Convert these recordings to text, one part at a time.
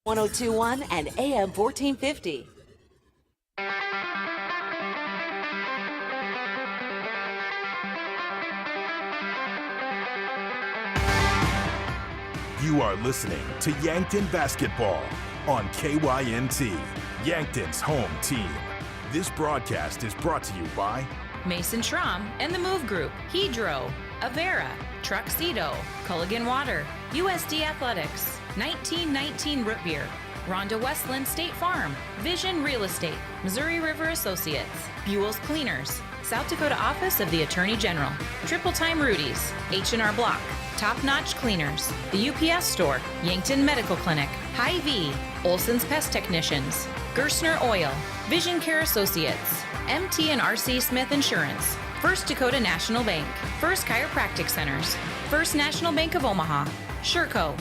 1021 and AM 1450. You are listening to Yankton Basketball on KYNT, Yankton's home team. This broadcast is brought to you by Mason Schramm and the Move Group, Hedro, Avera, Truxedo, Culligan Water, USD Athletics, 1919 Root Beer, Rhonda Westland State Farm, Vision Real Estate, Missouri River Associates, Buell's Cleaners, South Dakota Office of the Attorney General, Triple Time Rudy's, H&R Block, Top Notch Cleaners, the UPS Store, Yankton Medical Clinic, Hy-Vee, Olson's Pest Technicians, Gerstner Oil, Vision Care Associates, MT and RC Smith Insurance, First Dakota National Bank, First Chiropractic Centers, First National Bank of Omaha, Sherco.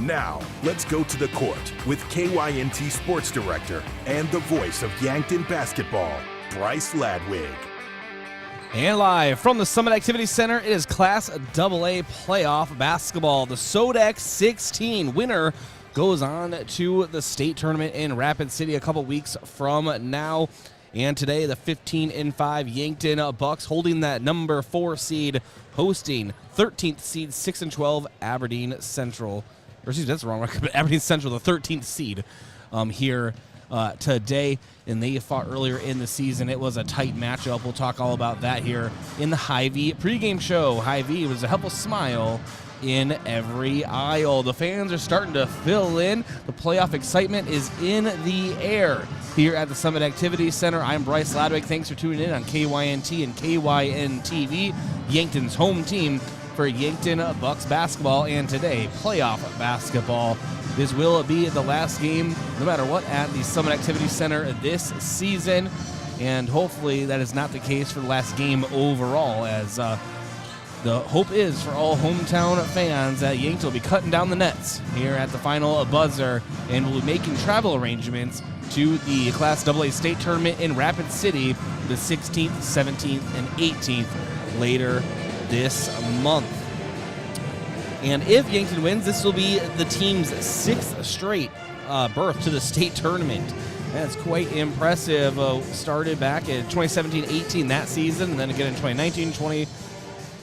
Now, let's go to the court with KYNT Sports Director and the voice of Yankton Basketball, Bryce Ladwig. And live from the Summit Activity Center, it is Class AA playoff basketball. The Sodak 16 winner goes on to the state tournament in Rapid City a couple weeks from now. And today, the 15-5 Yankton Bucks holding that number 4 seed, hosting 13th seed 6-12 Aberdeen Central. Or excuse me, that's the wrong record, but Aberdeen Central, the 13th seed here today. And they fought earlier in the season. It was a tight matchup. We'll talk all about that here in the Hy-Vee pregame show. Hy-Vee was a helpful smile in every aisle. The fans are starting to fill in. The playoff excitement is in the air here at the Summit Activity Center. I'm Bryce Ladwig. Thanks for tuning in on KYNT and KYNTV, Yankton's home team for Yankton Bucks basketball, and today, playoff basketball. This will be the last game, no matter what, at the Summit Activity Center this season, and hopefully that is not the case for the last game overall, as the hope is for all hometown fans that Yankton will be cutting down the nets here at the final buzzer, and will be making travel arrangements to the Class AA state tournament in Rapid City the 16th, 17th, and 18th later this month. And if Yankton wins, this will be the team's 6th straight berth to the state tournament. That's quite impressive. Started back in 2017-18 that season, and then again in 2019-20.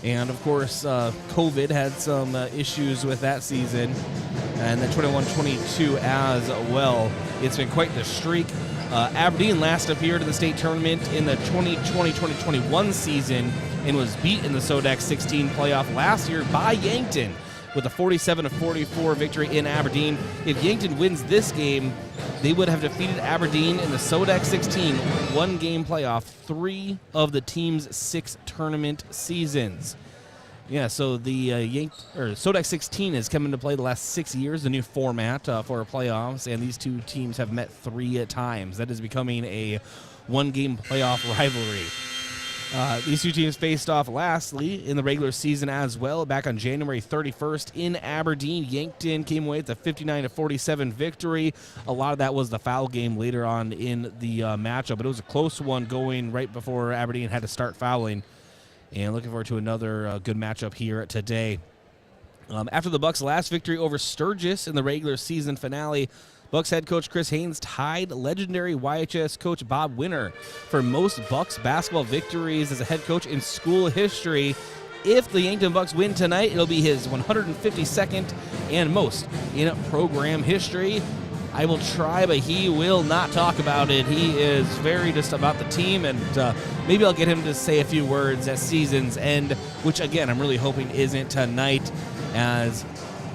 And of course, COVID had some issues with that season, and then 21-22 as well. It's been quite the streak. Aberdeen last appeared in the state tournament in the 2020-2021 season and was beat in the Sodak 16 playoff last year by Yankton with a 47-44 victory in Aberdeen. If Yankton wins this game, they would have defeated Aberdeen in the Sodak 16 one-game playoff 3 of the team's 6 tournament seasons. Yeah, so the Sodak 16 has come into play the last 6 years, the new format for playoffs, and these two teams have met 3 times. That is becoming a one-game playoff rivalry. These two teams faced off lastly in the regular season as well. Back on January 31st in Aberdeen, Yankton came away with a 59-47 victory. A lot of that was the foul game later on in the matchup, but it was a close one going right before Aberdeen had to start fouling. And looking forward to another good matchup here today. After the Bucks' last victory over Sturgis in the regular season finale, Bucks head coach Chris Haynes tied legendary YHS coach Bob Winter for most Bucks basketball victories as a head coach in school history. If the Yankton Bucks win tonight, it'll be his 152nd and most in program history. I will try, but he will not talk about it. He is very just about the team, and maybe I'll get him to say a few words at season's end, which, again, I'm really hoping isn't tonight, as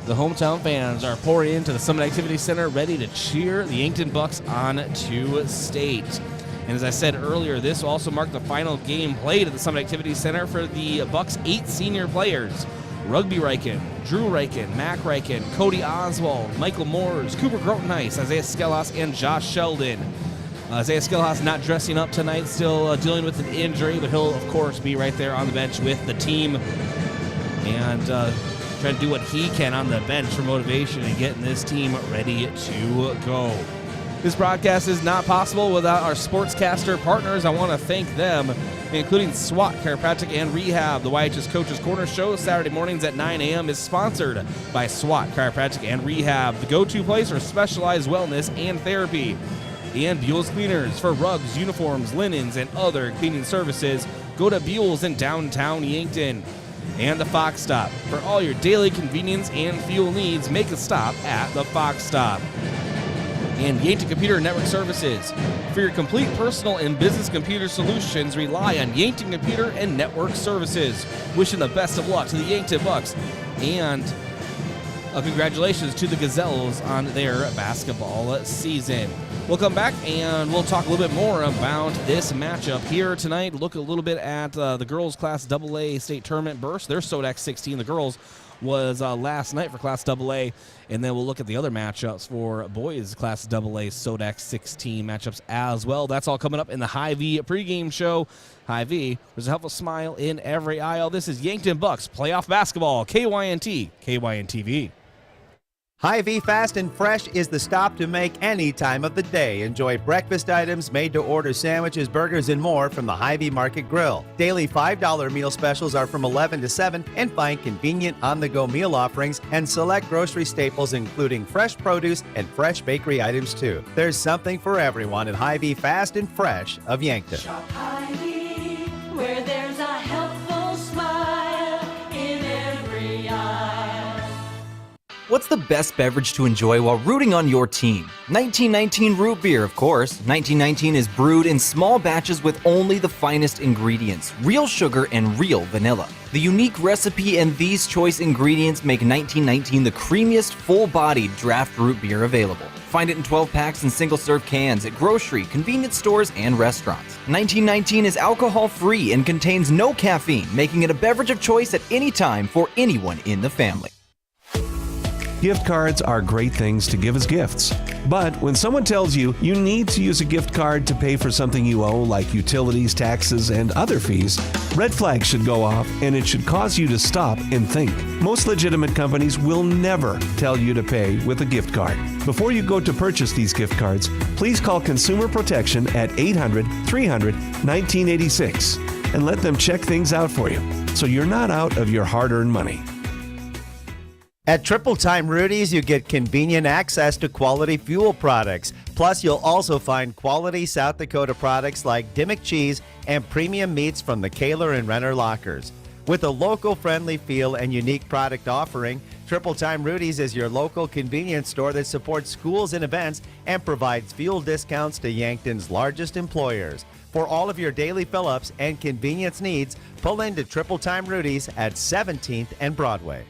the hometown fans are pouring into the Summit Activity Center ready to cheer the Yankton Bucks on to state. And as I said earlier, this will also mark the final game played at the Summit Activity Center for the Bucks' 8 senior players. Rugby Reichen, Drew Reichen, Mac Reichen, Cody Oswald, Michael Moores, Cooper Grotenheis, Isaiah Skelhaus, and Josh Sheldon. Isaiah Skelhaus not dressing up tonight, still dealing with an injury, but he'll, of course, be right there on the bench with the team and trying to do what he can on the bench for motivation and getting this team ready to go. This broadcast is not possible without our sportscaster partners. I want to thank them, including SWAT Chiropractic and Rehab. The YHS Coaches Corner Show, Saturday mornings at 9 a.m. is sponsored by SWAT Chiropractic and Rehab, the go-to place for specialized wellness and therapy. And Buell's Cleaners for rugs, uniforms, linens, and other cleaning services. Go to Buell's in downtown Yankton. And the Fox Stop. For all your daily convenience and fuel needs, make a stop at the Fox Stop. And Yankton Computer Network Services. For your complete personal and business computer solutions, rely on Yankton Computer and Network Services. Wishing the best of luck to the Yankton Bucks. And congratulations to the Gazelles on their basketball season. We'll come back and we'll talk a little bit more about this matchup here tonight. Look a little bit at the girls' Class AA state tournament burst. Their Sodak 16, the girls, was last night for Class AA. And then we'll look at the other matchups for boys' Class AA Sodak 16 matchups as well. That's all coming up in the Hy-Vee pregame show. Hy-Vee, there's a helpful smile in every aisle. This is Yankton Bucks playoff basketball. KYNT, KYNTV. Hy-Vee Fast and Fresh is the stop to make any time of the day. Enjoy breakfast items, made-to-order sandwiches, burgers, and more from the Hy-Vee Market Grill. Daily $5 meal specials are from 11 to 7, and find convenient on-the-go meal offerings and select grocery staples, including fresh produce and fresh bakery items, too. There's something for everyone at Hy-Vee Fast and Fresh of Yankton. Shop Hy-Vee, where there's a helpful smile in every eye. What's the best beverage to enjoy while rooting on your team? 1919 root beer, of course. 1919 is brewed in small batches with only the finest ingredients, real sugar and real vanilla. The unique recipe and these choice ingredients make 1919 the creamiest, full-bodied draft root beer available. Find it in 12 packs and single-serve cans at grocery, convenience stores, and restaurants. 1919 is alcohol-free and contains no caffeine, making it a beverage of choice at any time for anyone in the family. Gift cards are great things to give as gifts. But when someone tells you you need to use a gift card to pay for something you owe, like utilities, taxes, and other fees, red flags should go off, and it should cause you to stop and think. Most legitimate companies will never tell you to pay with a gift card. Before you go to purchase these gift cards, please call Consumer Protection at 800-300-1986 and let them check things out for you so you're not out of your hard-earned money. At Triple Time Rudy's, you get convenient access to quality fuel products. Plus, you'll also find quality South Dakota products like Dimmock cheese and premium meats from the Kaler and Renner lockers. With a local-friendly feel and unique product offering, Triple Time Rudy's is your local convenience store that supports schools and events and provides fuel discounts to Yankton's largest employers. For all of your daily fill-ups and convenience needs, pull into Triple Time Rudy's at 17th and Broadway.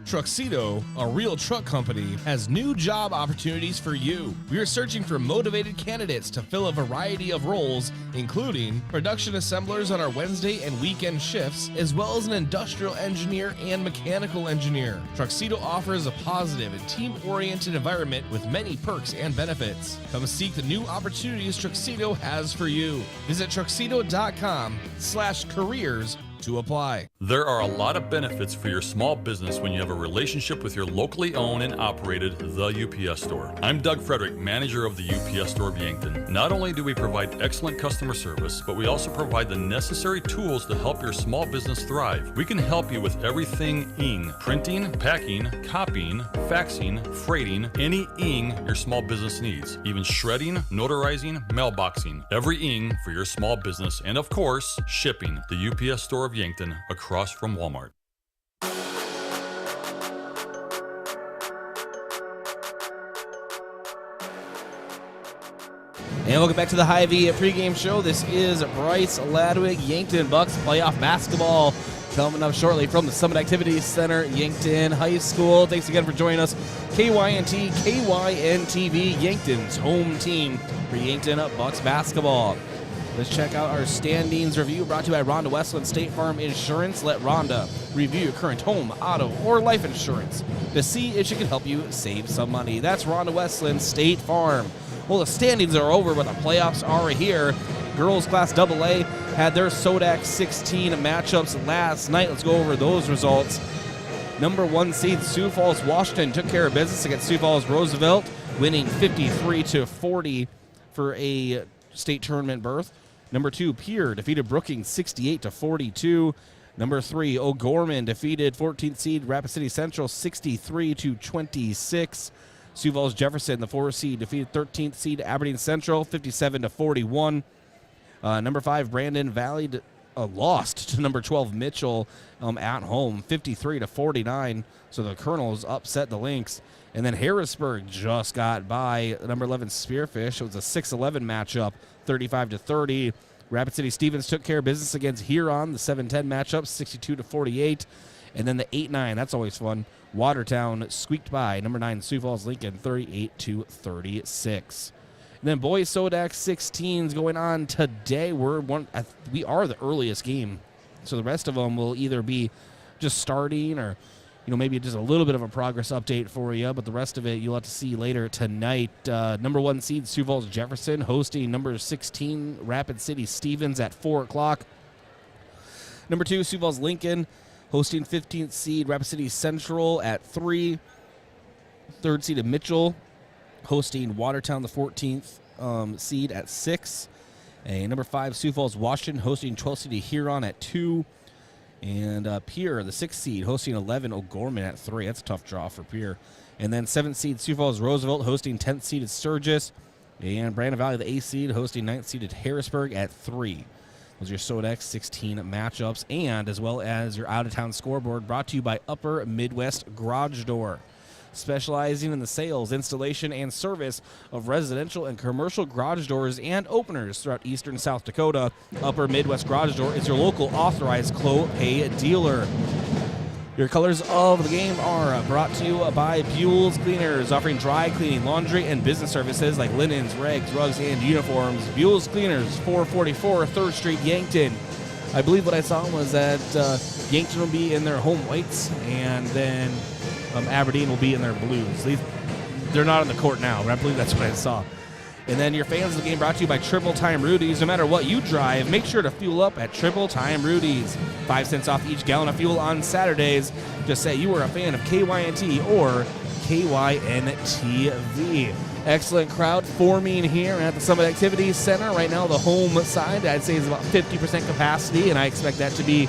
Truxedo, a real truck company, has new job opportunities for you. We are searching for motivated candidates to fill a variety of roles, including production assemblers on our Wednesday and weekend shifts, as well as an industrial engineer and mechanical engineer. Truxedo offers a positive and team-oriented environment with many perks and benefits. Come seek the new opportunities Truxedo has for you. Visit truxedo.com/careers to apply. There are a lot of benefits for your small business when you have a relationship with your locally owned and operated The UPS Store. I'm Doug Frederick, manager of the UPS Store of Yankton. Not only do we provide excellent customer service, but we also provide the necessary tools to help your small business thrive. We can help you with everything ing, printing, packing, copying, faxing, freighting, any ing your small business needs, even shredding, notarizing, mailboxing, every ing for your small business, and of course, shipping. The UPS Store of Yankton, across from Walmart. And welcome back to the Hy-Vee pregame show. This is Bryce, Ladwig, Yankton Bucks playoff basketball coming up shortly from the Summit Activities Center, Yankton High School. Thanks again for joining us. KYNT, KYNTV, Yankton's home team for Yankton Bucks basketball. Let's check out our standings review brought to you by Rhonda Westland State Farm Insurance. Let Rhonda review your current home, auto, or life insurance to see if she can help you save some money. That's Rhonda Westland State Farm. Well, the standings are over, but the playoffs are here. Girls Class AA had their Sodak 16 matchups last night. Let's go over those results. Number 1 seed Sioux Falls Washington took care of business against Sioux Falls Roosevelt, winning 53-40 for a state tournament berth. Number 2 Pierre defeated Brookings 68-42. Number 3 O'Gorman defeated 14th seed Rapid City Central 63-26. Sioux Falls Jefferson, the 4 seed, defeated 13th seed Aberdeen Central 57-41. Number 5 Brandon Valley lost to number 12 Mitchell at home 53-49. So the Colonels upset the Lynx. And then Harrisburg just got by number 11 Spearfish. It was a 6-11 matchup, 35-30. Rapid City Stevens took care of business against Huron, the 7-10 matchup, 62-48. And then the 8-9, that's always fun. Watertown squeaked by number 9 Sioux Falls Lincoln, 38-36. And then boys Sodak 16s going on today. We are the earliest game, so the rest of them will either be just starting or, maybe just a little bit of a progress update for you. But the rest of it you'll have to see later tonight. Number 1 seed Sioux Falls Jefferson hosting number 16 Rapid City Stevens at 4:00. Number 2 Sioux Falls Lincoln hosting 15th seed Rapid City Central at 3. 3rd seed Mitchell hosting Watertown, the 14th seed, at 6. Number 5, Sioux Falls Washington hosting 12th seed Huron at 2. And Pierre, the 6th seed, hosting 11 O'Gorman at 3. That's a tough draw for Pierre. And then 7th seed Sioux Falls Roosevelt hosting 10th seeded Sturgis. And Brandon Valley, the 8th seed, hosting 9th seeded Harrisburg at 3. Those are your Sodak 16 matchups, and as well as your out-of-town scoreboard, brought to you by Upper Midwest Garage Door. Specializing in the sales, installation, and service of residential and commercial garage doors and openers throughout eastern South Dakota, Upper Midwest Garage Door is your local authorized Clopay dealer. Your colors of the game are brought to you by Buell's Cleaners, offering dry cleaning, laundry, and business services like linens, rags, rugs, and uniforms. Buell's Cleaners, 444 3rd Street, Yankton. I believe what I saw was that Yankton will be in their home whites, and then Aberdeen will be in their blues. They're not on the court now, but I believe that's what I saw. And then your fans of the game brought to you by Triple Time Rudy's. No matter what you drive, make sure to fuel up at Triple Time Rudy's. 5 cents off each gallon of fuel on Saturdays. Just say you are a fan of KYNT or KYNTV. Excellent crowd forming here at the Summit Activities Center. Right now, the home side, I'd say, is about 50% capacity, and I expect that to be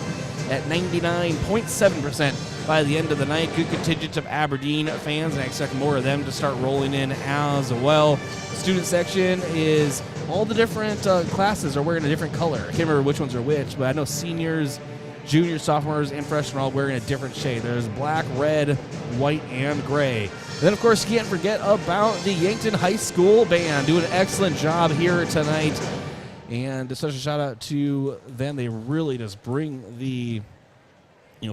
at 99.7% by the end of the night. Good contingent of Aberdeen fans, and I expect more of them to start rolling in as well. Student section is all the different classes are wearing a different color. I can't remember which ones are which, but I know seniors, juniors, sophomores, and freshmen are all wearing a different shade. There's black, red, white, and gray. And then, of course, you can't forget about the Yankton High School Band doing an excellent job here tonight. And a special shout out to them. They really just bring the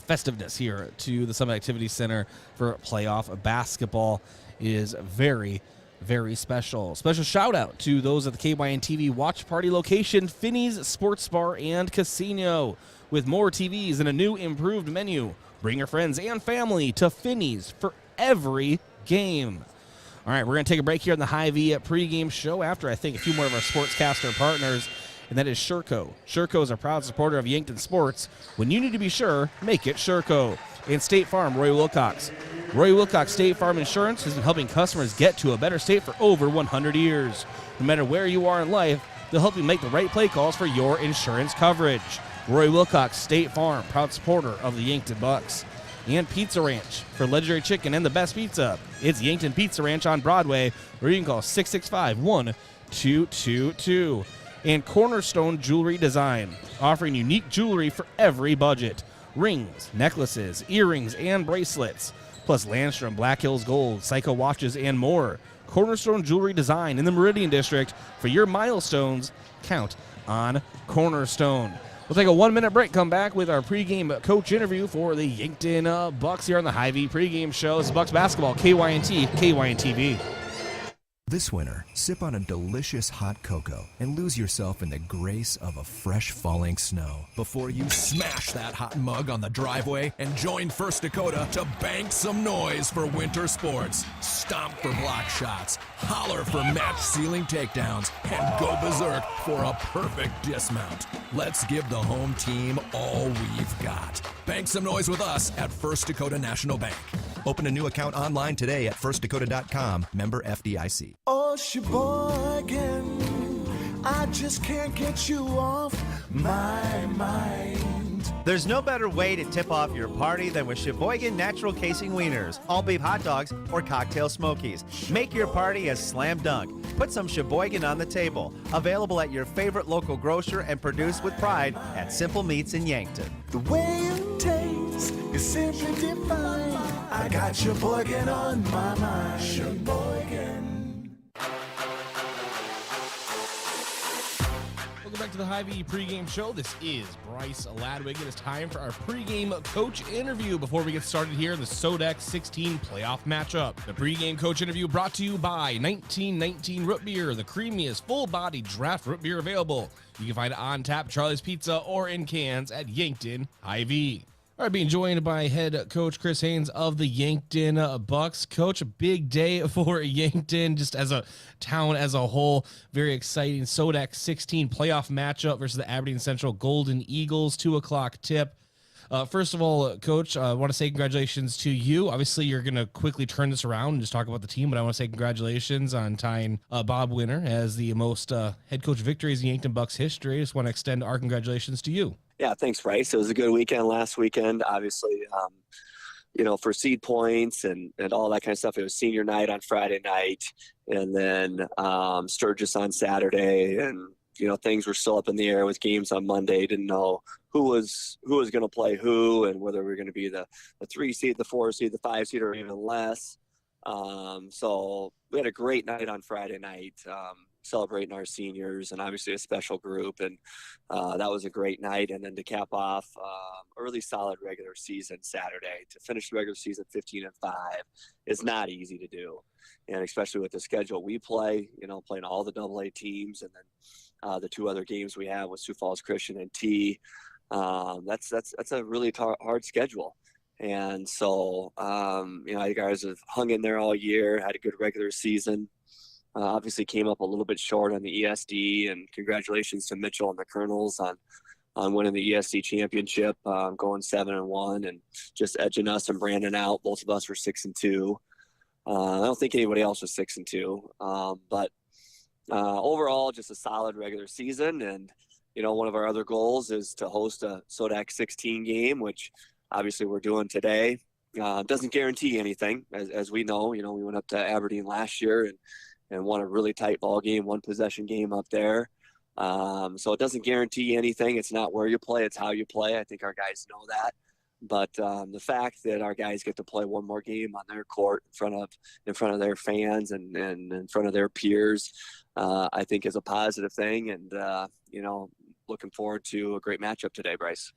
festiveness here to the Summit Activities Center for playoff basketball. Is very, very special. Special shout out to those at the KYNTV watch party location, Finney's Sports Bar and Casino. With more TVs and a new improved menu, bring your friends and family to Finney's for every game. All right, we're going to take a break here on the Hy-Vee pregame show after I thank a few more of our sportscaster partners, and that is Sherco. Sherco is a proud supporter of Yankton sports. When you need to be sure, make it Sherco. And State Farm, Roy Wilcox. Roy Wilcox State Farm Insurance has been helping customers get to a better state for over 100 years. No matter where you are in life, they'll help you make the right play calls for your insurance coverage. Roy Wilcox State Farm, proud supporter of the Yankton Bucks. And Pizza Ranch for legendary chicken and the best pizza. It's Yankton Pizza Ranch on Broadway, where you can call 665-1222. And Cornerstone Jewelry Design, offering unique jewelry for every budget. Rings, necklaces, earrings, and bracelets. Plus Landstrom, Black Hills Gold, Psycho watches, and more. Cornerstone Jewelry Design in the Meridian District. For your milestones, count on Cornerstone. We'll take a 1-minute break, come back with our pregame coach interview for the Yankton Bucks here on the Hy-Vee pregame show. This is Bucks basketball, KYNT, KYNTV. This winter, sip on a delicious hot cocoa and lose yourself in the grace of a fresh falling snow before you smash that hot mug on the driveway and join First Dakota to bank some noise for winter sports. Stomp for block shots, holler for match ceiling takedowns, and go berserk for a perfect dismount. Let's give the home team all we've got. Bank some noise with us at First Dakota National Bank. Open a new account online today at firstdakota.com, member FDIC. Oh, Sheboygan, I just can't get you off my mind. There's no better way to tip off your party than with Sheboygan Natural Casing Wieners, all beef hot dogs, or cocktail smokies. Make your party a slam dunk. Put some Sheboygan on the table. Available at your favorite local grocer and produced with pride at Simple Meats in Yankton. The way it tastes is simply divine. I got Sheboygan on my mind. Sheboygan. Welcome back to the Hy-Vee pregame show. This is Bryce Ladwig. It is time for our pregame coach interview before we get started here in the Sodak 16 playoff matchup. The pregame coach interview brought to you by 1919 Root Beer, the creamiest full-body draft root beer available. You can find it on tap, Charlie's Pizza, or in cans at Yankton Hy-Vee. All right, being joined by head coach Chris Haynes of the Yankton Bucks. Coach, a big day for Yankton, just as a town as a whole. Very exciting Sodak 16 playoff matchup versus the Aberdeen Central Golden Eagles, 2 o'clock tip. First of all, Coach, I want to say congratulations to you. Obviously, you're going to quickly turn this around and just talk about the team, but I want to say congratulations on tying Bob Winter as the most head coach victories in Yankton Bucks history. I just want to extend our congratulations to you. Yeah, thanks, Bryce. It was a good weekend last weekend. Obviously, for seed points and all that kind of stuff. It was senior night on Friday night, and then Sturgis on Saturday, and things were still up in the air with games on Monday. Didn't know who was going to play who, and whether we were going to be the 3 seed, the 4 seed, the 5 seed, or even less. So we had a great night on Friday night. Celebrating our seniors, and obviously a special group, and that was a great night. And then to cap off a really solid regular season Saturday, to finish the regular season 15-5 is not easy to do, and especially with the schedule we play, playing all the AA teams, and then the 2 other games we have with Sioux Falls Christian and T. That's a really hard schedule. And so, you guys have hung in there all year, had a good regular season. Obviously came up a little bit short on the ESD, and congratulations to Mitchell and the Colonels on winning the ESD championship, going 7-1 and just edging us and Brandon out. Both of us were 6-2. I don't think anybody else was 6-2, but overall just a solid regular season. And one of our other goals is to host a Sodak 16 game, which obviously we're doing today. Doesn't guarantee anything, as we know. We went up to Aberdeen last year and won a really tight ball game, 1 possession game up there. So it doesn't guarantee anything. It's not where you play, it's how you play. I think our guys know that. But the fact that our guys get to play one more game on their court in front of their fans and in front of their peers, I think is a positive thing. And, looking forward to a great matchup today, Bryce.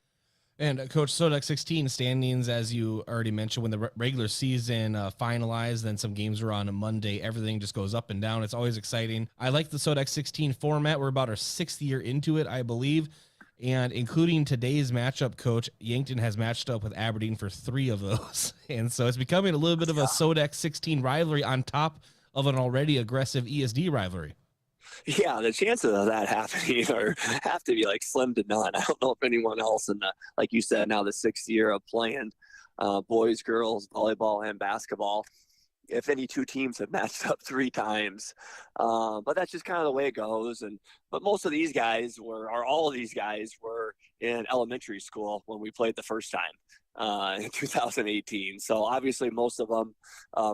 And Coach, Sodak 16 standings, as you already mentioned, when the regular season finalized, then some games were on a Monday. Everything just goes up and down. It's always exciting. I like the Sodak 16 format. We're about our 6th year into it, I believe. And including today's matchup, Coach, Yankton has matched up with Aberdeen for 3 of those. And so it's becoming a little bit of a Sodak 16 rivalry on top of an already aggressive ESD rivalry. Yeah, the chances of that happening have to be slim to none. I don't know if anyone else in the, like you said, now the 6th year of playing boys, girls, volleyball, and basketball, if any 2 teams have matched up 3 times. But that's just kind of the way it goes. But most of these guys all of these guys were in elementary school when we played the first time in 2018. So obviously most of them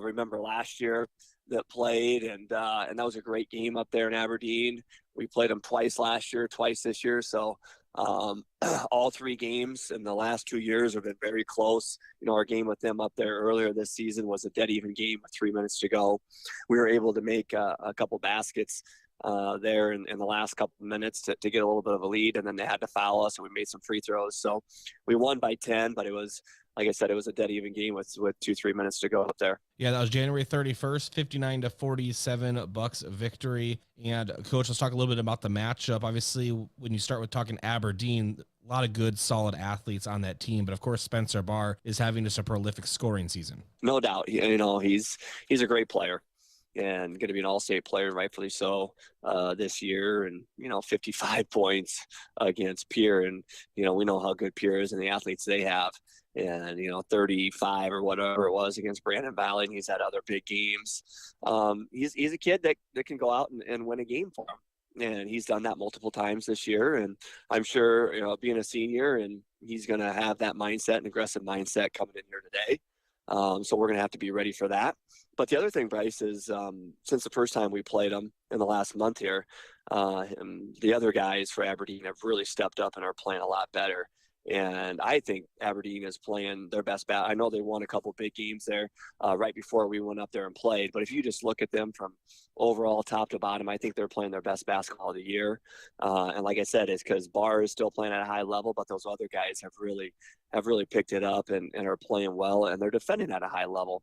remember last year that played, and that was a great game up there in Aberdeen. We played them twice last year, twice this year. So all 3 games in the last 2 years have been very close. Our game with them up there earlier this season was a dead even game with 3 minutes to go. We were able to make a couple baskets there in the last couple of minutes to get a little bit of a lead, and then they had to foul us, and we made some free throws. So we won by 10, but it was like I said, it was a dead even game with 2-3 minutes to go up there. Yeah, that was January 31st, 59-47 Bucks victory. And Coach, let's talk a little bit about the matchup. Obviously, when you start with talking Aberdeen, a lot of good, solid athletes on that team. But of course, Spencer Barr is having just a prolific scoring season. No doubt. He's a great player and going to be an all-state player, rightfully so, this year. And, 55 points against Pierre. And, we know how good Pierre is and the athletes they have. And, 35 or whatever it was against Brandon Valley. And he's had other big games. He's a kid that can go out and win a game for him. And he's done that multiple times this year. And I'm sure, being a senior, and he's going to have that mindset, an aggressive mindset coming in here today. So we're going to have to be ready for that. But the other thing, Bryce, is since the first time we played them in the last month here, the other guys for Aberdeen have really stepped up and are playing a lot better. And I think Aberdeen is playing their best bat. I know they won a couple big games there right before we went up there and played. But if you just look at them from overall top to bottom, I think they're playing their best basketball of the year. And like I said, it's because Barr is still playing at a high level, but those other guys have really picked it up and are playing well, and they're defending at a high level.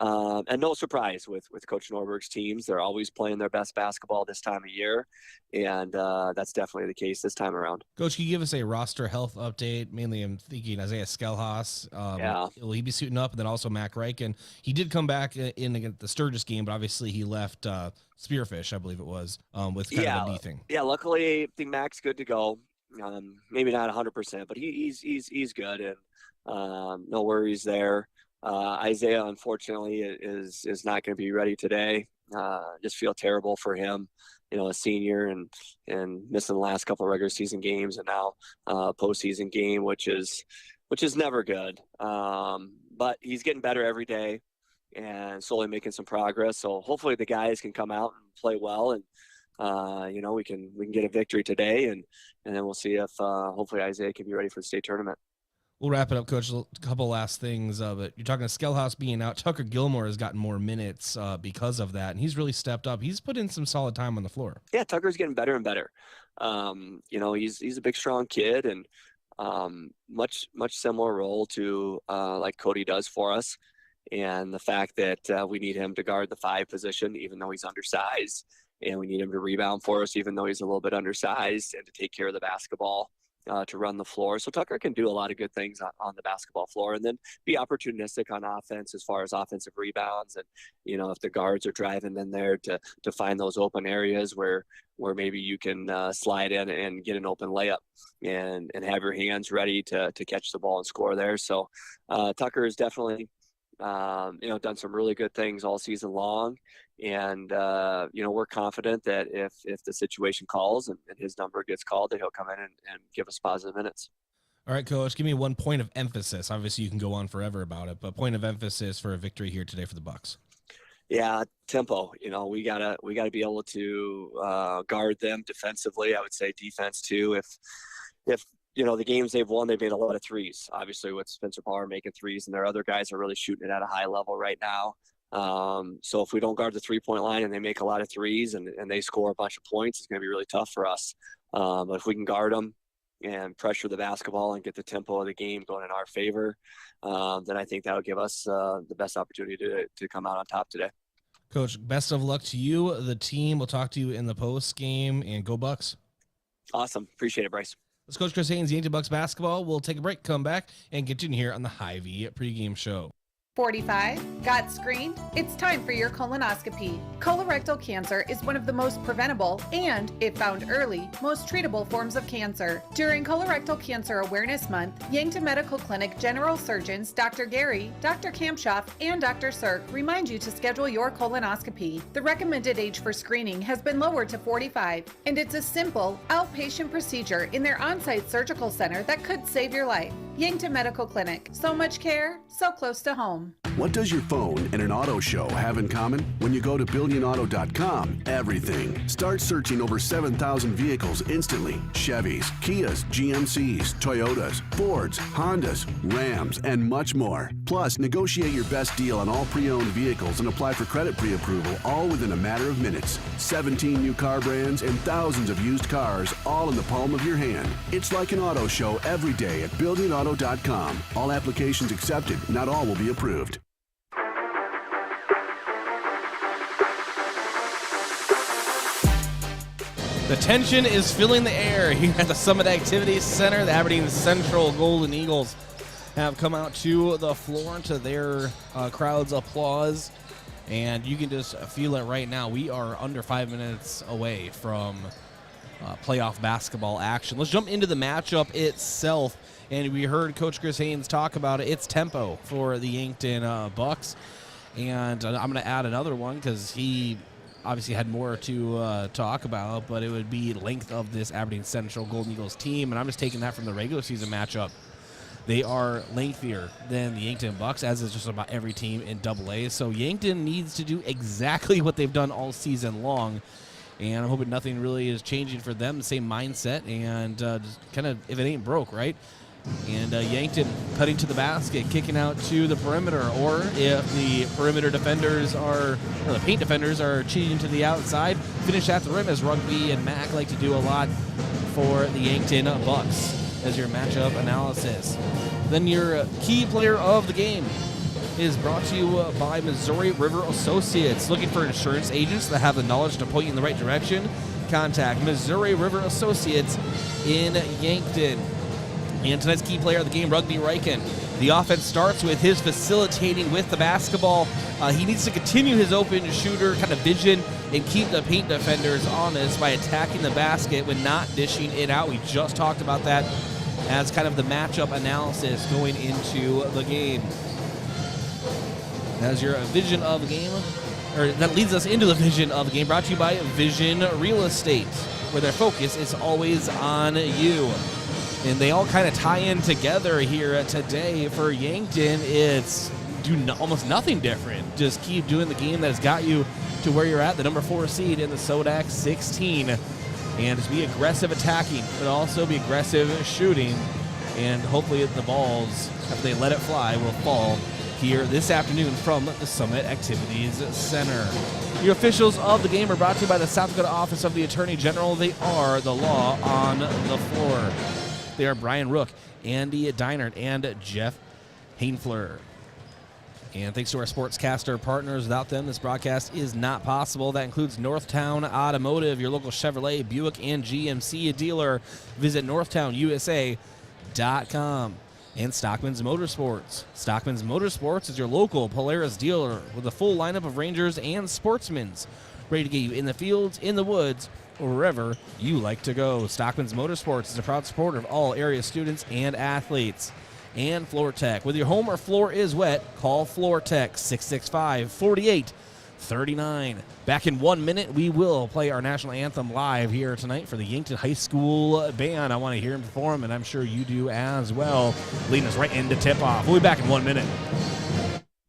And no surprise with Coach Norberg's teams. They're always playing their best basketball this time of year, and that's definitely the case this time around. Coach, can you give us a roster health update? Mainly I'm thinking Isaiah Skelhaas. Will he be suiting up? And then also Mac Reichen. He did come back in the Sturgis game, but obviously he left Spearfish, I believe it was, with kind of a knee thing. Yeah, luckily I think Mac's good to go. Maybe not 100%, but he's good, and no worries there. Isaiah, unfortunately, is not going to be ready today. Just feel terrible for him, a senior and missing the last couple of regular season games and now postseason game, which is never good. But he's getting better every day and slowly making some progress. So hopefully the guys can come out and play well, and we can get a victory today, and then we'll see if hopefully Isaiah can be ready for the state tournament. We'll wrap it up, Coach. A couple last things. But you're talking Skelhaus being out. Tucker Gilmore has gotten more minutes because of that, and he's really stepped up. He's put in some solid time on the floor. Yeah, Tucker's getting better and better. He's a big, strong kid, and much similar role to like Cody does for us. And the fact that we need him to guard the 5 position, even though he's undersized, and we need him to rebound for us, even though he's a little bit undersized, and to take care of the basketball. To run the floor. So Tucker can do a lot of good things on the basketball floor, and then be opportunistic on offense as far as offensive rebounds. And, if the guards are driving in there to find those open areas where maybe you can slide in and get an open layup and have your hands ready to catch the ball and score there. So Tucker has definitely, done some really good things all season long. And, we're confident that if the situation calls and his number gets called, that he'll come in and give us positive minutes. All right, Coach, give me one point of emphasis. Obviously, you can go on forever about it, but point of emphasis for a victory here today for the Bucks. Yeah, tempo. We gotta be able to guard them defensively. I would say defense too. If the games they've won, they've made a lot of threes. Obviously, with Spencer Power making threes, and their other guys are really shooting it at a high level right now. So if we don't guard the 3-point line and they make a lot of threes and they score a bunch of points, it's going to be really tough for us. But if we can guard them and pressure the basketball and get the tempo of the game going in our favor, then I think that will give us the best opportunity to come out on top today. Coach, best of luck to you, the team. We'll talk to you in the post game, and go Bucks. Awesome. Appreciate it, Bryce. That's Coach Chris Haynes, Yankton Bucks basketball. We'll take a break, come back, and continue here on the Hy-Vee pregame show. 45, got screened? It's time for your colonoscopy. Colorectal cancer is one of the most preventable and, if found early, most treatable forms of cancer. During Colorectal Cancer Awareness Month, Yankton Medical Clinic General Surgeons Dr. Gary, Dr. Kampschoff, and Dr. Sirk remind you to schedule your colonoscopy. The recommended age for screening has been lowered to 45, and it's a simple, outpatient procedure in their on-site surgical center that could save your life. Yankton Medical Clinic. So much care, so close to home. What does your phone and an auto show have in common? When you go to BillionAuto.com, everything. Start searching over 7,000 vehicles instantly. Chevys, Kias, GMCs, Toyotas, Fords, Hondas, Rams, and much more. Plus, negotiate your best deal on all pre-owned vehicles and apply for credit pre-approval all within a matter of minutes. 17 new car brands and thousands of used cars all in the palm of your hand. It's like an auto show every day at BillionAuto.com. BillionAuto.com. All applications accepted. Not all will be approved. The tension is filling the air here at the Summit Activities Center. The Aberdeen Central Golden Eagles have come out to the floor to their crowd's applause, and you can just feel it right now. We are under 5 minutes away from playoff basketball action. Let's jump into the matchup itself, and we heard Coach Chris Haynes talk about it. It's tempo for the Yankton Bucks, and I'm going to add another one because he obviously had more to talk about, but it would be length of this Aberdeen Central Golden Eagles team, and I'm just taking that from the regular season matchup. They are lengthier than the Yankton Bucks, as is just about every team in AA. So Yankton needs to do exactly what they've done all season long, and I'm hoping nothing really is changing for them. The same mindset, and just kind of, if it ain't broke, right? And Yankton cutting to the basket, kicking out to the perimeter, or if the perimeter defenders or the paint defenders are cheating to the outside, finish at the rim, as Rugby and Mac like to do a lot for the Yankton Bucks as your matchup analysis. Then your key player of the game is brought to you by Missouri River Associates. Looking for insurance agents that have the knowledge to point you in the right direction? Contact Missouri River Associates in Yankton. And tonight's key player of the game, Rugby Riken. The offense starts with his facilitating with the basketball. He needs to continue his open shooter kind of vision and keep the paint defenders honest by attacking the basket when not dishing it out. We just talked about that as kind of the matchup analysis going into the game. As your vision of the game, or that leads us into the vision of the game, brought to you by Vision Real Estate, where their focus is always on you. And they all kind of tie in together here today. For Yankton, it's almost nothing different. Just keep doing the game that has got you to where you're at, the number 4 seed in the Sodak 16. And just be aggressive attacking, but also be aggressive shooting. And hopefully the balls, after they let it fly, will fall here this afternoon from the Summit Activities Center. Your officials of the game are brought to you by the South Dakota Office of the Attorney General. They are the law on the floor. They are Brian Rook, Andy Deinert, and Jeff Hainfler. And thanks to our sportscaster partners. Without them, this broadcast is not possible. That includes Northtown Automotive, your local Chevrolet, Buick, and GMC dealer. Visit northtownusa.com. And Stockman's Motorsports. Stockman's Motorsports is your local Polaris dealer with a full lineup of Rangers and Sportsmans, ready to get you in the fields, in the woods, or wherever you like to go. Stockman's Motorsports is a proud supporter of all area students and athletes. And Floor Tech. Whether your home or floor is wet, call Floor Tech 665-4839. Back in 1 minute, we will play our national anthem live here tonight for the Yankton High School Band. I want to hear him perform, and I'm sure you do as well. Leading us right into tip-off. We'll be back in 1 minute.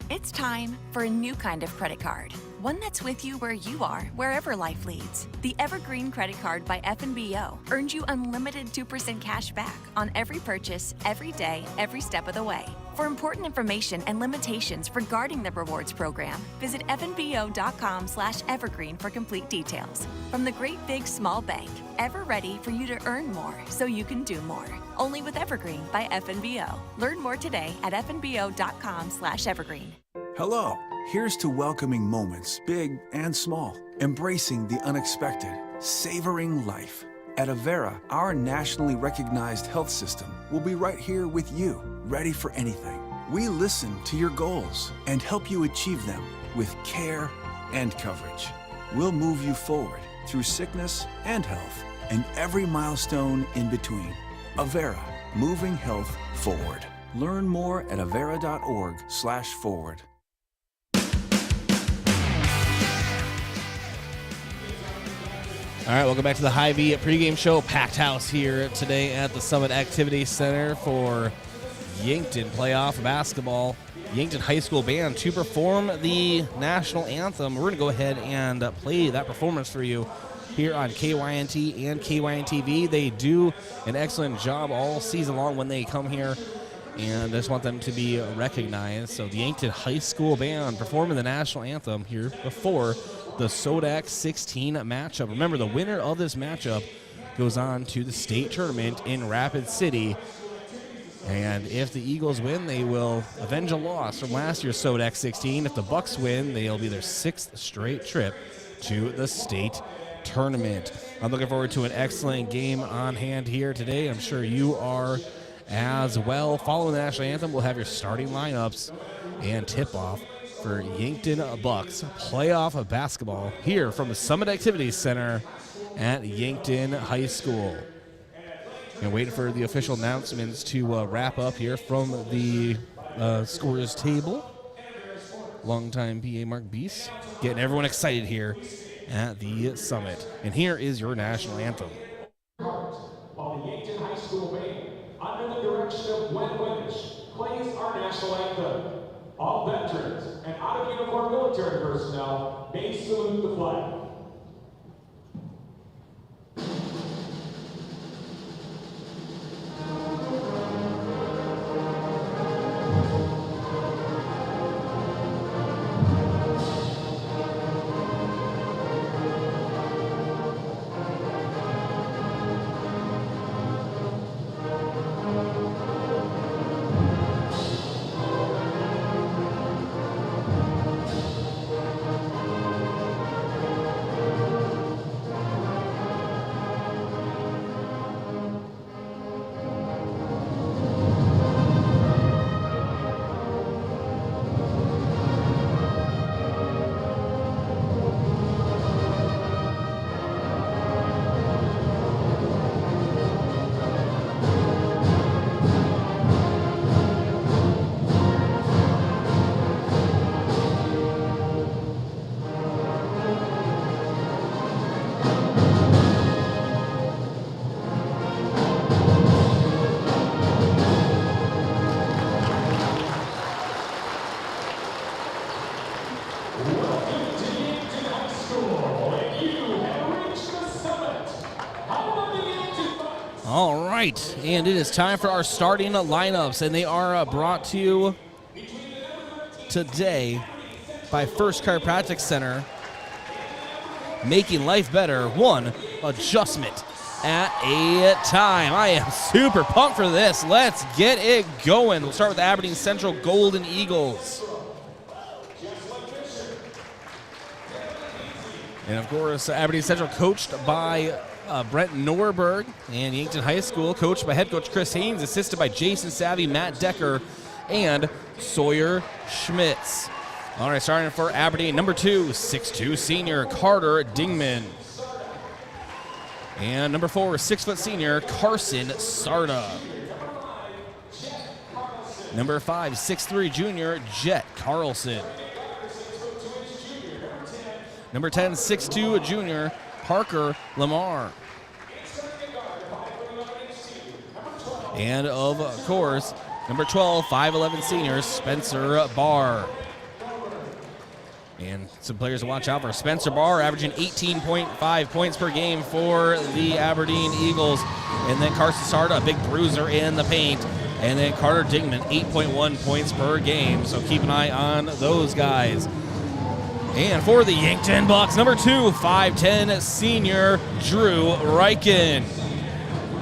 It's time for a new kind of credit card. One that's with you where you are, wherever life leads. The Evergreen Credit Card by FNBO earns you unlimited 2% cash back on every purchase, every day, every step of the way. For important information and limitations regarding the rewards program, visit fnbo.com/evergreen for complete details. From the great big small bank, ever ready for you to earn more so you can do more. Only with Evergreen by FNBO. Learn more today at fnbo.com/evergreen. Hello. Here's to welcoming moments, big and small, embracing the unexpected, savoring life. At Avera, our nationally recognized health system will be right here with you, ready for anything. We listen to your goals and help you achieve them with care and coverage. We'll move you forward through sickness and health and every milestone in between. Avera, moving health forward. Learn more at avera.org/forward. All right, welcome back to the Hy-Vee pregame show. Packed house here today at the Summit Activities Center for Yankton playoff basketball. Yankton High School Band to perform the national anthem. We're going to go ahead and play that performance for you here on KYNT and KYNTV. They do an excellent job all season long when they come here, and I just want them to be recognized. So the Yankton High School Band performing the national anthem here before the Sodak 16 matchup. Remember, the winner of this matchup goes on to the state tournament in Rapid City And if the Eagles win, they will avenge a loss from last year's Sodak 16. If the Bucks win, they'll be their 6th straight trip to the state tournament. I'm looking forward to an excellent game on hand here today. I'm sure you are as well. Following the national anthem, we'll have your starting lineups and tip-off for Yankton Bucks playoff basketball here from the Summit Activities Center at Yankton High School. And waiting for the official announcements to wrap up here from the scorers table. Longtime PA Mark Beast getting everyone excited here at the Summit. And here is your national anthem. While the Yankton High School band, under the direction of Gwen Winnish, plays our national anthem. All veterans and out-of-uniform military personnel may salute the flag. All right, and it is time for our starting lineups, and they are brought to you today by First Chiropractic Center, making life better one adjustment at a time. I am super pumped for this. Let's get it going. We'll start with the Aberdeen Central Golden Eagles. And of course, Aberdeen Central coached by Brent Norberg, and Yankton High School coached by head coach Chris Haynes, assisted by Jason Savvy, Matt Decker, and Sawyer Schmitz. All right, starting for Aberdeen, number 2, 6'2" senior Carter Dingman. And number 4, 6' senior Carson Sarda. Number 5, 6'3" junior Jet Carlson. Number 10, 6'2" junior Parker Lamar. And of course, number 12, 5'11" senior Spencer Barr. And some players to watch out for. Spencer Barr averaging 18.5 points per game for the Aberdeen Eagles. And then Carson Sarda, a big bruiser in the paint. And then Carter Dingman, 8.1 points per game. So keep an eye on those guys. And for the Yankton Bucks, number 2, 5'10" senior Drew Reichen.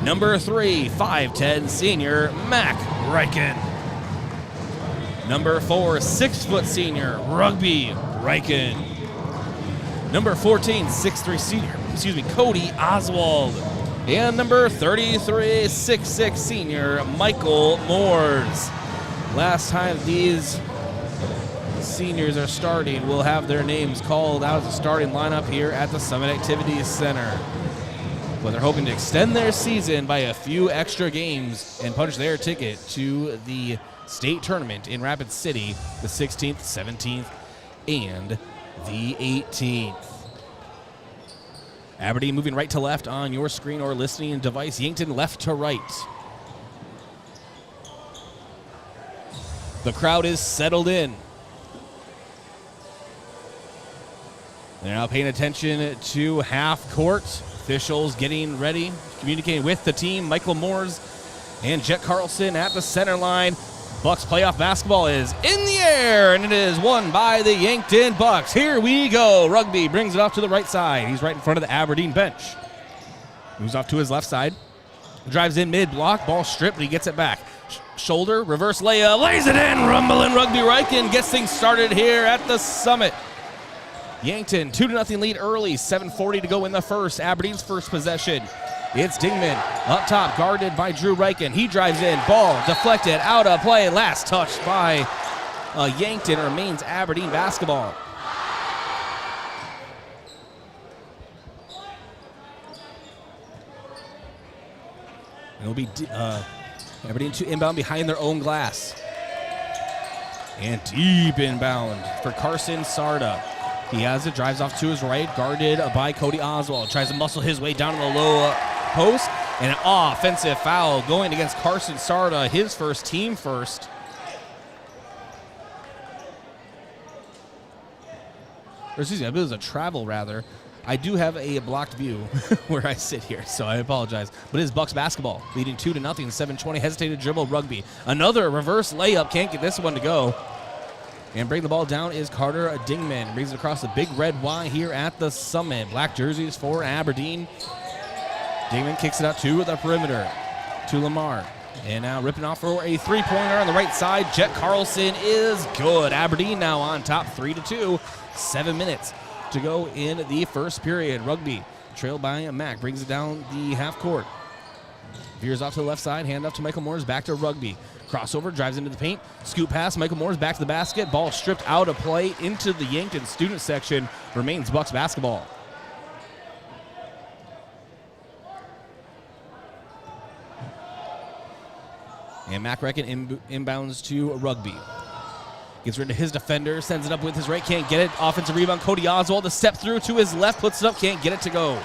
Number 3, 5'10" senior Mac Reichen. Number 4, 6' senior Rugby Reichen. Number 14, 6'3" senior, Cody Oswald. And number 33, 6'6" senior Michael Moores. Last time these seniors are starting, we'll have their names called out as a starting lineup here at the Summit Activities Center. But they're hoping to extend their season by a few extra games and punch their ticket to the state tournament in Rapid City the 16th, 17th, and the 18th. Aberdeen moving right to left on your screen or listening device. Yankton left to right. The crowd is settled in. They're now paying attention to half court. Officials getting ready, communicating with the team. Michael Moores and Jet Carlson at the center line. Bucks playoff basketball is in the air, and it is won by the Yankton Bucks. Here we go. Rugby brings it off to the right side. He's right in front of the Aberdeen bench. Moves off to his left side. Drives in mid-block, ball stripped, but he gets it back. Shoulder, reverse layup, lays it in. Rumbling Rugby Riken gets things started here at the Summit. Yankton, 2-0 lead early, 7:40 to go in the first. Aberdeen's first possession. It's Dingman up top, guarded by Drew Riken. He drives in, ball deflected, out of play. Last touch by Yankton, remains Aberdeen basketball. It'll be Aberdeen to inbound behind their own glass. And deep inbound for Carson Sarda. He has it, drives off to his right, guarded by Cody Oswald. Tries to muscle his way down to the low post. And an offensive foul going against Carson Sarda, his first, team first. Or excuse me, I believe it was a travel rather. I do have a blocked view where I sit here, so I apologize. But it is Bucks basketball, leading 2-0, 7:20. Hesitated dribble, Rugby. Another reverse layup, can't get this one to go. And bringing the ball down is Carter Dingman. Brings it across the big red Y here at the Summit. Black jerseys for Aberdeen. Dingman kicks it out to the perimeter, to Lamar. And now ripping off for a three-pointer on the right side. Jet Carlson is good. Aberdeen now on top, 3-2. 7 minutes to go in the first period. Rugby trailed by Mack, brings it down the half court. Veers off to the left side, hand off to Michael Moores, back to Rugby. Crossover, drives into the paint, scoop pass, Michael Moores back to the basket, ball stripped out of play into the Yankton student section, remains Bucks basketball. And Mack Recken inbounds to Rugby. Gets rid of his defender, sends it up with his right, can't get it. Offensive rebound, Cody Oswald, the step through to his left, puts it up, can't get it to go.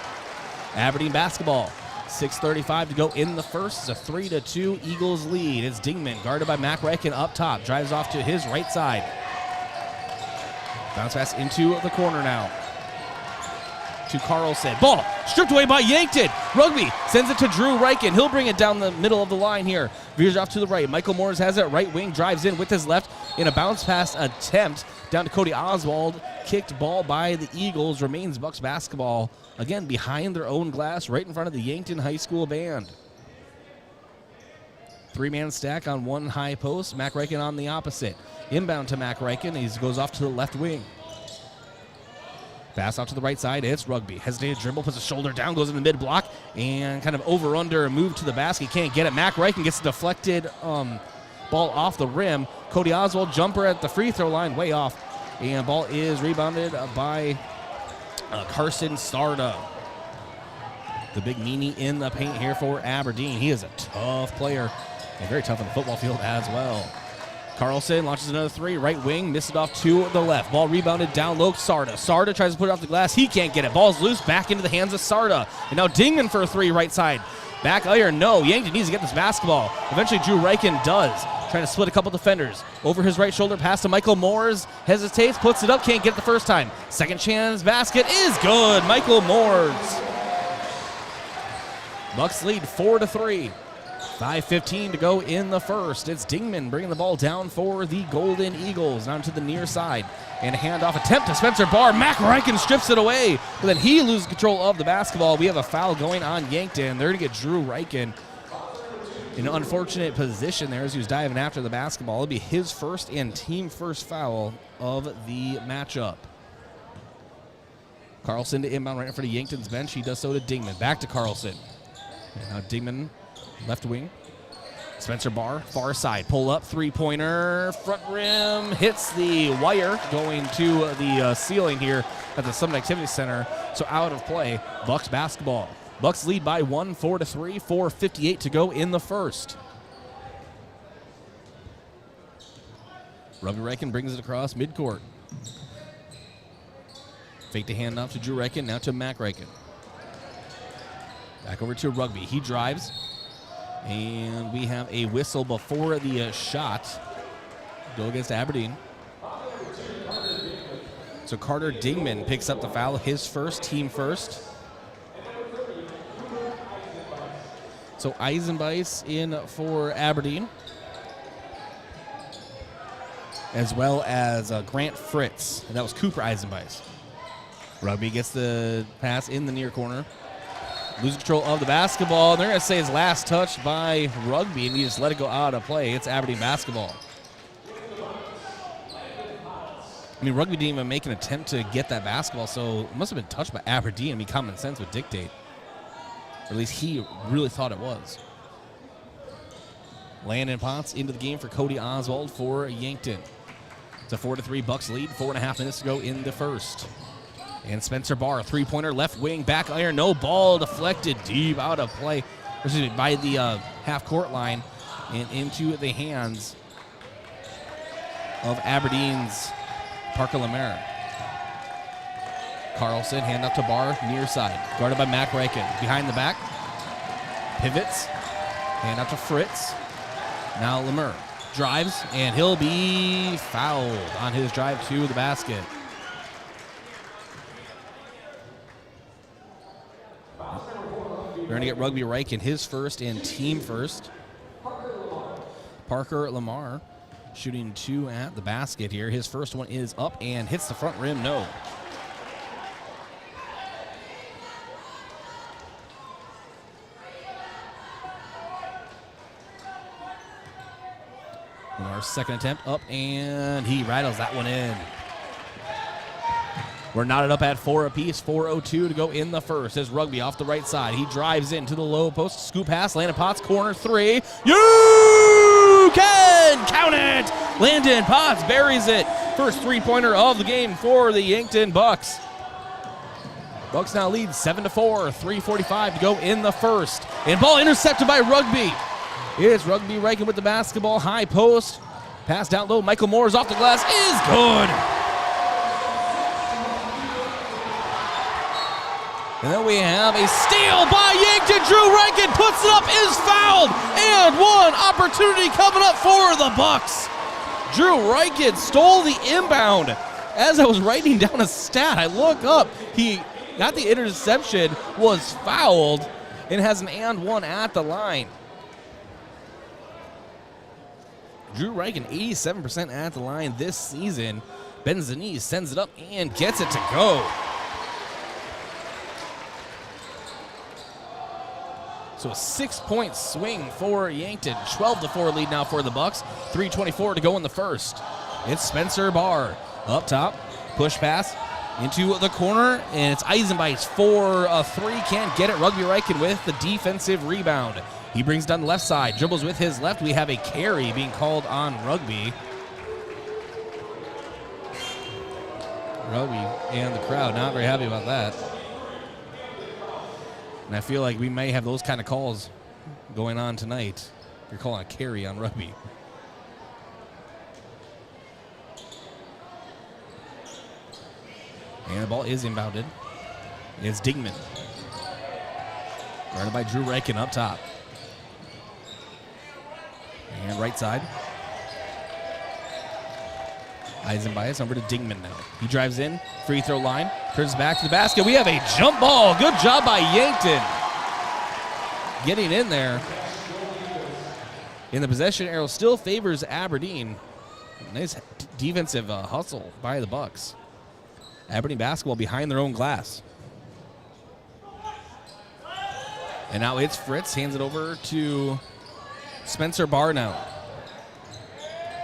Aberdeen basketball, 6:35 to go in the first. It's a 3-2 Eagles lead. It's Dingman, guarded by Mack Recken up top, drives off to his right side. Bounce pass into the corner now. To Carlson. Ball stripped away by Yankton. Rugby sends it to Drew Riken. He'll bring it down the middle of the line here. Veers off to the right. Michael Moores has it. Right wing, drives in with his left in a bounce pass attempt. Down to Cody Oswald. Kicked ball by the Eagles. Remains Bucks basketball. Again, behind their own glass, right in front of the Yankton High School band. Three-man stack on one high post. Mack Riken on the opposite. Inbound to Mack Riken. He goes off to the left wing. Pass out to the right side, it's Rugby. Hesitated dribble, puts a shoulder down, goes in the mid-block, and kind of over-under move to the basket. Can't get it. Mack Riken gets a deflected ball off the rim. Cody Oswald, jumper at the free throw line, way off. And ball is rebounded by Carson Sarda. The big meanie in the paint here for Aberdeen. He is a tough player, and very tough on the football field as well. Carlson launches another three, right wing, missed it off to the left. Ball rebounded down low, Sarda. Sarda tries to put it off the glass. He can't get it. Ball's loose, back into the hands of Sarda. And now Dingman for a three, right side. Back iron, no. Yankton needs to get this basketball. Eventually Drew Riken does. Trying to split a couple defenders. Over his right shoulder, pass to Michael Moores. Hesitates, puts it up, can't get it the first time. Second chance, basket is good. Michael Moores. Bucks lead 4-3. 5:15 to go in the first. It's Dingman bringing the ball down for the Golden Eagles. Down to the near side. And a handoff attempt to Spencer Barr. Mack Riken strips it away. But then he loses control of the basketball. We have a foul going on Yankton. They're going to get Drew Riken in an unfortunate position there as he was diving after the basketball. It'll be his first and team first foul of the matchup. Carlson to inbound right in front of Yankton's bench. He does so to Dingman. Back to Carlson. And now Dingman, left wing. Spencer Barr, far side. Pull up, three-pointer, front rim, hits the wire, going to the ceiling here at the Summit Activity Center. So out of play, Bucks basketball. Bucks lead by 1, 4-3, 4:58 to go in the first. Rugby Riken brings it across midcourt. Fake the handoff to Drew Riken, now to Mack Riken. Back over to Rugby. He drives. And we have a whistle before the shot. Go against Aberdeen. So Carter Dingman picks up the foul, his first, team first. So Eisenbeis in for Aberdeen, as well as Grant Fritz. And that was Cooper Eisenbeis. Rugby gets the pass in the near corner. Losing control of the basketball. They're going to say his last touch by Rugby, and he just let it go out of play. It's Aberdeen basketball. I mean, Rugby didn't even make an attempt to get that basketball, so it must have been touched by Aberdeen. I mean, common sense would dictate. Or at least he really thought it was. Landon Potts into the game for Cody Oswald for Yankton. It's a 4-3 Bucks lead. 4.5 minutes to go in the first. And Spencer Barr, three-pointer, left wing, back iron, no ball, deflected deep out of play. Excuse me, by the half-court line and into the hands of Aberdeen's Parker Lemaire. Carlson, hand up to Barr, near side. Guarded by Mac Reichen. Behind the back. Pivots. Hand out to Fritz. Now Lemaire drives, and he'll be fouled on his drive to the basket. We're going to get Rugby Reichen his first and team first. Parker Lamar shooting 2 at the basket here. His first one is up and hits the front rim, no. Lamar's second attempt up, and he rattles that one in. We're knotted up at 4 apiece. 4:02 to go in the first. As Rugby off the right side. He drives into the low post. Scoop pass. Landon Potts, corner 3. You can count it! Landon Potts buries it. First three-pointer of the game for the Yankton Bucks. Bucks now lead 7-4. 3:45 to go in the first. And ball intercepted by Rugby. It's Rugby Reichen with the basketball. High post. Pass down low. Michael Moore's off the glass. Is good. And then we have a steal by Yankton. Drew Reichen puts it up, is fouled, and one opportunity coming up for the Bucks. Drew Reichen stole the inbound. As I was writing down a stat, I look up. He got the interception, was fouled, and has an and one at the line. Drew Reichen, 87% at the line this season. Ben Zaniz sends it up and gets it to go. So a 6-point swing for Yankton. 12-4 lead now for the Bucks. 3:24 to go in the first. It's Spencer Barr up top. Push pass into the corner, and it's Eisenbeis for a 3. Can't get it. Rugby Reichen with the defensive rebound. He brings down the left side. Dribbles with his left. We have a carry being called on Rugby. Rugby and the crowd not very happy about that. And I feel like we may have those kind of calls going on tonight. You're calling a carry on Rugby. And the ball is inbounded. It's Dingman. Guarded by Drew Reichen up top. And right side. Eisenbeis over to Dingman now. He drives in, free throw line, turns back to the basket. We have a jump ball. Good job by Yankton. Getting in there. And the possession arrow still favors Aberdeen. Nice defensive hustle by the Bucks. Aberdeen basketball behind their own glass. And now it's Fritz, hands it over to Spencer Barr now.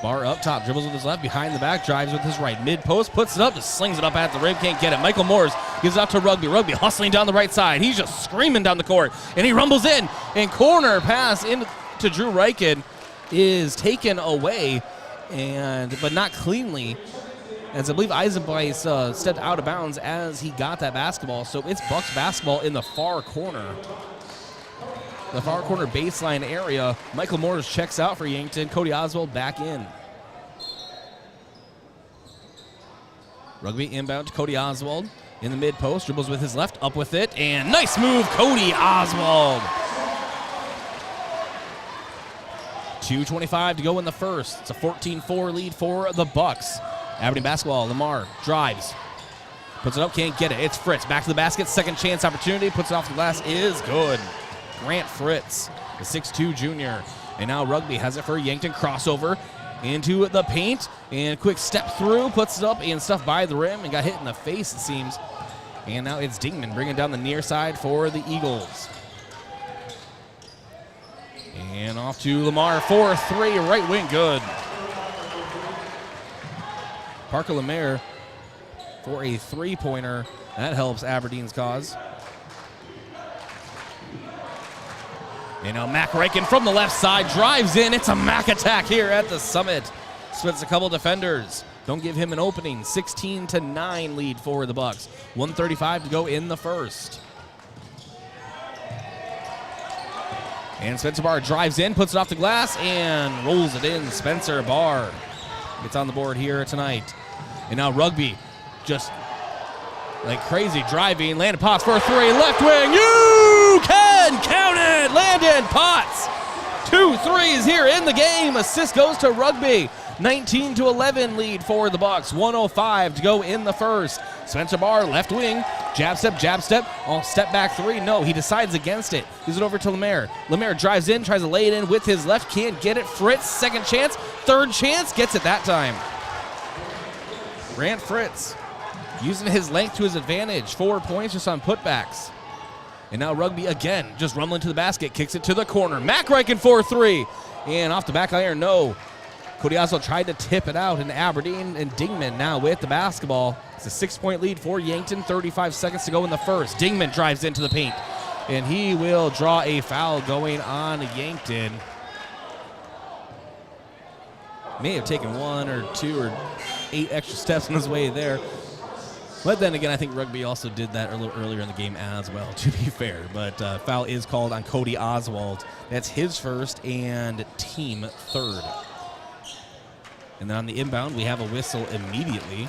Barr up top, dribbles with his left, behind the back, drives with his right. Mid-post, puts it up, just slings it up at the rim, can't get it. Michael Moores gives it out to Rugby. Rugby hustling down the right side. He's just screaming down the court, and he rumbles in. And corner pass into Drew Reichen is taken away, but not cleanly, as I believe Eisenbeis stepped out of bounds as he got that basketball. So it's Bucks basketball in the far corner. The far corner baseline area. Michael Moores checks out for Yankton. Cody Oswald back in. Rugby inbound to Cody Oswald in the mid post. Dribbles with his left, up with it, and nice move, Cody Oswald. 2:25 to go in the first. It's a 14-4 lead for the Bucks. Aberdeen basketball. Lamar drives, puts it up, can't get it. It's Fritz back to the basket. Second chance opportunity. Puts it off the glass. Is good. Grant Fritz, the 6'2 junior. And now Rugby has it for Yankton. Crossover into the paint. And quick step through. Puts it up and stuff by the rim. And got hit in the face, it seems, And now it's Dingman bringing down the near side for the Eagles. And off to Lamar, 4-3, right wing, good. Parker Lemaire for a three-pointer. That helps Aberdeen's cause. And now Mac Reichen from the left side drives in. It's a Mac attack here at the Summit. Splits a couple defenders. Don't give him an opening. 16-9 lead for the Bucks. 1:35 to go in the first. And Spencer Barr drives in, puts it off the glass, and rolls it in. Spencer Barr gets on the board here tonight. And now Rugby just like crazy driving. Landon Potts for three. Left wing. You can count it. Landon Potts. 2 threes here in the game. Assist goes to Rugby. 19-11 lead for the Bucks. 1:05 to go in the first. Spencer Barr, left wing. Jab step. Oh, step back three. No, he decides against it. Gives it over to Lemaire. Lemaire drives in, tries to lay it in with his left. Can't get it. Fritz, second chance. Third chance. Gets it that time. Grant Fritz using his length to his advantage. 4 points just on putbacks. And now Rugby again, just rumbling to the basket. Kicks it to the corner. Mac Reichen 4-3. And off the back iron, no. Cody Oswald tried to tip it out in Aberdeen, and Dingman now with the basketball. It's a 6-point lead for Yankton. 35 seconds to go in the first. Dingman drives into the paint, and he will draw a foul going on Yankton. May have taken 1 or 2 or 8 extra steps on his way there. But then again, I think Rugby also did that a little earlier in the game as well, to be fair. But foul is called on Cody Oswald. That's his first and team third. And then on the inbound, we have a whistle immediately.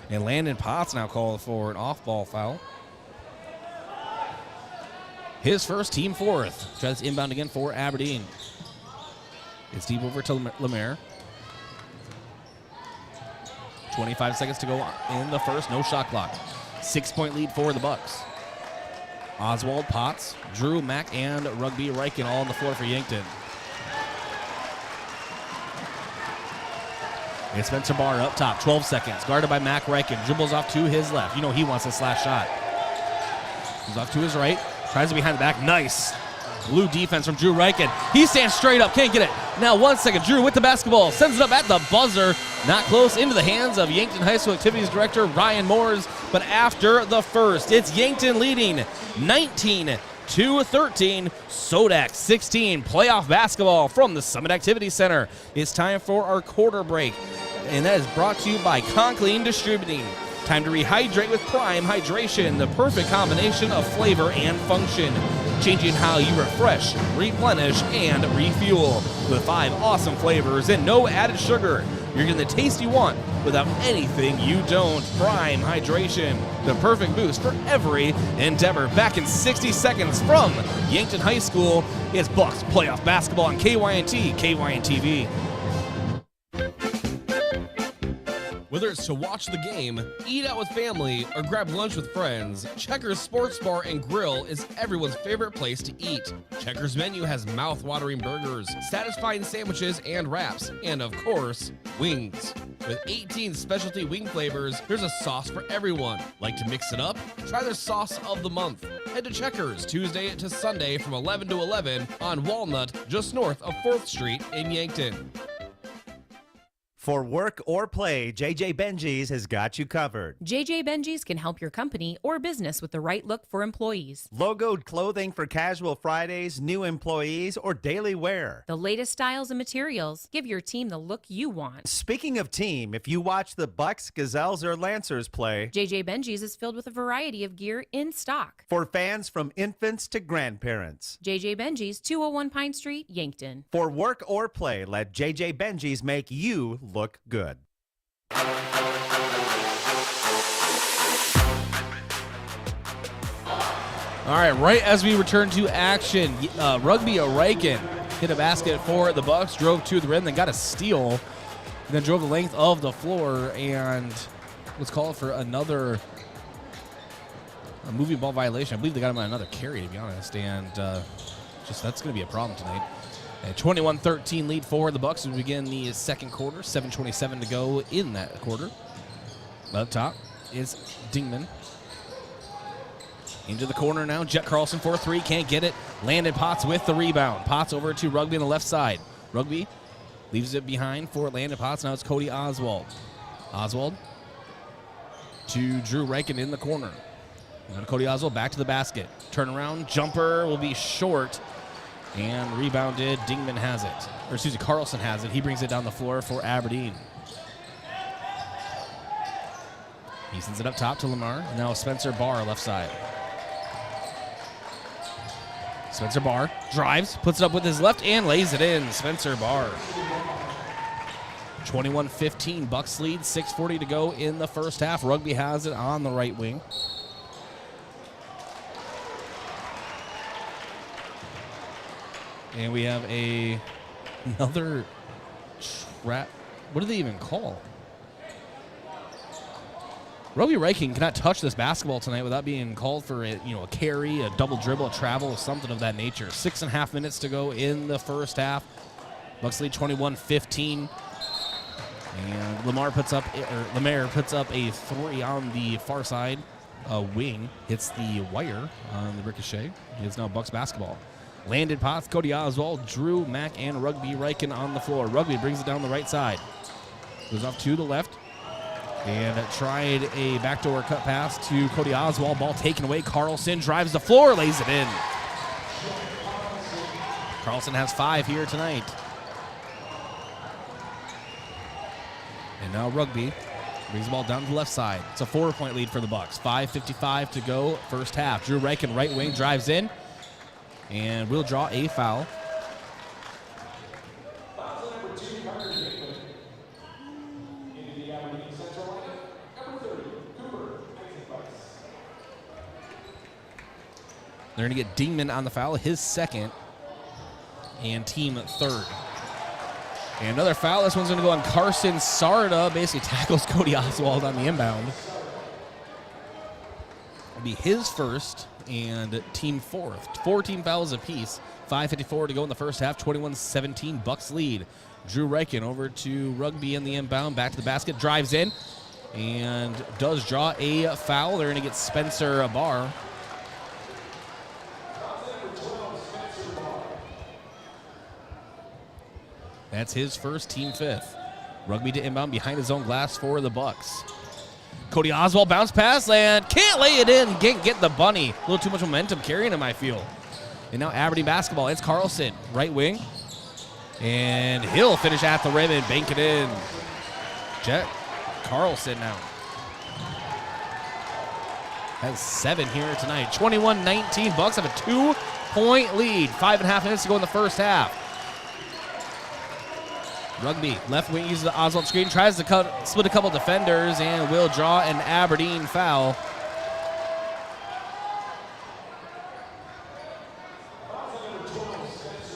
And Landon Potts now called for an off-ball foul. His first, team fourth. Tries inbound again for Aberdeen. It's deep over to Lemaire. 25 seconds to go in the first. No shot clock. 6-point lead for the Bucks. Oswald, Potts, Drew, Mack, and Rugby Reichen all on the floor for Yankton. And Spencer Barr up top, 12 seconds. Guarded by Mac Reichen. Dribbles off to his left. You know he wants a slash shot. He's off to his right. Tries to behind the back. Nice. Blue defense from Drew Reichen. He stands straight up. Can't get it. Now 1 second. Drew with the basketball. Sends it up at the buzzer. Not close. Into the hands of Yankton High School Activities Director Ryan Moores. But after the first, it's Yankton leading 19-13. Sodak 16. Playoff basketball from the Summit Activity Center. It's time for our quarter break. And that is brought to you by Conclean Distributing. Time to rehydrate with Prime Hydration, the perfect combination of flavor and function. Changing how you refresh, replenish, and refuel. With 5 awesome flavors and no added sugar. You're getting the taste you want without anything you don't. Prime Hydration, the perfect boost for every endeavor. Back in 60 seconds from Yankton High School, it's Bucks playoff basketball on KYNT, KYNTV. Whether it's to watch the game, eat out with family, or grab lunch with friends, Checkers Sports Bar and Grill is everyone's favorite place to eat. Checkers menu has mouth-watering burgers, satisfying sandwiches and wraps, and of course, wings. With 18 specialty wing flavors, there's a sauce for everyone. Like to mix it up? Try their sauce of the month. Head to Checkers Tuesday to Sunday from 11 to 11 on Walnut, just north of 4th Street in Yankton. For work or play, JJ Benji's has got you covered. JJ Benji's can help your company or business with the right look for employees. Logoed clothing for casual Fridays, new employees, or daily wear. The latest styles and materials. Give your team the look you want. Speaking of team, if you watch the Bucks, Gazelles, or Lancers play, JJ Benji's is filled with a variety of gear in stock. For fans from infants to grandparents. JJ Benji's, 201 Pine Street, Yankton. For work or play, let JJ Benji's make you look good. All right, right as we return to action, Rugby Reichen hit a basket for the Bucks, drove to the rim, then got a steal, and then drove the length of the floor and was called for another moving ball violation. I believe they got him on another carry, to be honest, and just that's going to be a problem tonight. A 21-13 lead for the Bucks as we begin the second quarter. 7:27 to go in that quarter. Up top is Dingman. Into the corner now. Jet Carlson for 3. Can't get it. Landon Potts with the rebound. Potts over to Rugby on the left side. Rugby leaves it behind for Landon Potts. Now it's Cody Oswald. Oswald to Drew Reichen in the corner. Now to Cody Oswald back to the basket. Turnaround. Jumper will be short. And rebounded. Dingman has it. Or excuse me, Carlson has it. He brings it down the floor for Aberdeen. He sends it up top to Lamar. And now Spencer Barr left side. Spencer Barr drives, puts it up with his left, and lays it in. Spencer Barr. 21-15, Bucks lead, 6:40 to go in the first half. Rugby has it on the right wing. And we have another trap. What do they even call? Rugby Reichen cannot touch this basketball tonight without being called for a carry, a double dribble, a travel, something of that nature. 6.5 minutes to go in the first half. Bucks lead 21-15. And Lemaire puts up a 3 on the far side. Wing hits the wire on the ricochet. It's now Bucks basketball. Landon Potts, Cody Oswald, Drew, Mack, and Rugby Reichen on the floor. Rugby brings it down the right side. Goes off to the left. And tried a backdoor cut pass to Cody Oswald. Ball taken away. Carlson drives the floor, lays it in. Carlson has 5 here tonight. And now Rugby brings the ball down to the left side. It's a 4-point lead for the Bucks. 5:55 to go, first half. Drew Reichen, right wing, drives in. And will draw a foul. They're going to get Dingman on the foul, his second, and team third. And another foul. This one's going to go on Carson Sarda. Basically tackles Cody Oswald on the inbound. It'll be his first and team fourth. 4 team fouls apiece. 5:54 to go in the first half. 21-17 Bucks lead. Drew Reichen over to Rugby in the inbound. Back to the basket. Drives in and does draw a foul. They're going to get Spencer Barr. That's his first, team 5th. Rugby to inbound behind his own glass for the Bucks. Cody Oswald bounce pass and can't lay it in. Can't get the bunny. A little too much momentum carrying him, I feel. And now Aberdeen basketball. It's Carlson, right wing. And he'll finish at the rim and bank it in. Jet Carlson now has 7 here tonight. 21-19. Bucks have a 2-point lead. 5.5 minutes to go in the first half. Rugby, left wing uses the Oswald screen, tries to split a couple defenders, and will draw an Aberdeen foul.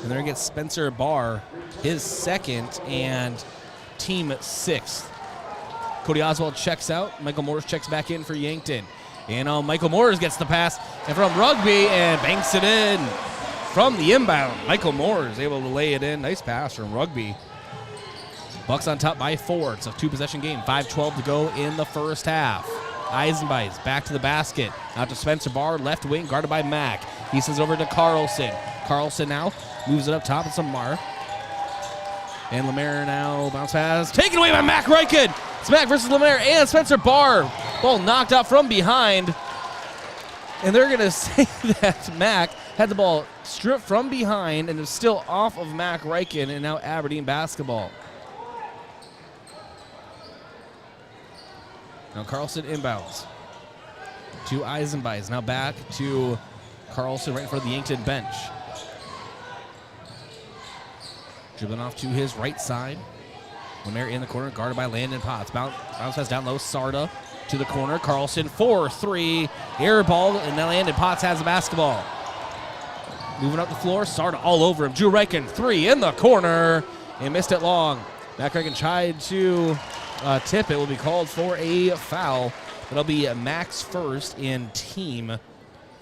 And they're going to get Spencer Barr, his second, and team 6th. Cody Oswald checks out. Michael Moores checks back in for Yankton. And Michael Moores gets the pass and from Rugby and banks it in from the inbound. Michael Moores able to lay it in. Nice pass from Rugby. Bucks on top by 4. It's a 2-possession game. 5:12 to go in the first half. Eisenbeis back to the basket. Out to Spencer Barr, left wing, guarded by Mack. He sends over to Carlson. Carlson now moves it up top. It's Lamar. And Lemaire now bounce pass. Taken away by Mack Reichen. It's Mack versus Lemaire and Spencer Barr. Ball knocked out from behind. And they're going to say that Mack had the ball stripped from behind and is still off of Mack Reichen, and now Aberdeen basketball. Now Carlson inbounds to Eisenbeis. Now back to Carlson right in front of the Yankton bench. Dribbling off to his right side. Lemaire in the corner, guarded by Landon Potts. Bounce pass down low. Sarda to the corner. Carlson 4-3. Air ball, and now Landon Potts has the basketball. Moving up the floor. Sarda all over him. Drew Reichen 3 in the corner. And missed it long. Mack Reichen tried to tip. It will be called for a foul. That'll be Mack's first and team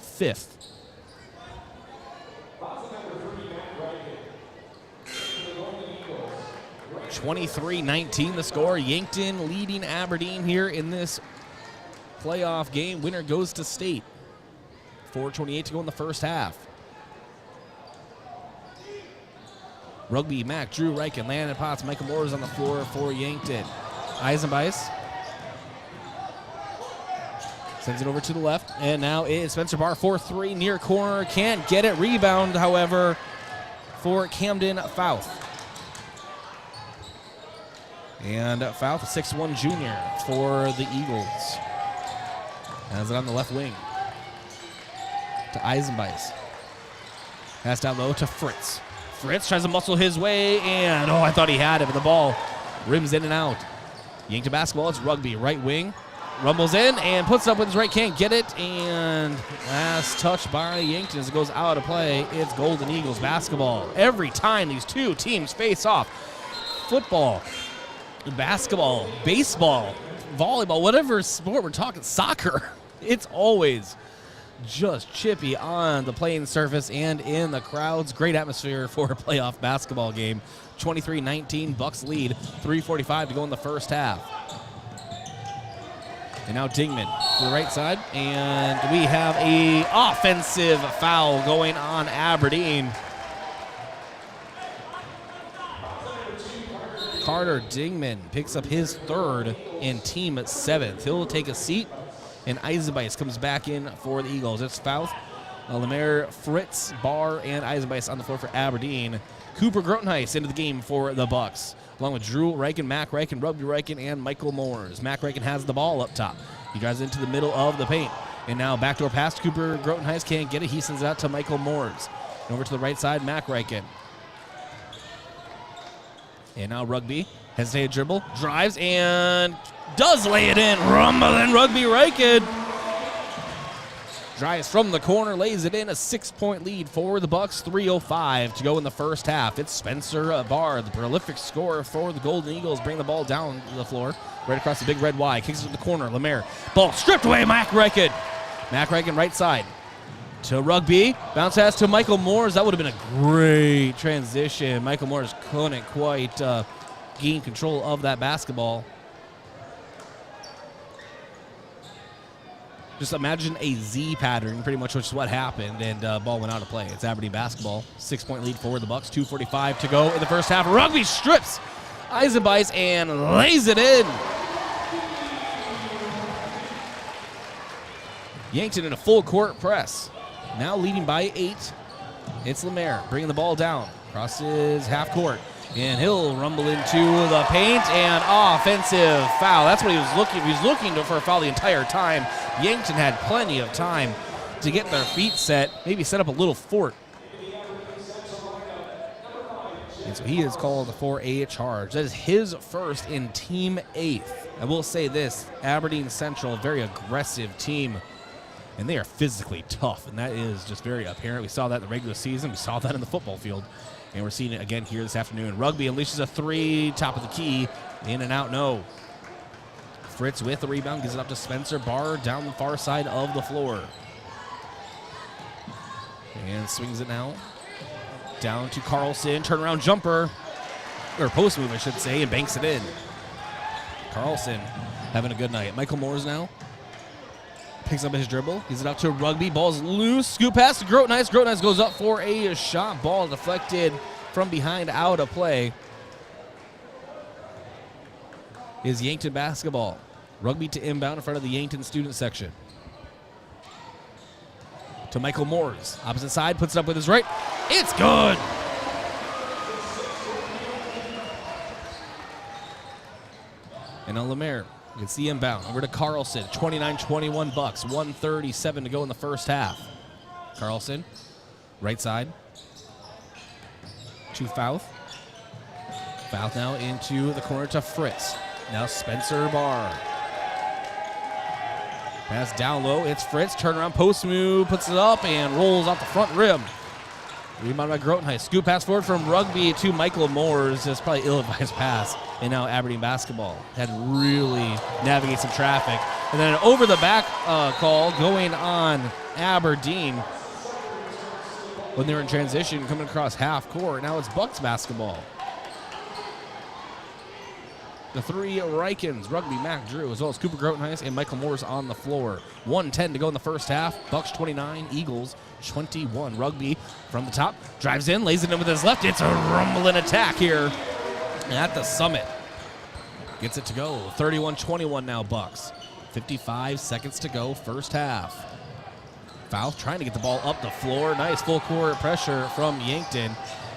5th. 23-19 the score. Yankton leading Aberdeen here in this playoff game. Winner goes to state. 4:28 to go in the first half. Rugby, Mac, Drew Reichen, Landon Potts, Michael Moore is on the floor for Yankton. Eisenbeis sends it over to the left, and now it's Spencer Barr, 4-3, near corner, can't get it. Rebound, however, for Camden Fouth. And Fouth, a 6'1 junior for the Eagles. Has it on the left wing to Eisenbeis. Pass down low to Fritz. Fritz tries to muscle his way, and I thought he had it, but the ball rims in and out. Yankton basketball, it's Rugby, right wing. Rumbles in and puts it up with his right, can't get it, and last touch by Yankton as it goes out of play. It's Golden Eagles basketball. Every time these two teams face off, football, basketball, baseball, volleyball, whatever sport we're talking, soccer, it's always just chippy on the playing surface and in the crowds. Great atmosphere for a playoff basketball game. 23-19, Bucks lead, 3:45 to go in the first half. And now Dingman to the right side, and we have a offensive foul going on Aberdeen. Carter Dingman picks up his third and team 7th. He'll take a seat, and Eisenbeis comes back in for the Eagles. It's Fouth, Lemaire, Fritz, Barr, and Eisenbeis on the floor for Aberdeen. Cooper Grotenheis into the game for the Bucks, along with Drew Reichen, Mac Reichen, Rugby Reichen, and Michael Moores. Mac Reichen has the ball up top. He drives into the middle of the paint. And now backdoor pass to Cooper Grotenheis, can't get it. He sends it out to Michael Moores. And over to the right side, Mac Reichen. And now Rugby, hesitated dribble, drives, and does lay it in. Rumbling Rugby Reichen. Drives from the corner, lays it in, a 6-point lead for the Bucks, 3:05 to go in the first half. It's Spencer Barr, the prolific scorer for the Golden Eagles, bring the ball down the floor, right across the big red Y, kicks it to the corner, Lemaire, ball stripped away, Mac Reichen. Mac Reichen right side to Rugby, bounce pass to Michael Moores. That would have been a great transition. Michael Moores couldn't quite gain control of that basketball. Just imagine a Z pattern, pretty much, which is what happened, and ball went out of play. It's Aberdeen basketball. 6-point lead for the Bucks. 2:45 to go in the first half. Rugby strips Eisenbeis and lays it in. Yankton in a full court press. Now leading by 8. It's Lemaire bringing the ball down. Crosses half court. And he'll rumble into the paint, and offensive foul. That's what he was looking. He was looking for a foul the entire time. Yankton had plenty of time to get their feet set, maybe set up a little fort. And so he is called for a charge. That is his first in team 8th. I will say this, Aberdeen Central, a very aggressive team, and they are physically tough, and that is just very apparent. We saw that in the regular season. We saw that in the football field. And we're seeing it again here this afternoon. Rugby unleashes a 3, top of the key, in and out, no. Fritz with the rebound, gives it up to Spencer Barr down the far side of the floor. And swings it now. Down to Carlson, turnaround jumper, or post move I should say, and banks it in. Carlson having a good night. Michael Moores now. Picks up his dribble, gives it out to Rugby, ball's loose, scoop pass to Grotenheis. Grotenheis goes up for a shot, ball deflected from behind, out of play. Is Yankton basketball. Rugby to inbound in front of the Yankton student section. To Michael Moores, opposite side, puts it up with his right. It's good. And now Lemaire gets the inbound over to Carlson. 29-21 Bucks. 1:37 to go in the first half. Carlson, right side to Fouth. Fouth now into the corner to Fritz. Now Spencer Barr. Pass down low. It's Fritz. Turnaround post move. Puts it up and rolls off the front rim. Rebound by Grotenheis. Scoop pass forward from Rugby to Michael Moores. It's probably ill-advised pass. And now Aberdeen basketball had to really navigate some traffic. And then an over-the-back call going on Aberdeen when they were in transition, coming across half court. Now it's Bucks basketball. The three Rikens, Rugby, Mac Drew, as well as Cooper Grotenheis and Michael Moore's on the floor. 1:10 to go in the first half. Bucks 29, Eagles 21. Rugby from the top, drives in, lays it in with his left. It's a rumbling attack here at the Summit. Gets it to go. 31-21 now, Bucks. 55 seconds to go, first half. Foul trying to get the ball up the floor. Nice full court pressure from Yankton.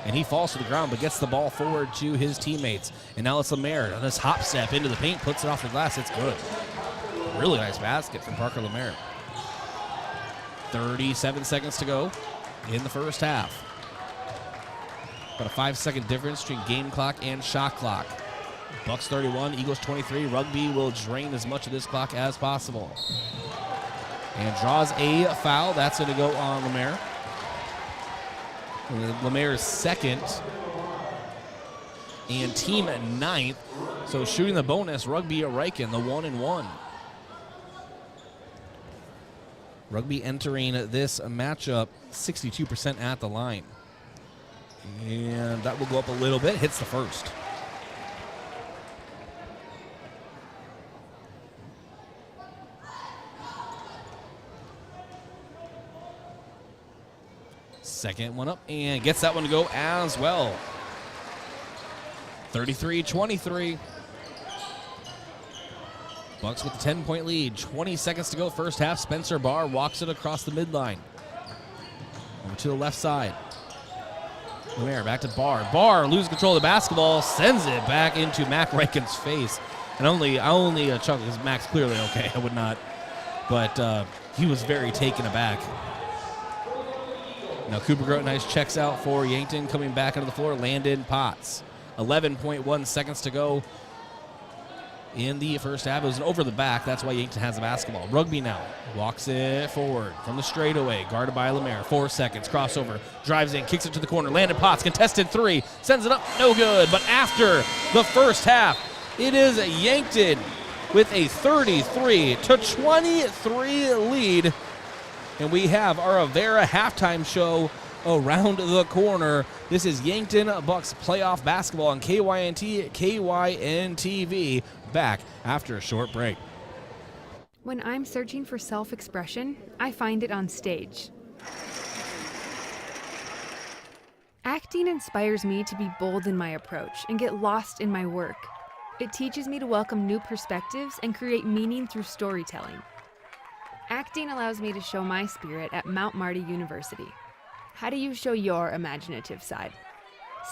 And he falls to the ground, but gets the ball forward to his teammates. And now it's Lemaire on this hop step into the paint, puts it off the glass. It's good. Really nice basket from Parker Lemaire. 37 seconds to go in the first half. About a 5-second difference between game clock and shot clock. Bucks 31, Eagles 23. Rugby will drain as much of this clock as possible. And draws a foul. That's going to go on Lemaire. Lemaire's second and team at 9th. So shooting the bonus, Rugby at Riken, the 1-1. Rugby entering this matchup 62% at the line. And that will go up a little bit, hits the first. Second one up and gets that one to go as well. 33-23. Bucks with the 10-point lead. 20 seconds to go first half. Spencer Barr walks it across the midline. Over to the left side. Lemaire back to Barr. Barr loses control of the basketball, sends it back into Mac Riken's face. And only a chunk because Mac's clearly okay. I would not. But he was very taken aback. Now Cooper Grotenheis checks out for Yankton, coming back onto the floor. Landon Potts. 11.1 seconds to go in the first half. It was an over the back. That's why Yankton has the basketball. Rugby now walks it forward from the straightaway, guarded by Lemaire. 4 seconds, crossover, drives in, kicks it to the corner. Landon Potts, contested three, sends it up, no good. But after the first half, it is Yankton with a 33-23 lead. And we have our Avera halftime show around the corner. This is Yankton Bucks playoff basketball on KYNT, KYNTV. Back after a short break. When I'm searching for self-expression, I find it on stage. Acting inspires me to be bold in my approach and get lost in my work. It teaches me to welcome new perspectives and create meaning through storytelling. Acting allows me to show my spirit at Mount Marty University. How do you show your imaginative side?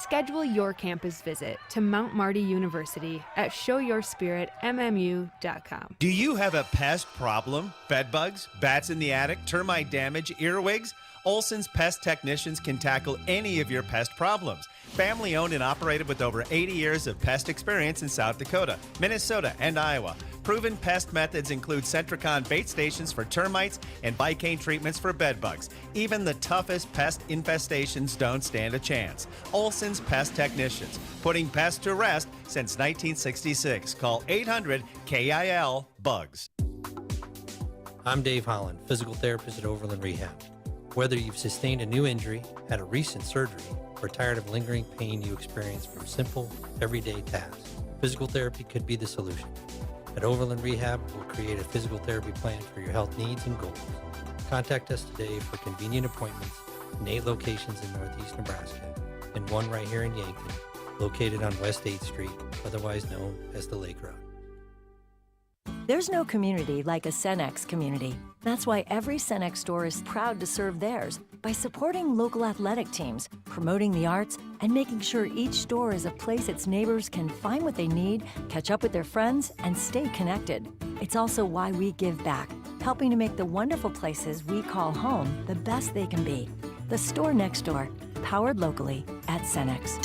Schedule your campus visit to Mount Marty University at showyourspiritmmu.com. Do you have a pest problem? Bed bugs, bats in the attic, termite damage, earwigs? Olson's Pest Technicians can tackle any of your pest problems. Family owned and operated with over 80 years of pest experience in South Dakota, Minnesota, and Iowa. Proven pest methods include Centricon bait stations for termites and Vicane treatments for bed bugs. Even the toughest pest infestations don't stand a chance. Olson's Pest Technicians, putting pests to rest since 1966. Call 800-KIL-BUGS. I'm Dave Holland, physical therapist at Overland Rehab. Whether you've sustained a new injury, had a recent surgery, or tired of lingering pain you experience from simple, everyday tasks, physical therapy could be the solution. At Overland Rehab, we'll create a physical therapy plan for your health needs and goals. Contact us today for convenient appointments in 8 locations in Northeast Nebraska and 1 right here in Yankton, located on West 8th Street, otherwise known as the Lake Road. There's no community like a Cenex community. That's why every Cenex store is proud to serve theirs by supporting local athletic teams, promoting the arts, and making sure each store is a place its neighbors can find what they need, catch up with their friends, and stay connected. It's also why we give back, helping to make the wonderful places we call home the best they can be. The store next door, powered locally at Cenex.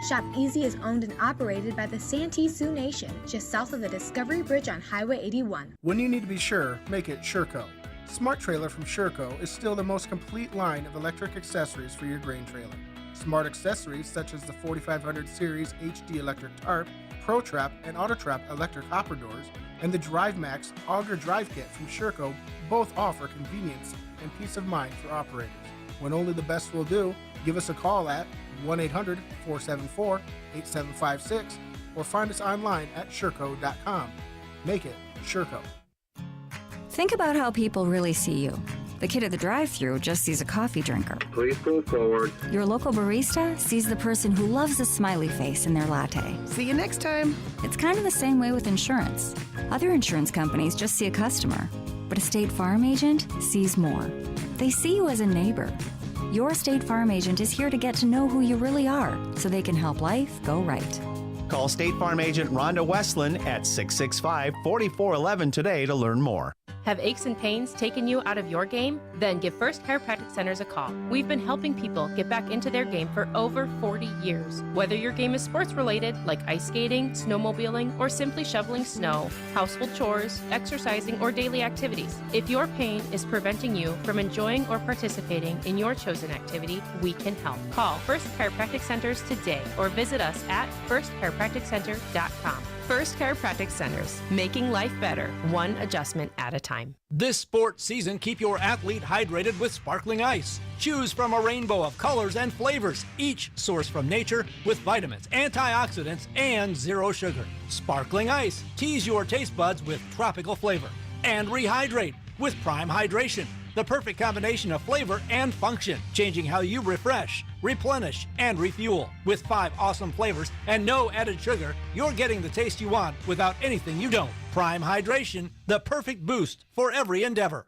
Shop Easy is owned and operated by the Santee Sioux Nation, just south of the Discovery Bridge on Highway 81. When you need to be sure, make it Sureco. Smart Trailer from Sureco is still the most complete line of electric accessories for your grain trailer. Smart accessories such as the 4500 Series HD electric tarp, Pro Trap, and Auto Trap electric hopper doors, and the Drive Max Auger Drive Kit from Sureco both offer convenience and peace of mind for operators. When only the best will do, give us a call at 1-800-474-8756 or find us online at sureco.com. Make it Sureco. Think about how people really see you. The kid at the drive-thru just sees a coffee drinker. Please go forward. Your local barista sees the person who loves a smiley face in their latte. See you next time. It's kind of the same way with insurance. Other insurance companies just see a customer, but a State Farm agent sees more. They see you as a neighbor. Your State Farm agent is here to get to know who you really are, so they can help life go right. Call State Farm agent Rhonda Westland at 665-4411 today to learn more. Have aches and pains taken you out of your game? Then give First Chiropractic Centers a call. We've been helping people get back into their game for over 40 years. Whether your game is sports related, like ice skating, snowmobiling, or simply shoveling snow, household chores, exercising, or daily activities, if your pain is preventing you from enjoying or participating in your chosen activity, we can help. Call First Chiropractic Centers today or visit us at firstchiropracticcenter.com. First Chiropractic Centers, making life better, one adjustment at a time. This sports season, keep your athlete hydrated with sparkling ice. Choose from a rainbow of colors and flavors, each sourced from nature with vitamins, antioxidants, and zero sugar. Sparkling ice, tease your taste buds with tropical flavor. And rehydrate with Prime Hydration, the perfect combination of flavor and function, changing how you refresh, replenish, and refuel. With 5 awesome flavors and no added sugar, you're getting the taste you want without anything you don't. Prime Hydration, the perfect boost for every endeavor.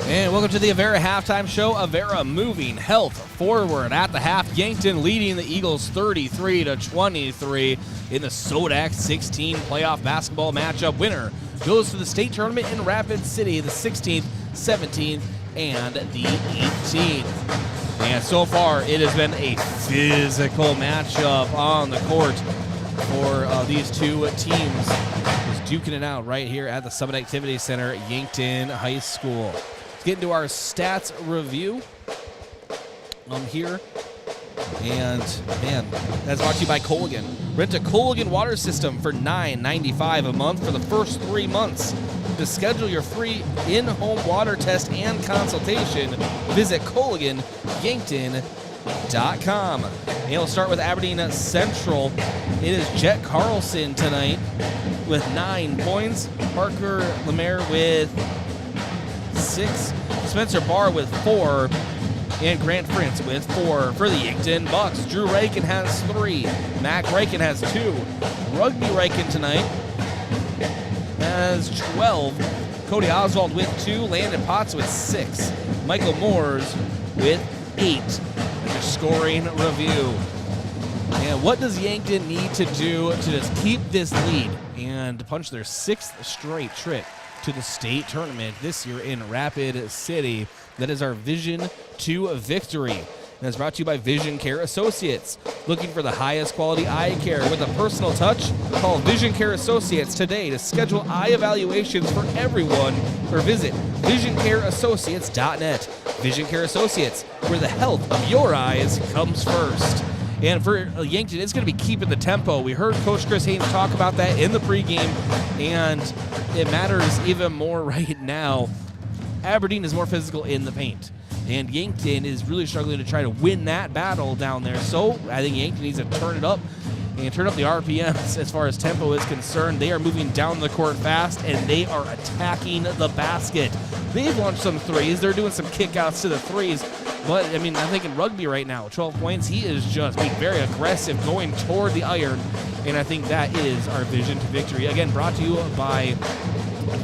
And welcome to the Avera halftime show. Avera moving health forward at the half. Yankton leading the Eagles 33-23 in the Sodak 16 playoff basketball matchup. Winner goes to the state tournament in Rapid City, the 16th, 17th, and the 18th. And so far, it has been a physical matchup on the court for these two teams. Just duking it out right here at the Summit Activity Center at Yankton High School. Let's get into our stats review here. And, man, that's brought to you by Colligan. Rent a Colligan water system for $9.95 a month for the first 3 months. To schedule your free in-home water test and consultation, visit ColliganYankton.com. And we'll start with Aberdeen Central. It is Jet Carlson tonight with 9 points. Parker Lemaire with 6. Spencer Barr with 4. And Grant Prince with 4 for the Yankton Bucks. Drew Rankin has 3. Mac Rankin has 2. Rugby Rankin tonight has 12. Cody Oswald with 2. Landon Potts with 6. Michael Moores with 8. And your scoring review. And what does Yankton need to do to just keep this lead and punch their 6th straight trip to the state tournament this year in Rapid City? That is our Vision to Victory. And that's brought to you by Vision Care Associates. Looking for the highest quality eye care with a personal touch? Call Vision Care Associates today to schedule eye evaluations for everyone or visit visioncareassociates.net. Vision Care Associates, where the health of your eyes comes first. And for Yankton, it's going to be keeping the tempo. We heard Coach Chris Haynes talk about that in the pregame, and it matters even more right now. Aberdeen is more physical in the paint, and Yankton is really struggling to try to win that battle down there. So I think Yankton needs to turn it up and turn up the RPMs as far as tempo is concerned. They are moving down the court fast, and they are attacking the basket. They've launched some threes. They're doing some kickouts to the threes. But, I mean, I'm thinking rugby right now. 12 points. He is just being very aggressive going toward the iron, and I think that is our Vision to Victory. Again, brought to you by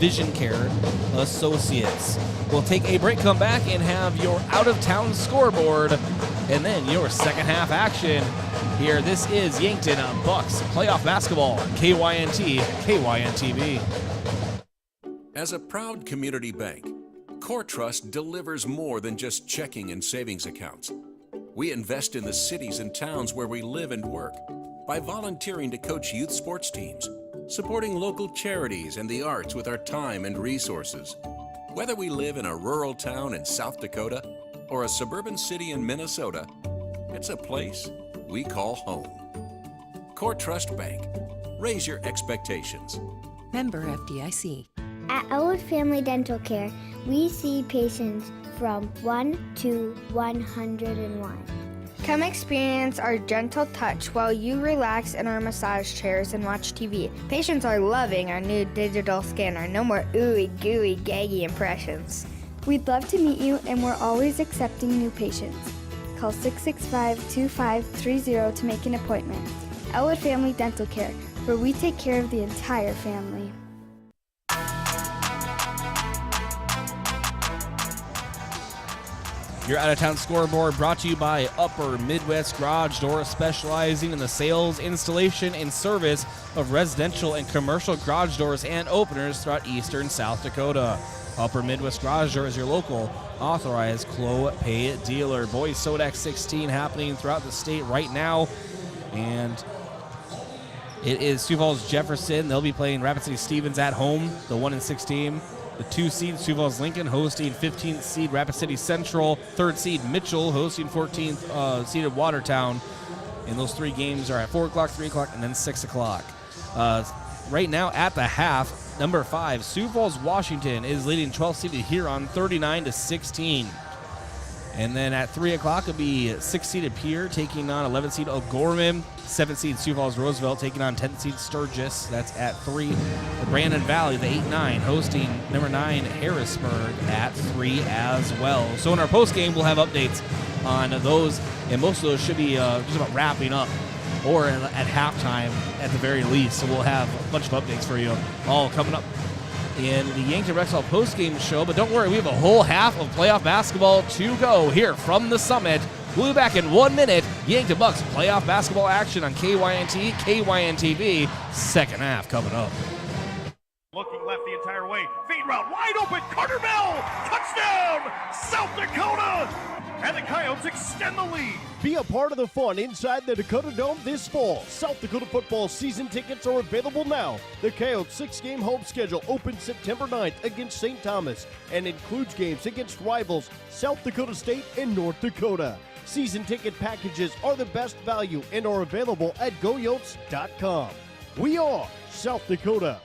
Vision Care Associates. We'll take a break, come back, and have your out-of-town scoreboard, and then your second half action here. This is Yankton Bucks playoff basketball, KYNT, KYNTV. As a proud community bank, Core Trust delivers more than just checking and savings accounts. We invest in the cities and towns where we live and work by volunteering to coach youth sports teams, supporting local charities and the arts with our time and resources. Whether we live in a rural town in South Dakota or a suburban city in Minnesota, it's a place we call home. Core Trust Bank. Raise your expectations. Member FDIC. At Elwood Family Dental Care, We see patients from 1 to 101. Come experience our gentle touch while you relax in our massage chairs and watch TV. Patients are loving our new digital scanner. No more ooey gooey gaggy impressions. We'd love to meet you, and we're always accepting new patients. Call 665-2530 to make an appointment. Elwood Family Dental Care, where we take care of the entire family. Your out-of-town scoreboard brought to you by Upper Midwest Garage Doors, specializing in the sales, installation, and service of residential and commercial garage doors and openers throughout eastern South Dakota. Upper Midwest Garage Door is your local authorized Clopay dealer. Boys Sodak 16 happening throughout the state right now, and it is Sioux Falls Jefferson. They'll be playing Rapid City Stevens at home, the 1-6 team. The 2 seed Sioux Falls Lincoln hosting 15th seed Rapid City Central. 3rd seed Mitchell hosting 14th seeded Watertown. And those 3 games are at 4 o'clock, 3 o'clock, and then 6 o'clock. Right now at the half, number 5, Sioux Falls Washington is leading 12th seeded Huron 39-16. And then at 3 o'clock, it'll be 6th seeded Pierre taking on 11th seed O'Gorman. 7th seed Sioux Falls Roosevelt taking on 10th seed Sturgis. That's at 3. The Brandon Valley, the 8-9, hosting number 9 Harrisburg at 3 as well. So in our post game, we'll have updates on those, and most of those should be just about wrapping up or at halftime at the very least. So we'll have a bunch of updates for you all coming up in the Yankton Rexall postgame show. But don't worry, we have a whole half of playoff basketball to go here from the Summit. We'll be back in 1 minute. Yankton Bucks playoff basketball action on KYNT, KYNTV. Second half coming up. Looking left the entire way. Feed route wide open. Carter Bell. Touchdown. South Dakota. And the Coyotes extend the lead. Be a part of the fun inside the Dakota Dome this fall. South Dakota football season tickets are available now. The Coyotes' 6-game home schedule opens September 9th against St. Thomas and includes games against rivals South Dakota State and North Dakota. Season ticket packages are the best value and are available at goyotes.com. We are South Dakota.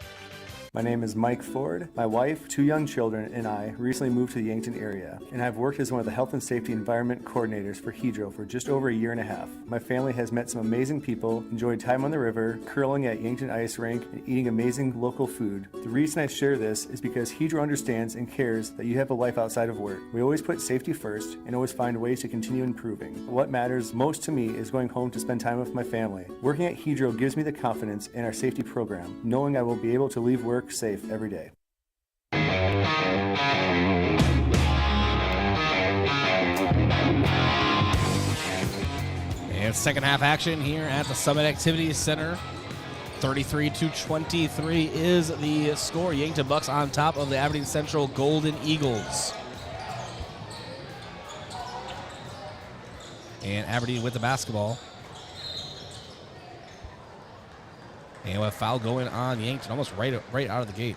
My name is Mike Ford. My wife, 2 young children, and I recently moved to the Yankton area, and I've worked as one of the Health and Safety Environment Coordinators for Hydro for just over a year and a half. My family has met some amazing people, enjoyed time on the river, curling at Yankton Ice Rink, and eating amazing local food. The reason I share this is because Hydro understands and cares that you have a life outside of work. We always put safety first and always find ways to continue improving. What matters most to me is going home to spend time with my family. Working at Hydro gives me the confidence in our safety program, knowing I will be able to leave work safe every day. And second half action here at the Summit Activities Center. 33-23 is the score. Yankton Bucks on top of the Aberdeen Central Golden Eagles. And Aberdeen with the basketball. And with a foul going on Yankton almost right out of the gate.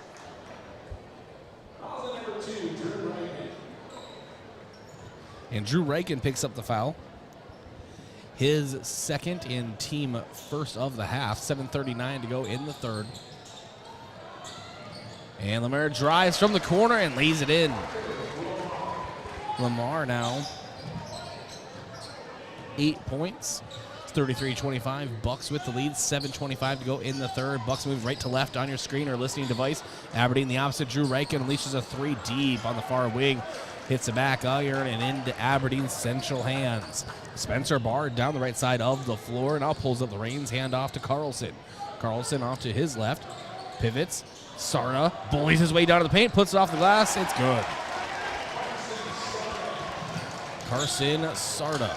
And Drew Reichen picks up the foul. His second and team first of the half. 7:39 to go in the third. And Lamar drives from the corner and lays it in. Lamar now 8 points. 33-25. Bucks with the lead. 7:25 to go in the third. Bucks move right to left on your screen or listening device. Aberdeen the opposite. Drew Reichen unleashes a 3 deep on the far wing. Hits the back iron and into Aberdeen Central hands. Spencer Bard down the right side of the floor. Now pulls up the reins. Hand off to Carlson. Carlson off to his left. Pivots. Sarna bullies his way down to the paint. Puts it off the glass. It's good. Carson Sarda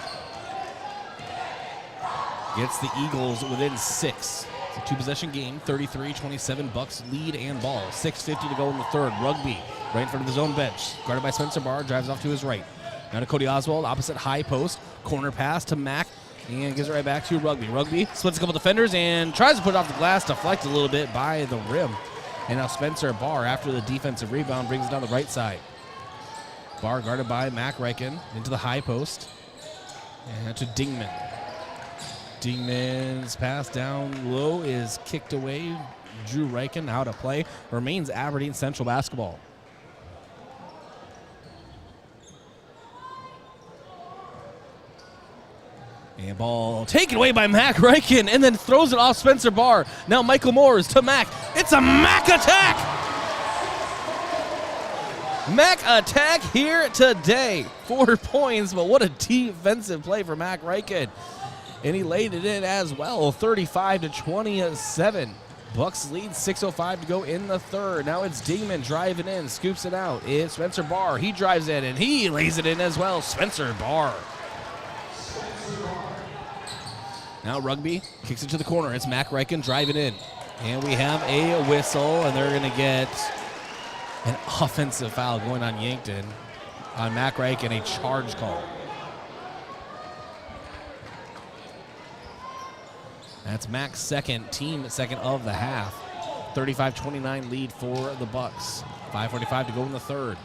gets the Eagles within 6. It's a 2-possession game. 33-27. Bucks lead and ball. 6:50 to go in the third. Rugby right in front of his own bench. Guarded by Spencer Barr. Drives off to his right. Now to Cody Oswald. Opposite high post. Corner pass to Mack. And gives it right back to Rugby. Rugby splits a couple defenders and tries to put it off the glass. Deflected a little bit by the rim. And now Spencer Barr, after the defensive rebound, brings it down the right side. Barr guarded by Mack Reichen into the high post. And to Dingman. Dingman's pass down low is kicked away. Drew Reichen out of play. Remains Aberdeen Central basketball. And ball taken away by Mac Reichen and then throws it off Spencer Barr. Now Michael Moores to Mac. It's a Mac attack! Mac attack here today. 4 points, but what a defensive play for Mac Reichen. And he laid it in as well, 35-27. Bucks lead, 6:05 to go in the third. Now it's Dingman driving in, scoops it out. It's Spencer Barr. He drives in, and he lays it in as well. Spencer Barr. Now Rugby kicks it to the corner. It's Mac Reichen driving in. And we have a whistle, and they're going to get an offensive foul going on Yankton. On Mac Reichen, a charge call. That's Mac's team second of the half. 35-29 lead for the Bucks. 5:45 to go in the third.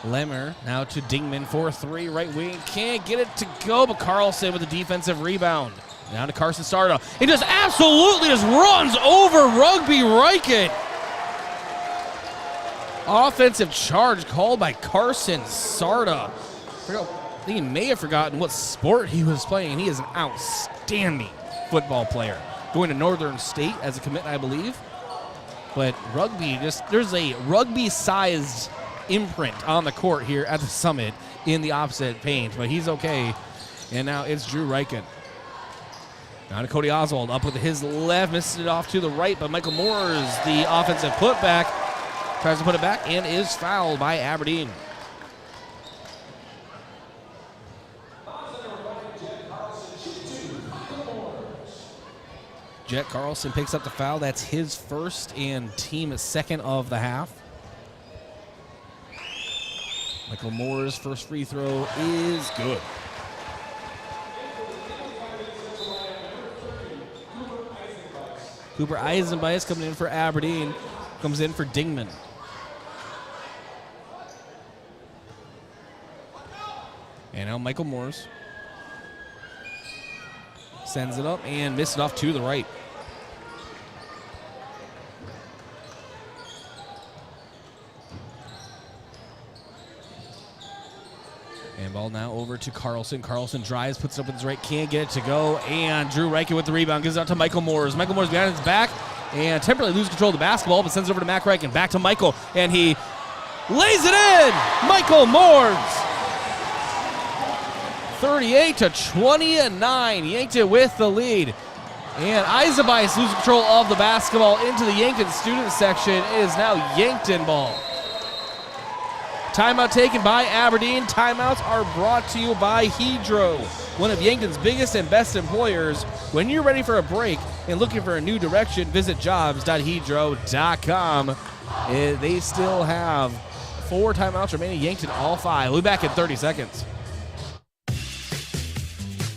Lemmer now to Dingman for 3, right wing. Can't get it to go, but Carlson with a defensive rebound. Now to Carson Sarda. He just absolutely just runs over Rugby Reichen. Offensive charge called by Carson Sarda. I think he may have forgotten what sport he was playing. He is an outstanding football player. Going to Northern State as a commit, I believe. But rugby, there's a rugby-sized imprint on the court here at the Summit in the opposite paint, but he's okay. And now it's Drew Reichen. Now to Cody Oswald, up with his left, misses it off to the right, but Michael Moores, the offensive putback, tries to put it back and is fouled by Aberdeen. Jet Carlson picks up the foul. That's his first and team second of the half. Michael Moore's first free throw is good. Cooper Eisenbias coming in for Aberdeen. Comes in for Dingman. And now Michael Moores sends it up and missed it off to the right. And ball now over to Carlson. Carlson drives, puts it up with his right, can't get it to go. And Drew Reichen with the rebound, gives it out to Michael Moores. Michael Moores behind his back and temporarily loses control of the basketball, but sends it over to Mac Reichen. Back to Michael, and he lays it in! Michael Moores! 38-29, Yankton with the lead. And Eisenbias loses control of the basketball into the Yankton student section. It is now Yankton ball. Timeout taken by Aberdeen. Timeouts are brought to you by Hedro, one of Yankton's biggest and best employers. When you're ready for a break and looking for a new direction, visit jobs.hedro.com. They still have 4 timeouts remaining. Yankton all 5. We'll be back in 30 seconds.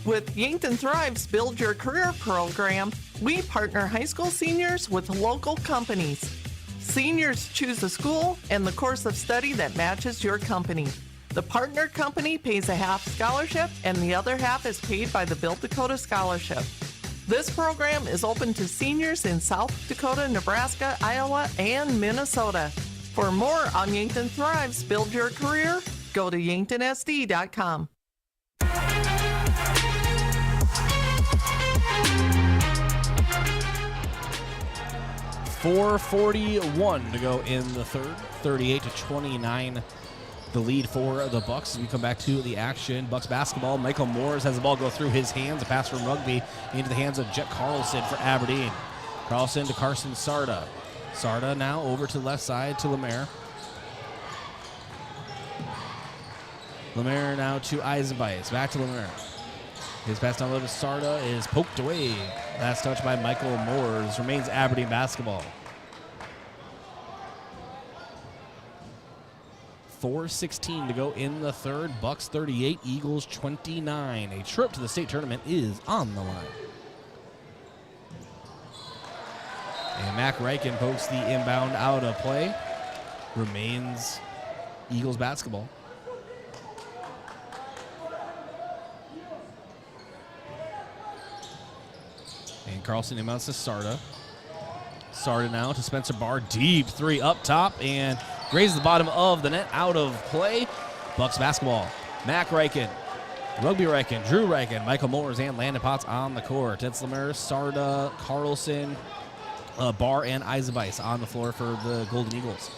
With Yankton Thrive's Build Your Career program, we partner high school seniors with local companies. Seniors choose a school and the course of study that matches your company. The partner company pays a half scholarship and the other half is paid by the Build Dakota Scholarship. This program is open to seniors in South Dakota, Nebraska, Iowa, and Minnesota. For more on Yankton Thrive's Build Your Career, go to yanktonsd.com. 4:41 to go in the third. 38-29, the lead for the Bucks. As we come back to the action, Bucks basketball. Michael Moores has the ball go through his hands. A pass from Rugby into the hands of Jet Carlson for Aberdeen. Carlson to Carson Sarda. Sarda now over to the left side to Lemaire. Lemaire now to Eisenbias. Back to Lemaire. His pass down low to Sarda is poked away. Last touch by Michael Moores. Remains Aberdeen basketball. 4:16 to go in the third. Bucks 38, Eagles 29. A trip to the state tournament is on the line. And Mac Reichen pokes the inbound out of play. Remains Eagles basketball. And Carlson inbounds to Sarda. Sarda now to Spencer Barr. Deep 3 up top and grazes the bottom of the net, out of play. Bucks basketball. Mac Reichen, Rugby Reichen, Drew Reichen, Michael Moores, and Landon Potts on the court. Tetzlamer, Sarda, Carlson, Barr, and Eisenbeis on the floor for the Golden Eagles.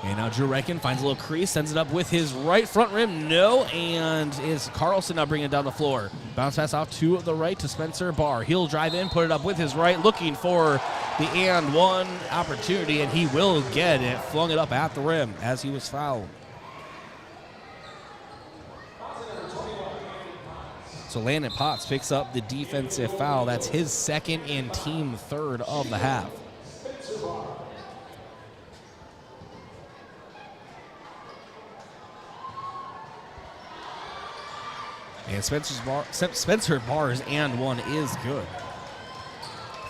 And now Drew Reichen finds a little crease, sends it up with his right front rim. No, and is Carlson now bringing it down the floor. Bounce pass off to the right to Spencer Barr. He'll drive in, put it up with his right, looking for the and one opportunity, and he will get it. Flung it up at the rim as he was fouled. So Landon Potts picks up the defensive foul. That's his second and team third of the half. And Spencer Barr's and one is good.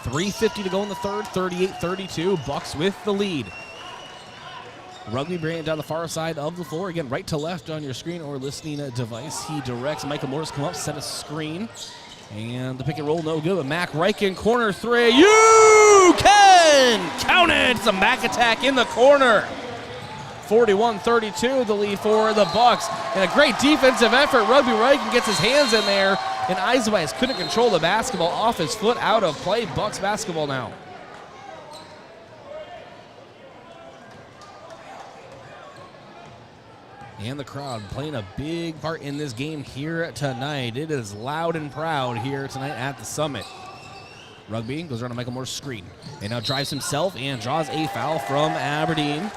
3:50 to go in the third, 38-32. Bucks with the lead. Rugby bringing it down the far side of the floor. Again, right to left on your screen or listening device. He directs Michael Morris come up, set a screen. And the pick and roll no good. But Mac Reichen, corner three. You can count it. It's a Mac attack in the corner. 41-32, the lead for the Bucks. And a great defensive effort. Rugby Reichen gets his hands in there. And Eisenbeis couldn't control the basketball off his foot, out of play. Bucks basketball now. And the crowd playing a big part in this game here tonight. It is loud and proud here tonight at the Summit. Rugby goes around to Michael Moore's screen. And now drives himself and draws a foul from Aberdeen.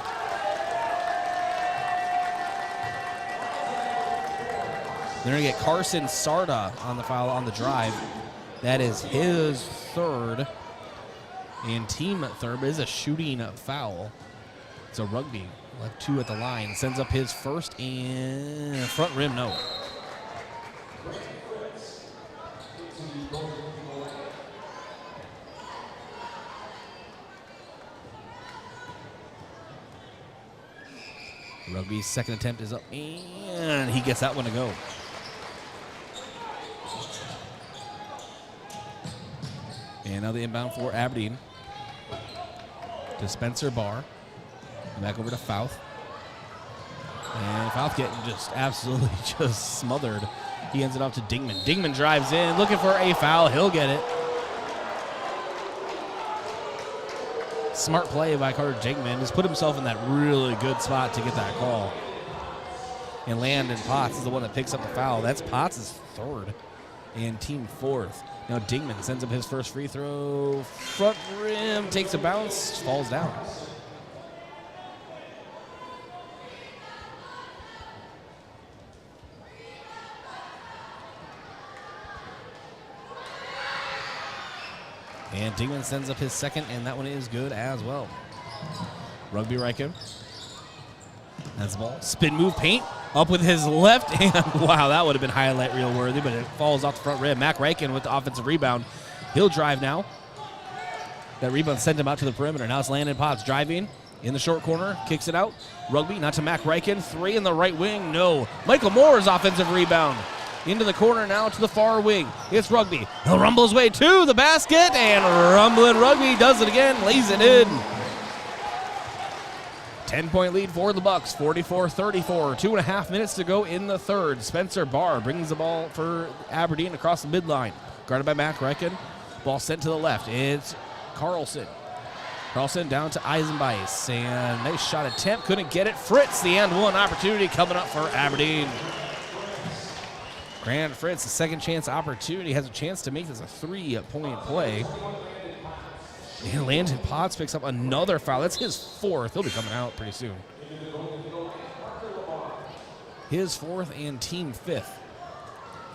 They're going to get Carson Sarda on the foul on the drive. That is his third and team third, but is a shooting foul. So Rugby left two at the line, sends up his first and front rim, no. Rugby's second attempt is up, and he gets that one to go. And now the inbound for Aberdeen to Spencer Barr. And back over to Fouth. And Fouth getting just absolutely just smothered. He ends it off to Dingman. Dingman drives in, looking for a foul. He'll get it. Smart play by Carter Dingman. Just put himself in that really good spot to get that call. And Landon Potts is the one that picks up the foul. That's Potts' third and team fourth. Now Dingman sends up his first free throw. Front rim, takes a bounce, falls down. And Dingman sends up his second, and that one is good as well. Rugby Reichen. That's the ball. Spin move, paint, up with his left hand. Wow, that would have been highlight reel worthy, but it falls off the front rim. Mac Reichen with the offensive rebound. He'll drive now. That rebound sent him out to the perimeter. Now it's Landon Potts driving in the short corner, kicks it out. Rugby, not to Mac Reichen. Three in the right wing, no. Michael Moore's offensive rebound. Into the corner now to the far wing. It's Rugby. He'll rumble his way to the basket, and rumbling Rugby does it again, lays it in. 10-point lead for the Bucks, 44-34. 2.5 minutes to go in the third. Spencer Barr brings the ball for Aberdeen across the midline. Guarded by Mac Reichen. Ball sent to the left. It's Carlson. Carlson down to Eisenbeis. And nice shot attempt. Couldn't get it. Fritz, the and one opportunity coming up for Aberdeen. Grant Fritz, a second chance opportunity, has a chance to make this a 3-point play. And Landon Potts picks up another foul. That's his fourth. He'll be coming out pretty soon. His fourth and team fifth.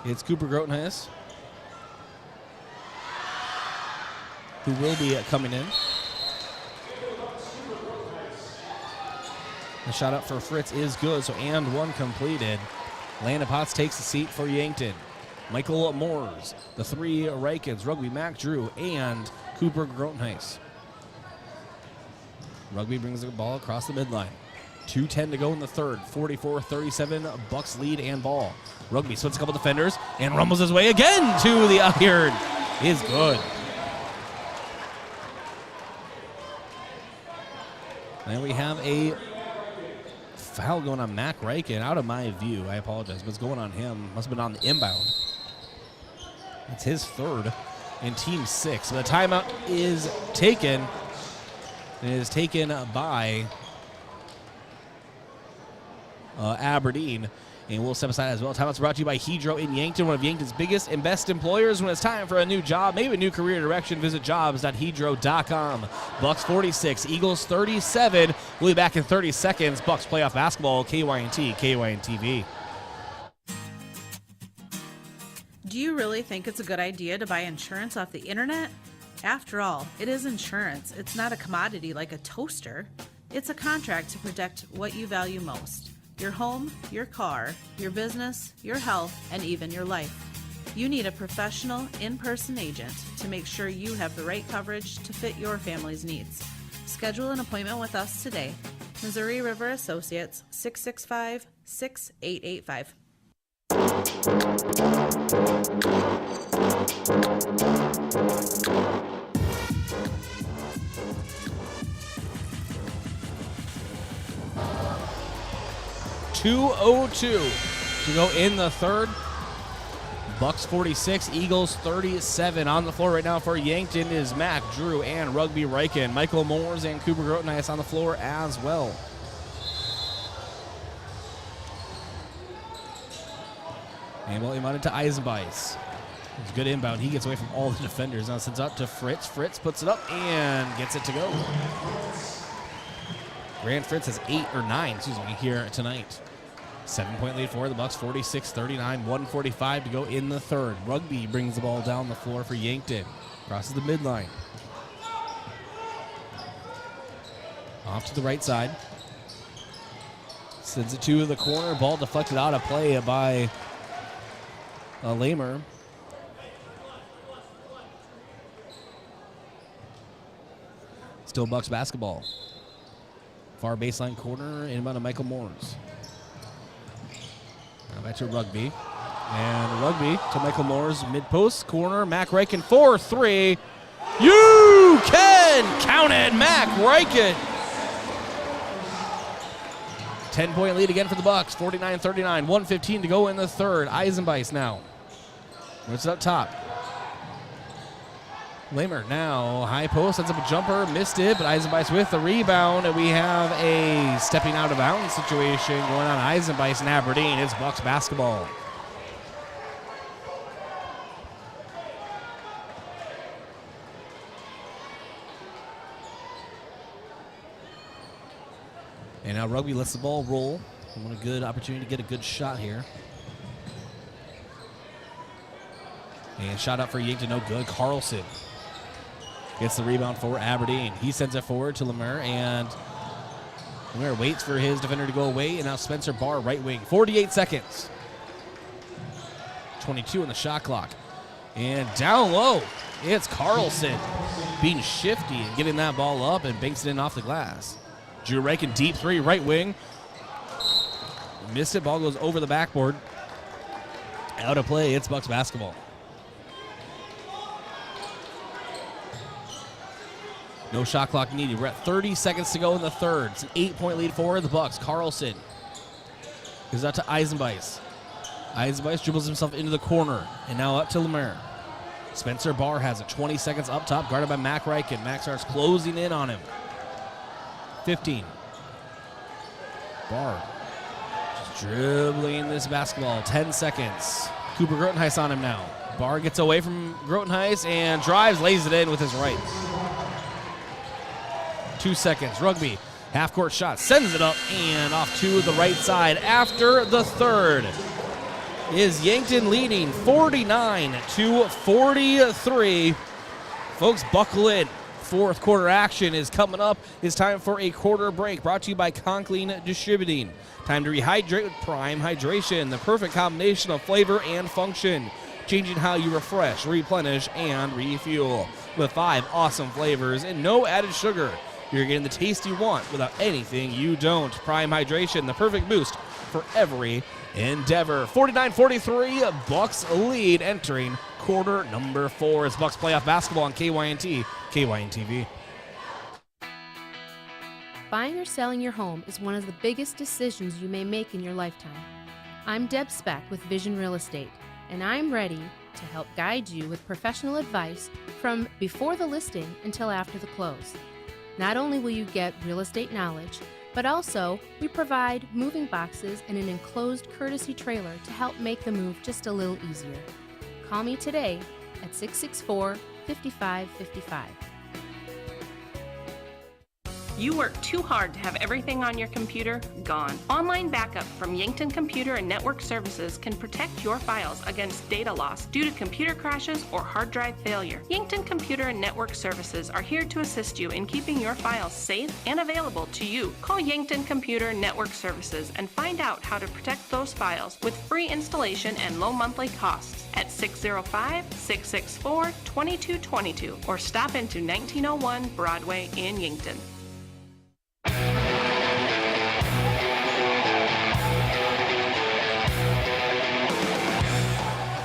It's Cooper Grotenhuis, who will be coming in. The shot up for Fritz is good, so and one completed. Landon Potts takes the seat for Yankton. Michael Moores, the three Reichens, Rugby Mac Drew, and Cooper Grotenhuis. Rugby brings the ball across the midline. 2:10 to go in the third. 44-37, Bucks lead and ball. Rugby splits a couple defenders and rumbles his way again to the iron. Is good. And we have a foul going on Mac Reichen. Out of my view. I apologize, but it's going on him. Must have been on the inbound. It's his third and team 6. So the timeout is taken. It is taken by Aberdeen. And we'll step aside as well. Timeout's brought to you by Hedro in Yankton, one of Yankton's biggest and best employers. When it's time for a new job, maybe a new career direction, visit jobs.hedro.com. Bucks 46, Eagles 37. We'll be back in 30 seconds. Bucks playoff basketball, KYNT, KYNTV. Do you really think it's a good idea to buy insurance off the internet? After all, it is insurance. It's not a commodity like a toaster. It's a contract to protect what you value most. Your home, your car, your business, your health, and even your life. You need a professional, in-person agent to make sure you have the right coverage to fit your family's needs. Schedule an appointment with us today. Missouri River Associates, 665-6885. 2:02 to go in the third. Bucks 46, Eagles 37. On the floor right now for Yankton is Mac, Drew, and Rugby Reichen. Michael Moores and Cooper Grotenhuis on the floor as well. And well, inbound to Eisenbeis. It's a good inbound. He gets away from all the defenders. Now sends out to Fritz. Fritz puts it up and gets it to go. Grant Fritz has 8 or 9, here tonight. 7-point lead for the Bucks, 46-39, 1:45 to go in the third. Rugby brings the ball down the floor for Yankton. Crosses the midline. Off to the right side. Sends it to the corner. Ball deflected out of play by Lamer. Still Bucks basketball. Far baseline corner, inbound to Michael Moores. Now back to Rugby. And Rugby to Michael Moores, mid-post corner. Mac Reichen, 4-3. You can count it, Mac Reichen. 10-point lead again for the Bucks, 49-39, 1:15 to go in the third. Eisenbeis now. What's up top? Lamer now, high post, sets up a jumper, missed it, but Eisenbeis with the rebound, and we have a stepping out of bounds situation going on. Eisenbeis and Aberdeen. It's Bucks basketball. And now Rugby lets the ball roll. Want a good opportunity to get a good shot here. And shot up for Yankton, no good. Carlson gets the rebound for Aberdeen. He sends it forward to Lemaire, and Lemaire waits for his defender to go away, and now Spencer Barr, right wing. 48 seconds. 22 on the shot clock. And down low, it's Carlson being shifty and getting that ball up and banks it in off the glass. Drew Reichen, deep three, right wing. Missed it, ball goes over the backboard. Out of play, it's Bucks basketball. No shot clock needed. We're at 30 seconds to go in the third. It's an 8-point lead for the Bucks. Carlson goes out to Eisenbeis. Eisenbeis dribbles himself into the corner, and now up to Lemaire. Spencer Barr has it. 20 seconds up top, guarded by Mac Reichen. Mac starts closing in on him. 15. Barr just dribbling this basketball. 10 seconds. Cooper Grotenhuis on him now. Barr gets away from Grotenhuis and drives, lays it in with his right. 2 seconds. Rugby, half-court shot, sends it up and off to the right side. After the third is Yankton leading 49-43. Folks, buckle in. Fourth quarter action is coming up. It's time for a quarter break, brought to you by Conklin Distributing. Time to rehydrate with Prime Hydration, the perfect combination of flavor and function, changing how you refresh, replenish, and refuel. With 5 awesome flavors and no added sugar, you're getting the taste you want without anything you don't. Prime Hydration, the perfect boost for every endeavor. 49-43, Bucks lead entering quarter number 4. It's Bucks playoff basketball on KYNT, KYNTV. Buying or selling your home is one of the biggest decisions you may make in your lifetime. I'm Deb Speck with Vision Real Estate, and I'm ready to help guide you with professional advice from before the listing until after the close. Not only will you get real estate knowledge, but also we provide moving boxes and an enclosed courtesy trailer to help make the move just a little easier. Call me today at 664-5555. You work too hard to have everything on your computer gone. Online backup from Yankton Computer and Network Services can protect your files against data loss due to computer crashes or hard drive failure. Yankton Computer and Network Services are here to assist you in keeping your files safe and available to you. Call Yankton Computer and Network Services and find out how to protect those files with free installation and low monthly costs at 605-664-2222 or stop into 1901 Broadway in Yankton.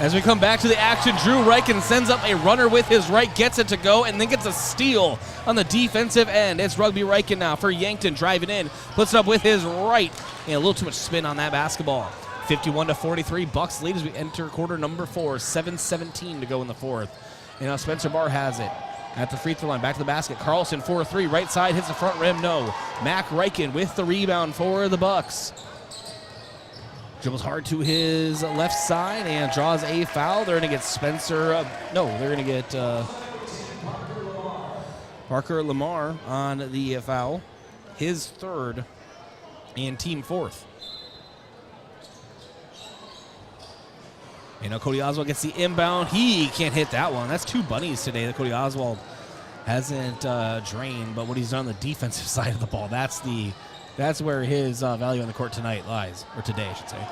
As we come back to the action, Drew Reichen sends up a runner with his right, gets it to go, and then gets a steal on the defensive end. It's Rugby Reichen now for Yankton, driving in, puts it up with his right, and a little too much spin on that basketball. 51-43, Bucks lead as we enter quarter number 4, 7:17 to go in the fourth. And now Spencer Barr has it at the free throw line, back to the basket. Carlson 4-3, right side, hits the front rim, no. Mac Reichen with the rebound for the Bucks. Dribbles hard to his left side and draws a foul. They're going to get Spencer. They're going to get Parker Lamar on the foul. His third and team fourth. And now Cody Oswald gets the inbound. He can't hit that one. That's 2 bunnies today that Cody Oswald hasn't drained. But what he's done on the defensive side of the ball, that's where his value on the court tonight lies, or today, I should say.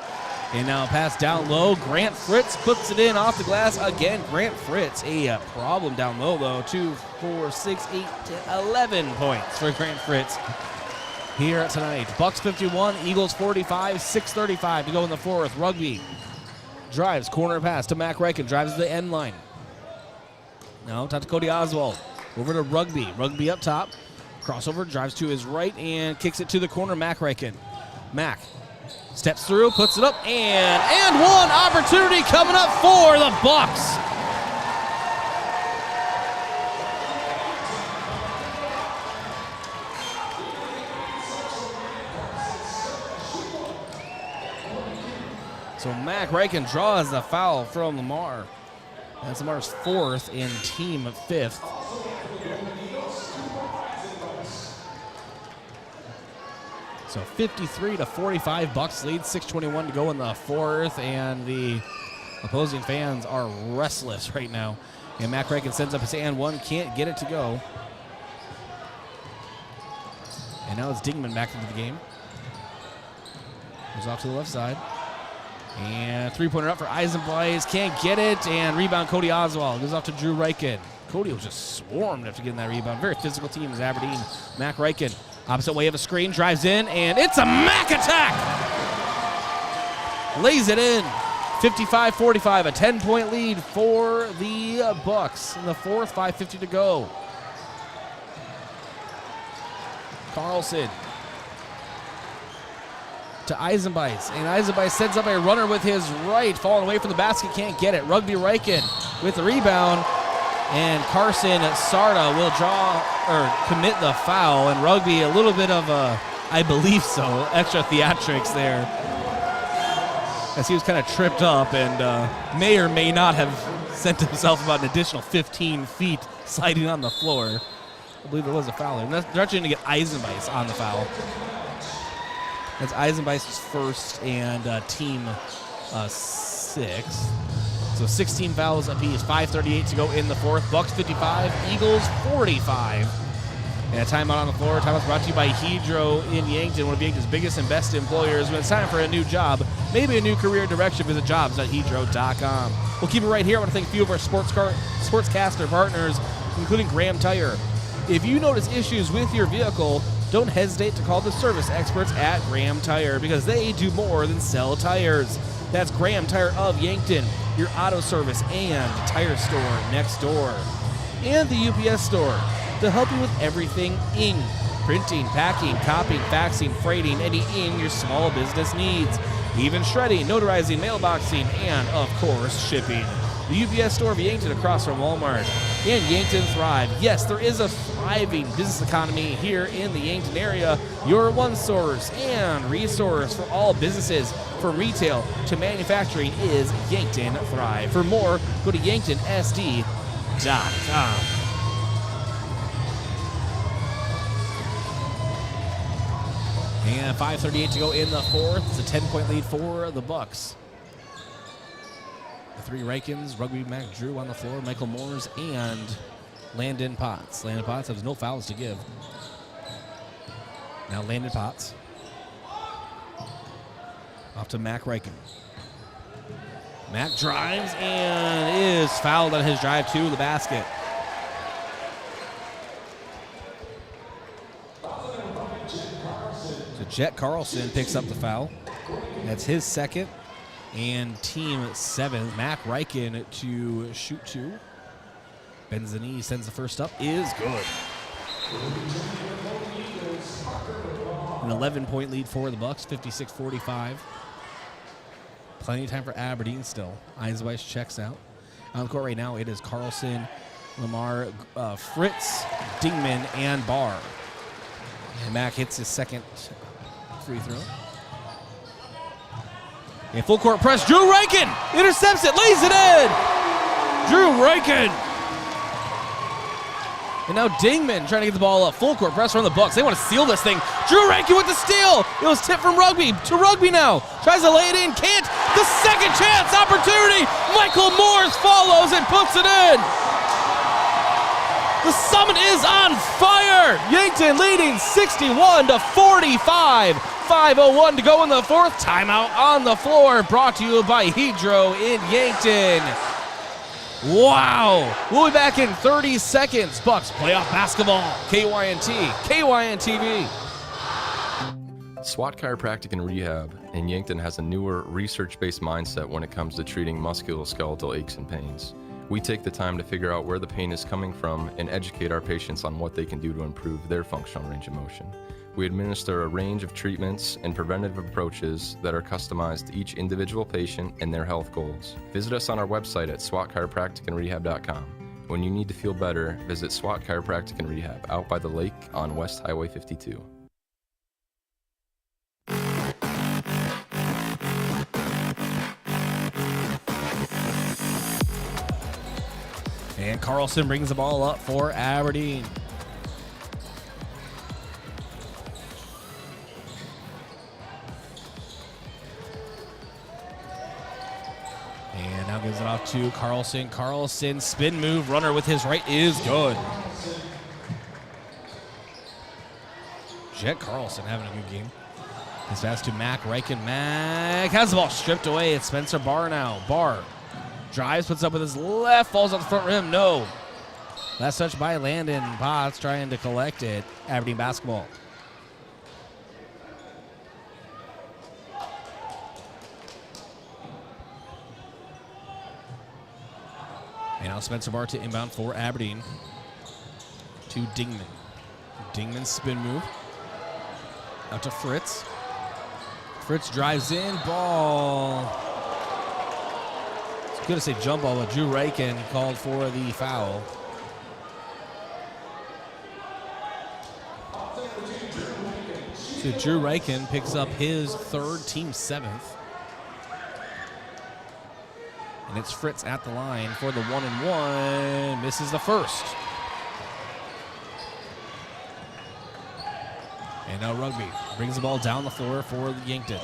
And now a pass down low. Grant Fritz puts it in off the glass again. Grant Fritz, a problem down low, though. 2, 4, 6, 8, 10, 11 points for Grant Fritz here tonight. Bucks 51, Eagles 45, 6:35 to go in the fourth. Rugby drives, corner pass to Mac Reichen, drives to the end line. Now top to Cody Oswald. Over to Rugby. Rugby up top. Crossover, drives to his right and kicks it to the corner. Mac Reichen. Mac steps through, puts it up, and one opportunity coming up for the Bucks. So Mac Reichen draws the foul from Lamar. That's Lamar's fourth and team fifth. So 53-45, Bucks lead, 6:21 to go in the fourth, and the opposing fans are restless right now. And Mac Reichen sends up his and one, can't get it to go. And now it's Dingman back into the game. Goes off to the left side. And three-pointer up for Eisenbleis, can't get it, and rebound Cody Oswald. Goes off to Drew Reichen. Cody was just swarmed after getting that rebound. Very physical team is Aberdeen. Mac Reichen. Opposite way of a screen, drives in, and it's a Mac attack! Lays it in. 55-45, a 10-point lead for the Bucks in the fourth, 5:50 to go. Carlson to Eisenbleis, and Eisenbleis sends up a runner with his right, falling away from the basket, can't get it. Rugby Reichen with the rebound, and Carson Sarda will commit the foul, and Rugby a little bit of a, I believe so, extra theatrics there, as he was kind of tripped up and may or may not have sent himself about an additional 15 feet sliding on the floor. I believe there was a foul there. And they're actually going to get Eisenbleis on the foul. That's Eisenbleis' first and team sixth. So 16 fouls apiece, 5:38 to go in the fourth. Bucks 55, Eagles 45. And a timeout on the floor. Timeout's brought to you by Hedro in Yankton, one of Yankton's biggest and best employers. When it's time for a new job, maybe a new career direction, visit jobs.hedro.com. We'll keep it right here. I want to thank a few of our sportscaster partners, including Graham Tire. If you notice issues with your vehicle, don't hesitate to call the service experts at Graham Tire, because they do more than sell tires. That's Graham Tire of Yankton, your auto service and tire store next door. And the UPS store, to help you with everything in printing, packing, copying, faxing, freighting, anything your small business needs. Even shredding, notarizing, mailboxing, and, of course, shipping. The UPS store of Yankton across from Walmart. And Yankton Thrive. Yes, there is a thriving business economy here in the Yankton area. Your one source and resource for all businesses from retail to manufacturing is Yankton Thrive. For more, go to yanktonsd.com. And 5:38 to go in the fourth. It's a 10-point lead for the Bucks. The three Rykins, Rugby Mac Drew on the floor, Michael Moores, and Landon Potts. Landon Potts has no fouls to give. Now Landon Potts. Off to Mac Ryken. Mac drives and is fouled on his drive to the basket. So Jet Carlson picks up the foul. That's his second. And team 7, Mac Ryken to shoot 2. Benzini sends the first up, is good. An 11-point lead for the Bucks, 56-45. Plenty of time for Aberdeen still. Eisweiss checks out. On the court right now, it is Carlson, Lamar, Fritz, Dingman, and Barr. And Mac hits his second free throw. And full court press, Drew Ryken intercepts it, lays it in. Drew Ryken. And now Dingman trying to get the ball up. Full court press from the Bucks. They want to seal this thing. Drew Ryken with the steal. It was tipped from Rugby to Rugby now. Tries to lay it in, can't. The second chance opportunity. Michael Moores follows and puts it in. The Summit is on fire. Yankton leading 61-45. 5:01 to go in the fourth. Timeout on the floor brought to you by Hedro in Yankton. Wow. We'll be back in 30 seconds. Bucks playoff basketball. KYNT, KYNTV. SWAT Chiropractic and Rehab in Yankton has a newer research-based mindset when it comes to treating musculoskeletal aches and pains. We take the time to figure out where the pain is coming from and educate our patients on what they can do to improve their functional range of motion. We administer a range of treatments and preventative approaches that are customized to each individual patient and their health goals. Visit us on our website at swatchiropracticandrehab.com. When you need to feel better, visit SWAT Chiropractic and Rehab out by the lake on West Highway 52. And Carlson brings the ball up for Aberdeen. And now gives it off to Carlson. Carlson, spin move, runner with his right is good. Jet Carlson having a good game. This pass to Mac Ryken. Mac has the ball stripped away. It's Spencer Barr now. Barr drives, puts up with his left, falls on the front rim. No. Last touch by Landon Potts trying to collect it. Aberdeen basketball. And now Spencer Barr to inbound for Aberdeen. To Dingman. Dingman spin move. Out to Fritz. Fritz drives in. Ball. It's good to say jump ball, but Drew Ryken called for the foul. So Drew Ryken picks up his third, team 7th. And it's Fritz at the line for the 1-and-1. Misses the first. And now Rugby brings the ball down the floor for Yankton.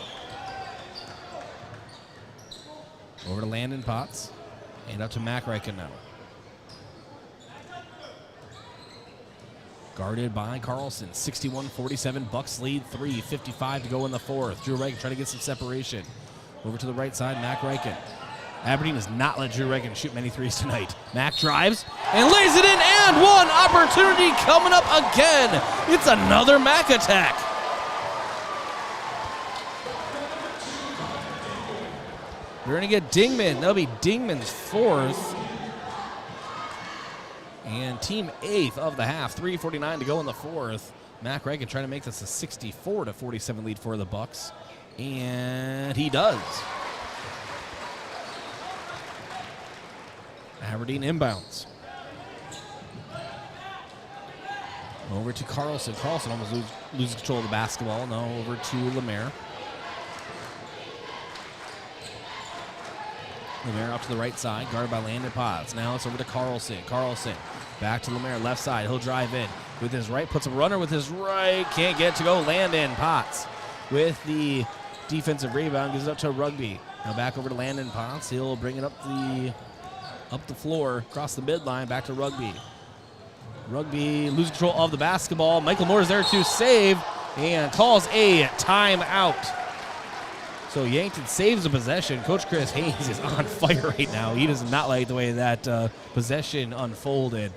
Over to Landon Potts. And up to Mac Ryken now. Guarded by Carlson. 61-47. Bucks lead 3. 55 to go in the fourth. Drew Ryken trying to get some separation. Over to the right side, Mac Ryken. Aberdeen has not let Drew Ryken shoot many threes tonight. Mac drives and lays it in, and one opportunity coming up again. It's another Mac attack. We're going to get Dingman. That'll be Dingman's fourth. And team 8th of the half. 3:49 to go in the fourth. Mac Reagan trying to make this a 64-47 lead for the Bucks. And he does. Aberdeen inbounds. Over to Carlson. Carlson almost loses control of the basketball. Now over to Lemaire. Lemaire up to the right side, guarded by Landon Potts. Now it's over to Carlson. Carlson back to Lemaire, left side. He'll drive in with his right, puts a runner with his right. Can't get it to go. Landon Potts with the defensive rebound, gives it up to Rugby. Now back over to Landon Potts. He'll bring it up the floor, across the midline, back to Rugby. Rugby loses control of the basketball. Michael Moore is there to save and calls a timeout. So Yankton saves the possession. Coach Chris Hayes is on fire right now. He does not like the way that possession unfolded.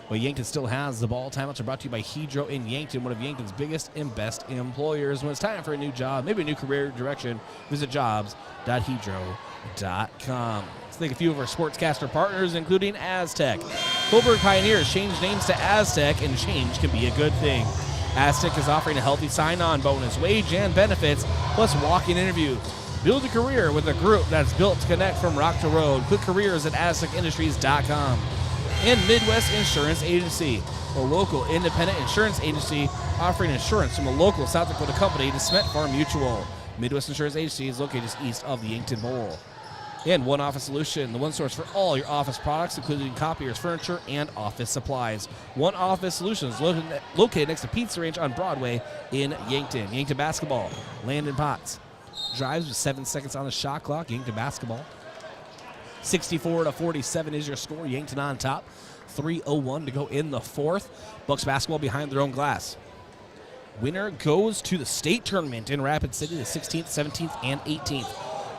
But Yankton still has the ball. Timeouts are brought to you by Hydro in Yankton, one of Yankton's biggest and best employers. When it's time for a new job, maybe a new career direction, visit jobs.hydro.com. Let's thank a few of our sportscaster partners, including Aztec. Coburg Pioneers changed names to Aztec, and change can be a good thing. Aztec is offering a healthy sign-on bonus, wage and benefits, plus walk-in interviews. Build a career with a group that's built to connect from rock to road. Click careers at aztecindustries.com. And Midwest Insurance Agency, a local independent insurance agency offering insurance from a local South Dakota company to Cement Farm Mutual. Midwest Insurance Agency is located just east of the Yankton Bowl. And One Office Solution, the one source for all your office products, including copiers, furniture, and office supplies. One Office Solutions, located next to Pizza Ranch on Broadway in Yankton. Yankton basketball, Landon Potts drives with 7 seconds on the shot clock. Yankton basketball, 64-47 is your score. Yankton on top, 3:01 to go in the fourth. Bucks basketball behind their own glass. Winner goes to the state tournament in Rapid City, the 16th, 17th, and 18th.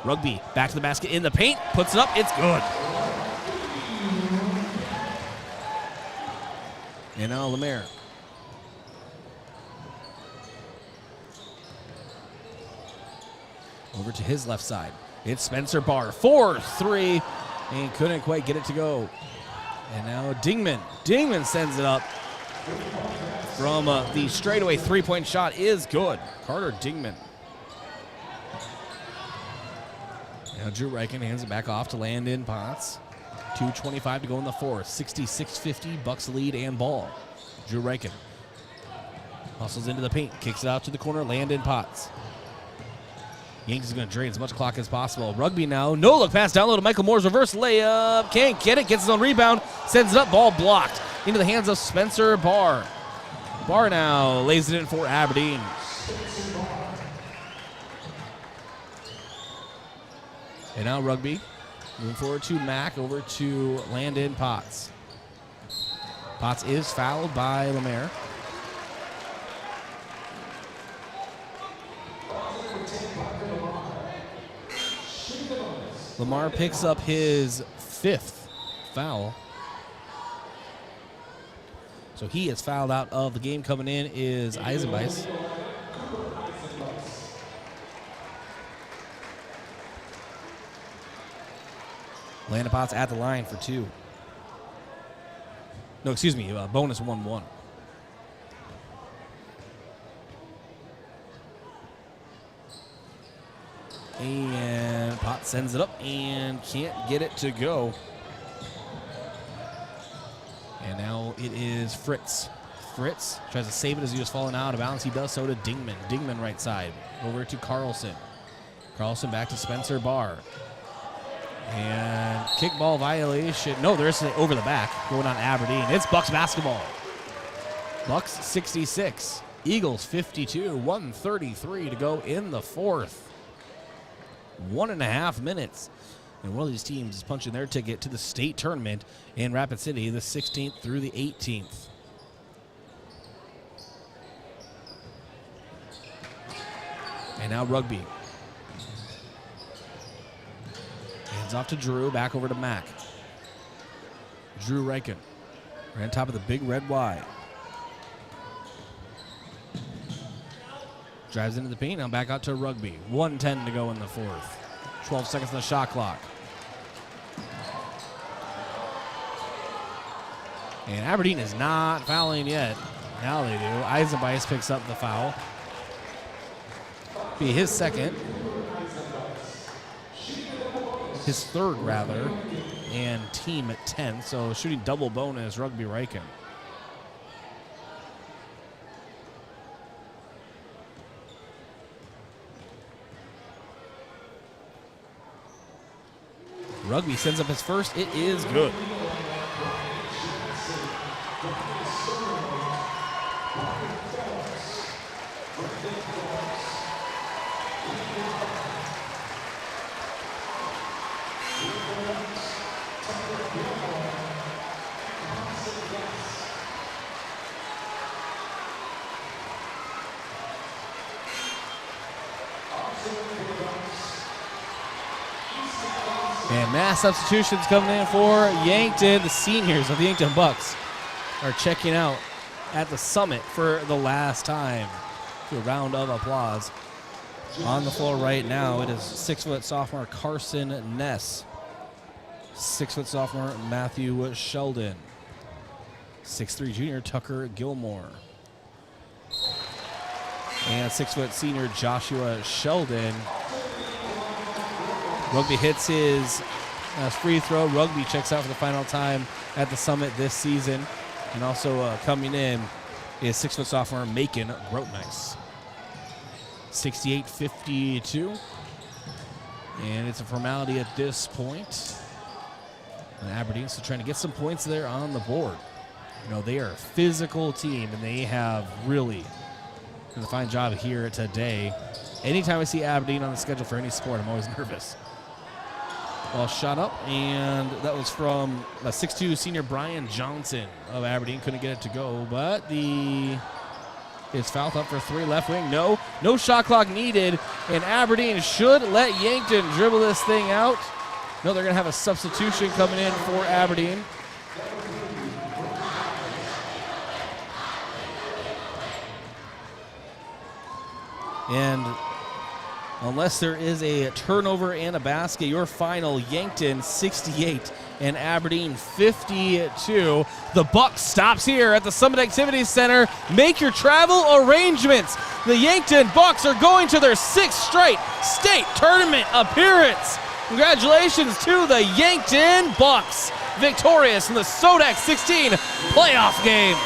Rugby back to the basket in the paint, puts it up, it's good. And now Lemaire. Over to his left side. It's Spencer Barr, 4-3, and couldn't quite get it to go. And now Dingman. Dingman sends it up from the straightaway three-point shot is good. Carter Dingman. Now Drew Reichen hands it back off to Landon Potts. 2:25 to go in the fourth. 66-50, Bucks lead and ball. Drew Reichen hustles into the paint, kicks it out to the corner. Landon Potts. Yankees is going to drain as much clock as possible. Rugby now, no look pass down low to Michael Moore's reverse layup. Can't get it, gets his own rebound, sends it up, ball blocked into the hands of Spencer Barr. Barr now lays it in for Aberdeen. And now Rugby, moving forward to Mack, over to Landon Potts. Potts is fouled by Lemaire. Lamar picks up his 5th foul. So he is fouled out of the game. Coming in is Eisenbeis. Landon Potts at the line for 2. No, excuse me, bonus 1-1. And Potts sends it up and can't get it to go. And now it is Fritz. Fritz tries to save it as he was falling out of bounds. He does so to Dingman. Dingman right side. Over to Carlson. Carlson back to Spencer Barr. And kickball violation. No, there's over the back going on Aberdeen. It's Bucks basketball. Bucks 66. Eagles 52. 1:33 to go in the fourth. 1.5 minutes. And one of these teams is punching their ticket to the state tournament in Rapid City, the 16th through the 18th. And now Rugby. Hands off to Drew, back over to Mack. Drew Reichen, right on top of the big red Y. Drives into the paint, now back out to Rugby. 1:10 to go in the fourth. 12 seconds on the shot clock. And Aberdeen is not fouling yet. Now they do. Eisenbeis picks up the foul. Be his second. His third, rather. And team at 10. So shooting double bonus, Rugby Riken. Rugby sends up his first. It is good. And mass substitutions coming in for Yankton. The seniors of the Yankton Bucks are checking out at the Summit for the last time. To a round of applause. On the floor right now, it is 6-foot sophomore Carson Ness. 6-foot sophomore Matthew Sheldon. 6'3" junior Tucker Gilmore. And 6-foot senior Joshua Sheldon. Rugby hits his free throw. Rugby checks out for the final time at the Summit this season. And also coming in is 6-foot sophomore Macon Grotnice. 68-52. And it's a formality at this point. And Aberdeen still trying to get some points there on the board. You know, they are a physical team, and they have really done a fine job here today. Anytime I see Aberdeen on the schedule for any sport, I'm always nervous. Ball shot up, and that was from 6'2" senior Brian Johnson of Aberdeen. Couldn't get it to go, but it's fouled up for 3 left wing. No shot clock needed, and Aberdeen should let Yankton dribble this thing out. No, they're going to have a substitution coming in for Aberdeen. And unless there is a turnover and a basket, your final Yankton 68 and Aberdeen 52. The Bucks stops here at the Summit Activities Center. Make your travel arrangements. The Yankton Bucks are going to their 6th straight state tournament appearance. Congratulations to the Yankton Bucks, victorious in the Sodak 16 playoff game.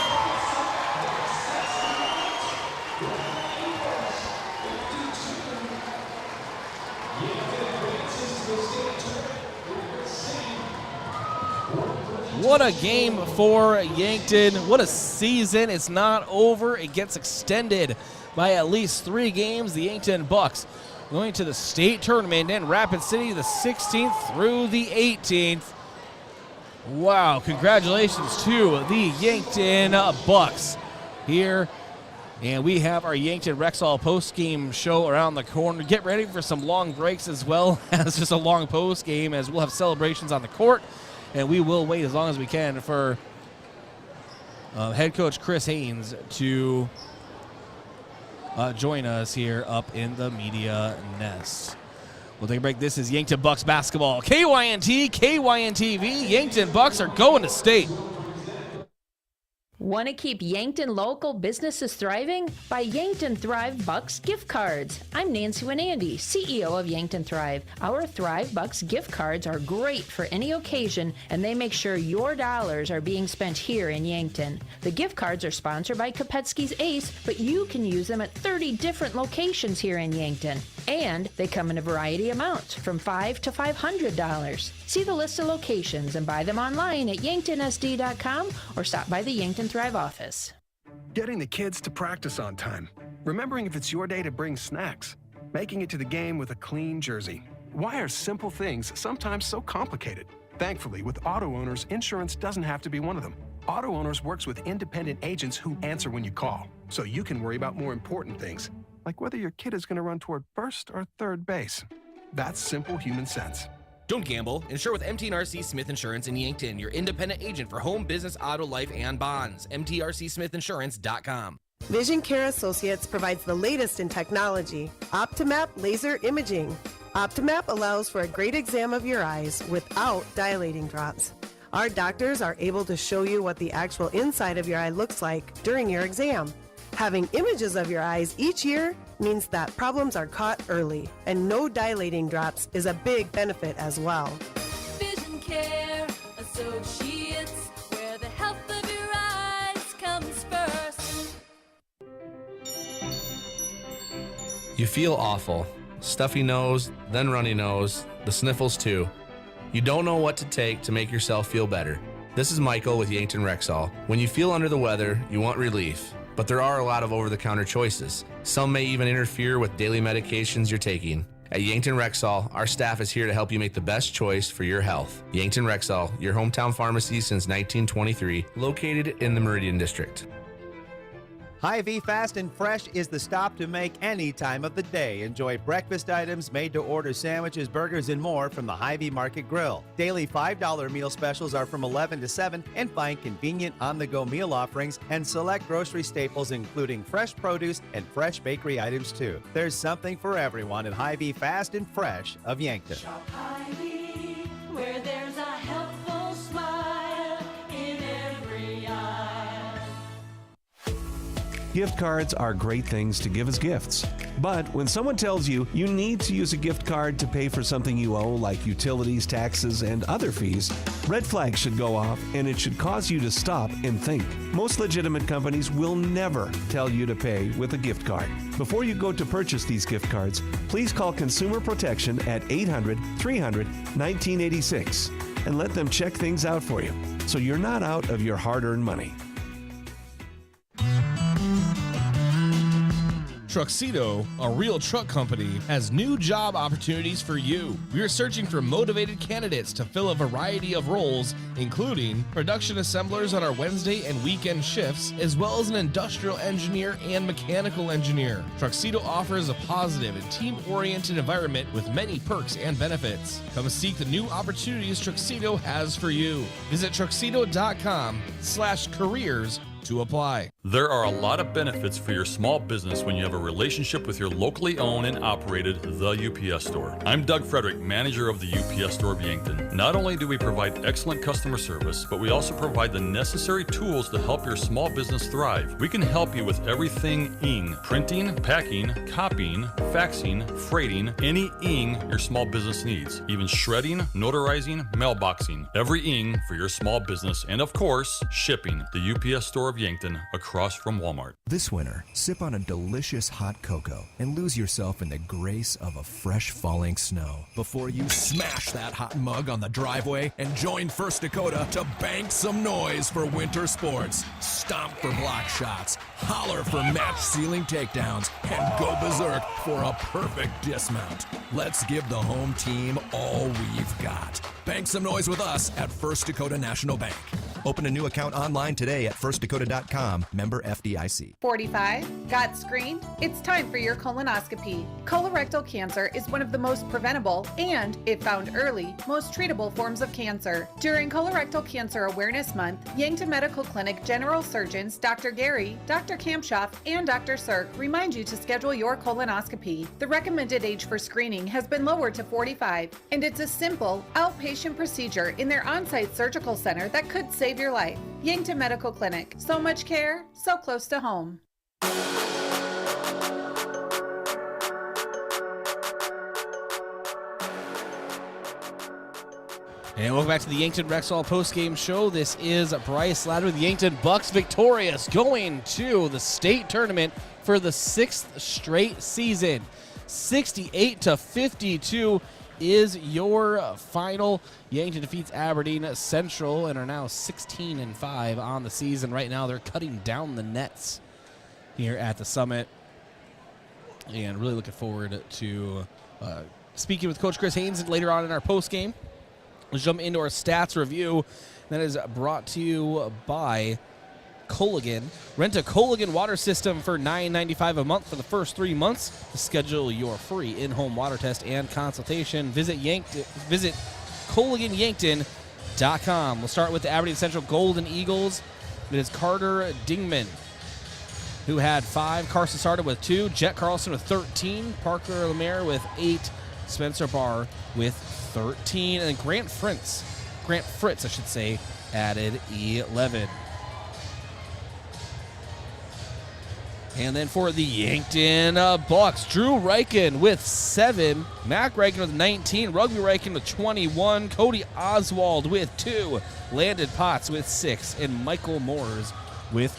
What a game for Yankton. What a season. It's not over. It gets extended by at least 3 games. The Yankton Bucks going to the state tournament in Rapid City the 16th through the 18th. Wow, congratulations to the Yankton Bucks here. And we have our Yankton Rexall post-game show around the corner. Get ready for some long breaks as well as just a long post-game, as we'll have celebrations on the court. And we will wait as long as we can for head coach Chris Haynes to join us here up in the media nest. We'll take a break. This is Yankton Bucks basketball. KYNT, KYNTV. Yankton Bucks are going to state. Want to keep Yankton local businesses thriving? Buy Yankton Thrive Bucks gift cards. I'm Nancy Winandy, CEO of Yankton Thrive. Our Thrive Bucks gift cards are great for any occasion, and they make sure your dollars are being spent here in Yankton. The gift cards are sponsored by Kopetsky's Ace, but you can use them at 30 different locations here in Yankton. And they come in a variety of amounts, from $5 to $500. See the list of locations and buy them online at yanktonsd.com or stop by the Yankton Thrive office. Getting the kids to practice on time. Remembering if it's your day to bring snacks. Making it to the game with a clean jersey. Why are simple things sometimes so complicated? Thankfully, with auto owners, insurance doesn't have to be one of them. Auto Owners works with independent agents who answer when you call, so you can worry about more important things, like whether your kid is going to run toward first or third base. That's simple human sense. Don't gamble. Insure with MTRC Smith Insurance in Yankton, your independent agent for home, business, auto, life, and bonds. MTRCSmithInsurance.com. Vision Care Associates provides the latest in technology, Optimap laser imaging. Optimap allows for a great exam of your eyes without dilating drops. Our doctors are able to show you what the actual inside of your eye looks like during your exam. Having images of your eyes each year means that problems are caught early, and no dilating drops is a big benefit as well. Vision Care Associates, where the health of your eyes comes first. You feel awful. Stuffy nose, then runny nose, the sniffles too. You don't know what to take to make yourself feel better. This is Michael with Yankton Rexall. When you feel under the weather, you want relief. But there are a lot of over-the-counter choices. Some may even interfere with daily medications you're taking. At Yankton Rexall, our staff is here to help you make the best choice for your health. Yankton Rexall, your hometown pharmacy since 1923, located in the Meridian District. Hy-Vee Fast and Fresh is the stop to make any time of the day. Enjoy breakfast items, made-to-order sandwiches, burgers, and more from the Hy-Vee Market Grill. Daily $5 meal specials are from 11 to 7, and find convenient on-the-go meal offerings and select grocery staples, including fresh produce and fresh bakery items, too. There's something for everyone at Hy-Vee Fast and Fresh of Yankton. Shop Hy-Vee, where there's a helpful smile in every eye. Gift cards are great things to give as gifts. But when someone tells you you need to use a gift card to pay for something you owe, like utilities, taxes, and other fees, red flags should go off, and it should cause you to stop and think. Most legitimate companies will never tell you to pay with a gift card. Before you go to purchase these gift cards, please call Consumer Protection at 800-300-1986 and let them check things out for you, so you're not out of your hard-earned money. Truxedo, a real truck company, has new job opportunities for you. We are searching for motivated candidates to fill a variety of roles, including production assemblers on our Wednesday and weekend shifts, as well as an industrial engineer and mechanical engineer. Truxedo offers a positive and team-oriented environment with many perks and benefits. Come seek the new opportunities Truxedo has for you. Visit truxedo.com/careers to apply. There are a lot of benefits for your small business when you have a relationship with your locally owned and operated The UPS Store. I'm Doug Frederick, manager of the UPS Store of Yankton. Not only do we provide excellent customer service, but we also provide the necessary tools to help your small business thrive. We can help you with everything ing, printing, packing, copying, faxing, freighting, any ing your small business needs, even shredding, notarizing, mailboxing, every ing for your small business, and of course, shipping. The UPS Store of Yankton, across from Walmart. This winter, sip on a delicious hot cocoa and lose yourself in the grace of a fresh falling snow before you smash that hot mug on the driveway and join First Dakota to bank some noise for winter sports. Stomp for block shots, holler for match-sealing takedowns, and go berserk for a perfect dismount. Let's give the home team all we've got. Bank some noise with us at First Dakota National Bank. Open a new account online today at firstdakota.com, member FDIC. 45? Got screened? It's time for your colonoscopy. Colorectal cancer is one of the most preventable and, if found early, most treatable forms of cancer. During Colorectal Cancer Awareness Month, Yankton Medical Clinic General Surgeons Dr. Gary, Dr. Kampshoff, and Dr. Sirk remind you to schedule your colonoscopy. The recommended age for screening has been lowered to 45, and it's a simple, outpatient procedure in their on-site surgical center that could save your life. Yankton Medical Clinic. So much care, so close to home. And welcome back to the Yankton Rexall postgame show. This is Bryce Ladwig. The Yankton Bucks victorious, going to the state tournament for the 6th straight season. 68-52 is your final. Yankton defeats Aberdeen Central and are now 16-5 on the season. Right now, they're cutting down the nets here at the Summit. And really looking forward to speaking with Coach Chris Haynes later on in our postgame. Let's jump into our stats review. That is brought to you by Colligan. Rent a Colligan water system for $9.95 a month for the first 3 months. To schedule your free in-home water test and consultation, visit ColliganYankton.com. We'll start with the Aberdeen Central Golden Eagles. It is Carter Dingman, who had 5. Carson started with 2. Jet Carlson with 13. Parker Lemaire with 8. Spencer Barr with 13. And then Grant Frintz Grant Fritz, I should say, added 11. And then for the Yankton Bucks, Drew Reichen with 7, Mac Reichen with 19, Rugby Reichen with 21, Cody Oswald with 2, Landon Potts with 6, and Michael Moores with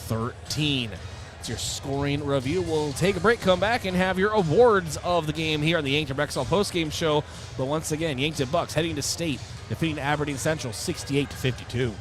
13. It's your scoring review. We'll take a break, come back, and have your awards of the game here on the Yankton Rexall postgame show. But once again, Yankton Bucks heading to state, defeating Aberdeen Central 68-52.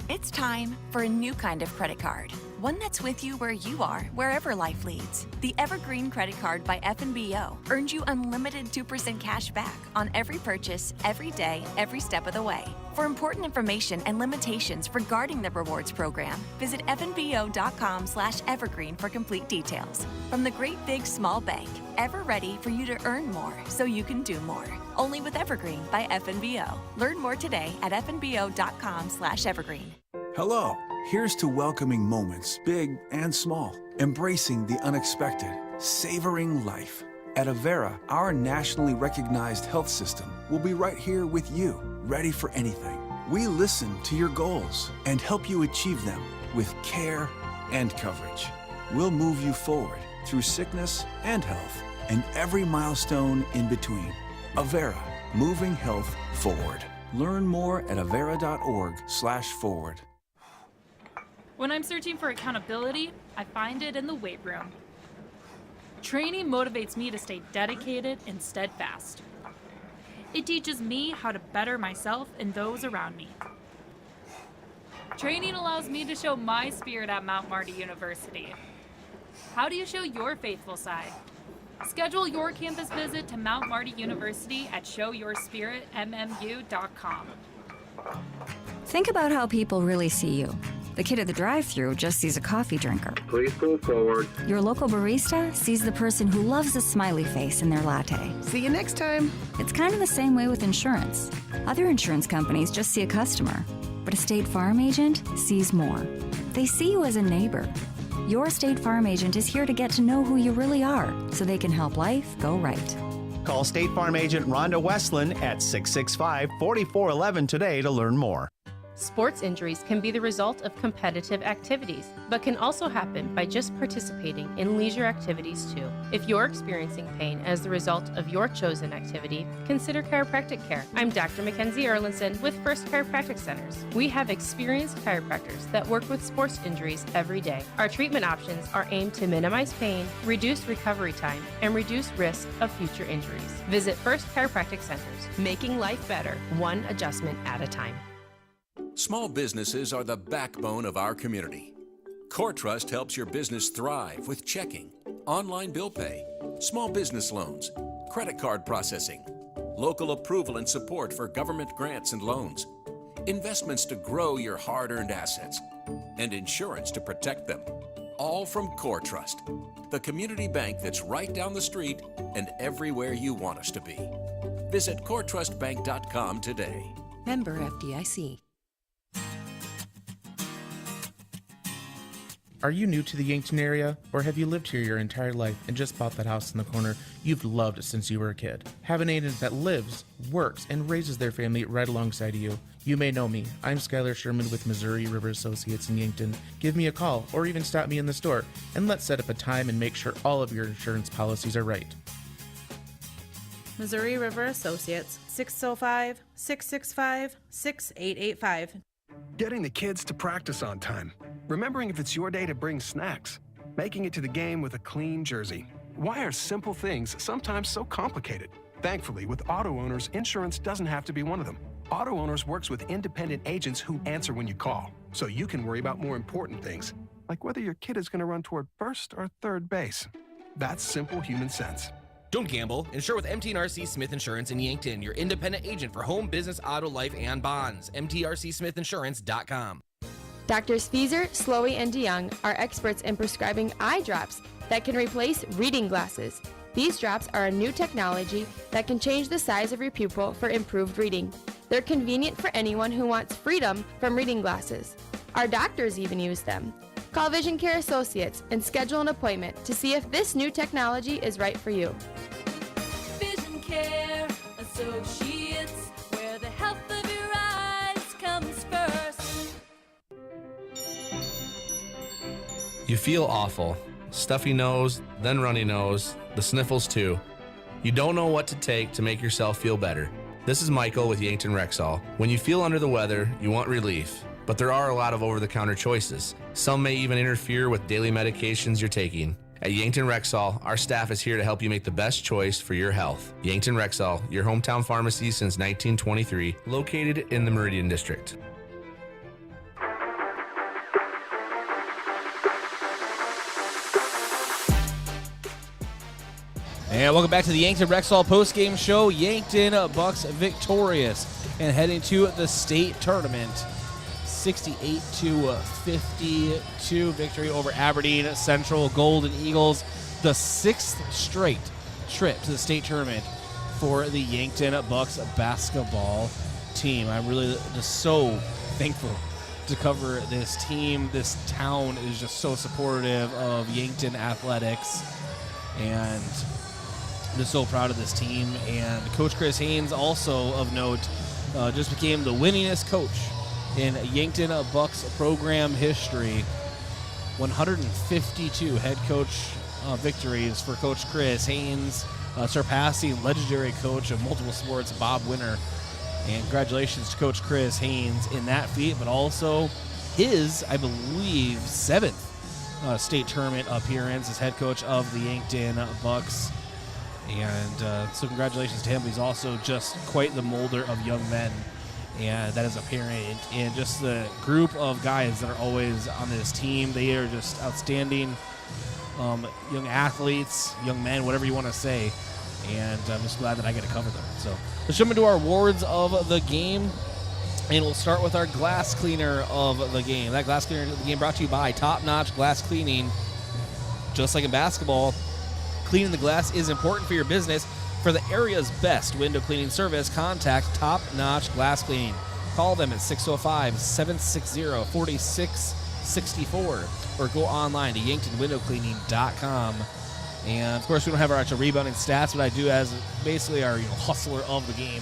It's time for a new kind of credit card. One that's with you where you are, wherever life leads. The Evergreen Credit Card by FNBO earns you unlimited 2% cash back on every purchase, every day, every step of the way. For important information and limitations regarding the rewards program, visit fnbo.com/evergreen for complete details. From the great big small bank, ever ready for you to earn more so you can do more. Only with Evergreen by FNBO. Learn more today at fnbo.com/evergreen. Hello. Here's to welcoming moments, big and small, embracing the unexpected, savoring life. At Avera, our nationally recognized health system will be right here with you, ready for anything. We listen to your goals and help you achieve them with care and coverage. We'll move you forward through sickness and health and every milestone in between. Avera, moving health forward. Learn more at avera.org/forward. When I'm searching for accountability, I find it in the weight room. Training motivates me to stay dedicated and steadfast. It teaches me how to better myself and those around me. Training allows me to show my spirit at Mount Marty University. How do you show your faithful side? Schedule your campus visit to Mount Marty University at showyourspiritmmu.com. Think about how people really see you. The kid at the drive-thru just sees a coffee drinker. Please go forward. Your local barista sees the person who loves a smiley face in their latte. See you next time. It's kind of the same way with insurance. Other insurance companies just see a customer, but a State Farm agent sees more. They see you as a neighbor. Your State Farm agent is here to get to know who you really are, so they can help life go right. Call State Farm agent Rhonda Westland at 665-4411 today to learn more. Sports injuries can be the result of competitive activities, but can also happen by just participating in leisure activities too. If you're experiencing pain as the result of your chosen activity, consider chiropractic care. I'm Dr. Mackenzie Erlinson with First Chiropractic Centers. We have experienced chiropractors that work with sports injuries every day. Our treatment options are aimed to minimize pain, reduce recovery time, and reduce risk of future injuries. Visit First Chiropractic Centers, making life better, one adjustment at a time. Small businesses are the backbone of our community. CoreTrust helps your business thrive with checking, online bill pay, small business loans, credit card processing, local approval and support for government grants and loans, investments to grow your hard-earned assets, and insurance to protect them. All from CoreTrust, the community bank that's right down the street and everywhere you want us to be. Visit CoreTrustBank.com today. Member FDIC. Are you new to the Yankton area, or have you lived here your entire life and just bought that house in the corner you've loved since you were a kid? Have an agent that lives, works, and raises their family right alongside you. You may know me. I'm Skylar Sherman with Missouri River Associates in Yankton. Give me a call or even stop me in the store, and let's set up a time and make sure all of your insurance policies are right. Missouri River Associates, 605-665-6885. Getting the kids to practice on time. Remembering if it's your day to bring snacks. Making it to the game with a clean jersey. Why are simple things sometimes so complicated? Thankfully, with auto owners, insurance doesn't have to be one of them. Auto Owners works with independent agents who answer when you call, so you can worry about more important things, like whether your kid is going to run toward first or third base. That's simple human sense. Don't gamble. Insure with MT&RC Smith Insurance in Yankton, your independent agent for home, business, auto, life, and bonds. MTRCSmithInsurance.com. Doctors Feeser, Slowey, and DeYoung are experts in prescribing eye drops that can replace reading glasses. These drops are a new technology that can change the size of your pupil for improved reading. They're convenient for anyone who wants freedom from reading glasses. Our doctors even use them. Call Vision Care Associates and schedule an appointment to see if this new technology is right for you. Vision Care Associates, where feel awful. Stuffy nose, then runny nose, the sniffles too. You don't know what to take to make yourself feel better. This is Michael with Yankton Rexall. When you feel under the weather, you want relief, but there are a lot of over-the-counter choices. Some may even interfere with daily medications you're taking. At Yankton Rexall, our staff is here to help you make the best choice for your health. Yankton Rexall, your hometown pharmacy since 1923, located in the Meridian District. And welcome back to the Yankton Rexall postgame show. Yankton Bucks victorious and heading to the state tournament. 68-52 victory over Aberdeen Central Golden Eagles. The 6th straight trip to the state tournament for the Yankton Bucks basketball team. I'm really just so thankful to cover this team. This town is just so supportive of Yankton athletics, and I'm just so proud of this team. And Coach Chris Haynes, also of note, just became the winningest coach in Yankton Bucks program history. 152 head coach victories for Coach Chris Haynes, surpassing legendary coach of multiple sports Bob Winter. And congratulations to Coach Chris Haynes in that feat, but also his, I believe, 7th state tournament appearance as head coach of the Yankton Bucks. And so congratulations to him. He's also just quite the molder of young men, and that is apparent in just the group of guys that are always on this team. They are just outstanding young athletes, young men, whatever you want to say. And I'm just glad that I get to cover them. So let's jump into our awards of the game, and we'll start with our glass cleaner of the game. That glass cleaner of the game brought to you by Top Notch Glass Cleaning. Just like in basketball, cleaning the glass is important for your business. For the area's best window cleaning service, contact Top Notch Glass Cleaning. Call them at 605-760-4664 or go online to yanktonwindowcleaning.com. And of course, we don't have our actual rebounding stats, but I do as basically our hustler of the game.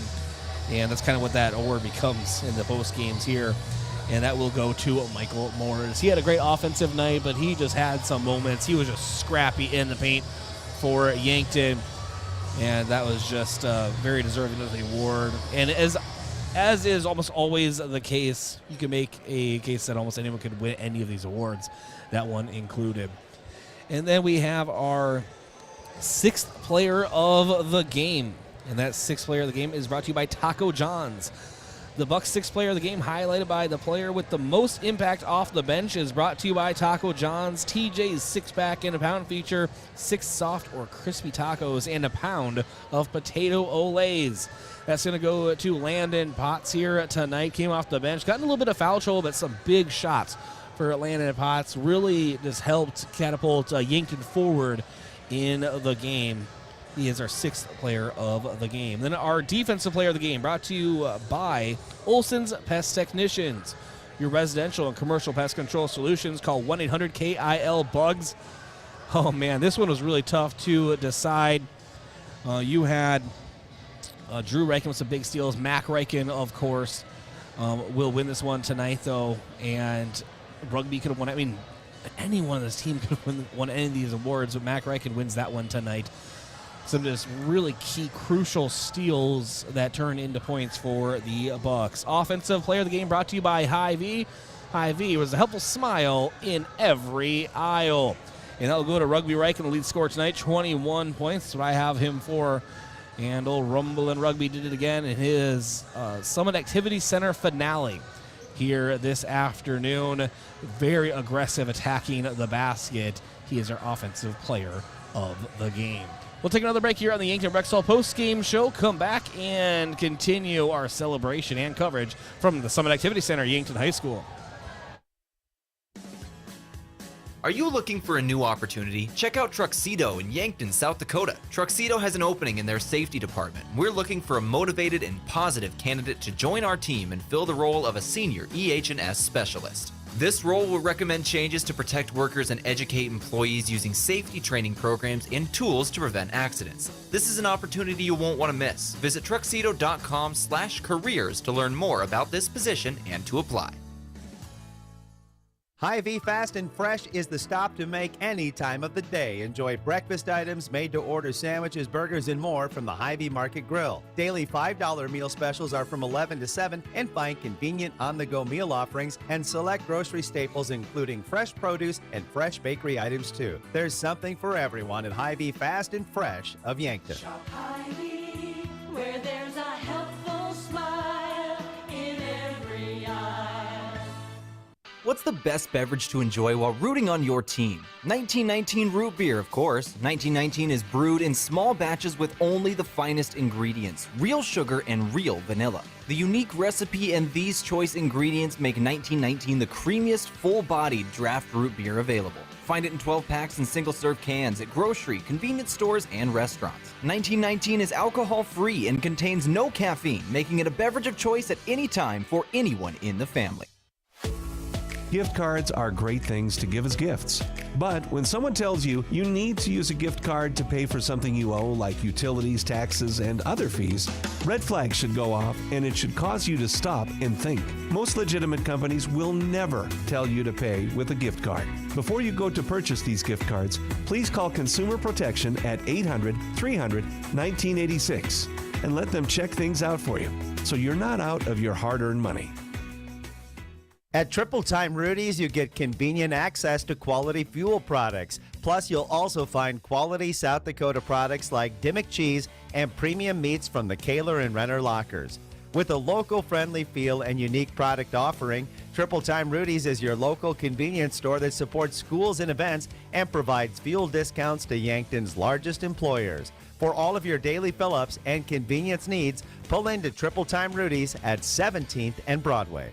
And that's kind of what that award becomes in the post games here. And that will go to Michael Morris. He had a great offensive night, but he just had some moments. He was just scrappy in the paint for Yankton. And that was just very deserving of the award. And as is almost always the case, you can make a case that almost anyone could win any of these awards, that one included. And then we have our 6th player of the game. And that 6th player of the game is brought to you by Taco John's. The Bucks' 6th player of the game, highlighted by the player with the most impact off the bench, is brought to you by Taco John's. TJ's 6-pack in a pound feature 6 soft or crispy tacos and a pound of potato olays. That's going to go to Landon Potts here tonight. Came off the bench, got in a little bit of foul trouble, but some big shots for Landon Potts. Really just helped catapult Yankton forward in the game. He is our 6th player of the game. Then our defensive player of the game, brought to you by Olson's Pest Technicians. Your residential and commercial pest control solutions. Call 1-800-KIL-BUGS. Oh, man, this one was really tough to decide. You had Drew Reichen with some big steals. Mac Reichen, of course, will win this one tonight, though. And Rugby could have won. I mean, anyone on this team could have won any of these awards, but Mac Reichen wins that one tonight. Some just really key, crucial steals that turn into points for the Bucks. Offensive player of the game brought to you by Hy-Vee. Hy-Vee was a helpful smile in every aisle. And that will go to Rugby Reichen, the lead scorer tonight, 21 points. That's what I have him for. And old Rumble and Rugby did it again in his Summit Activity Center finale here this afternoon. Very aggressive attacking the basket. He is our offensive player of the game. We'll take another break here on the Yankton Rexall post-game show. Come back and continue our celebration and coverage from the Summit Activity Center, Yankton High School. Are you looking for a new opportunity? Check out Truxedo in Yankton, South Dakota. Truxedo has an opening in their safety department. We're looking for a motivated and positive candidate to join our team and fill the role of a senior EH&S specialist. This role will recommend changes to protect workers and educate employees using safety training programs and tools to prevent accidents. This is an opportunity you won't want to miss. Visit truxedo.com/careers to learn more about this position and to apply. Hy-Vee Fast and Fresh is the stop to make any time of the day. Enjoy breakfast items, made-to-order sandwiches, burgers, and more from the Hy-Vee Market Grill. Daily $5 meal specials are from 11 to 7, and find convenient on-the-go meal offerings and select grocery staples, including fresh produce and fresh bakery items, too. There's something for everyone at Hy-Vee Fast and Fresh of Yankton. Shop Hy-Vee, where there's a helpful smile in every eye. What's the best beverage to enjoy while rooting on your team? 1919 root beer, of course. 1919 is brewed in small batches with only the finest ingredients, real sugar and real vanilla. The unique recipe and these choice ingredients make 1919 the creamiest, full-bodied draft root beer available. Find it in 12 packs and single-serve cans at grocery, convenience stores, and restaurants. 1919 is alcohol-free and contains no caffeine, making it a beverage of choice at any time for anyone in the family. Gift cards are great things to give as gifts. But when someone tells you you need to use a gift card to pay for something you owe, like utilities, taxes, and other fees, red flags should go off, and it should cause you to stop and think. Most legitimate companies will never tell you to pay with a gift card. Before you go to purchase these gift cards, please call Consumer Protection at 800-300-1986 and let them check things out for you, so you're not out of your hard-earned money. At Triple Time Rudy's, you get convenient access to quality fuel products. Plus, you'll also find quality South Dakota products like Dimmick cheese and premium meats from the Kaler and Renner lockers. With a local-friendly feel and unique product offering, Triple Time Rudy's is your local convenience store that supports schools and events and provides fuel discounts to Yankton's largest employers. For all of your daily fill-ups and convenience needs, pull into Triple Time Rudy's at 17th and Broadway.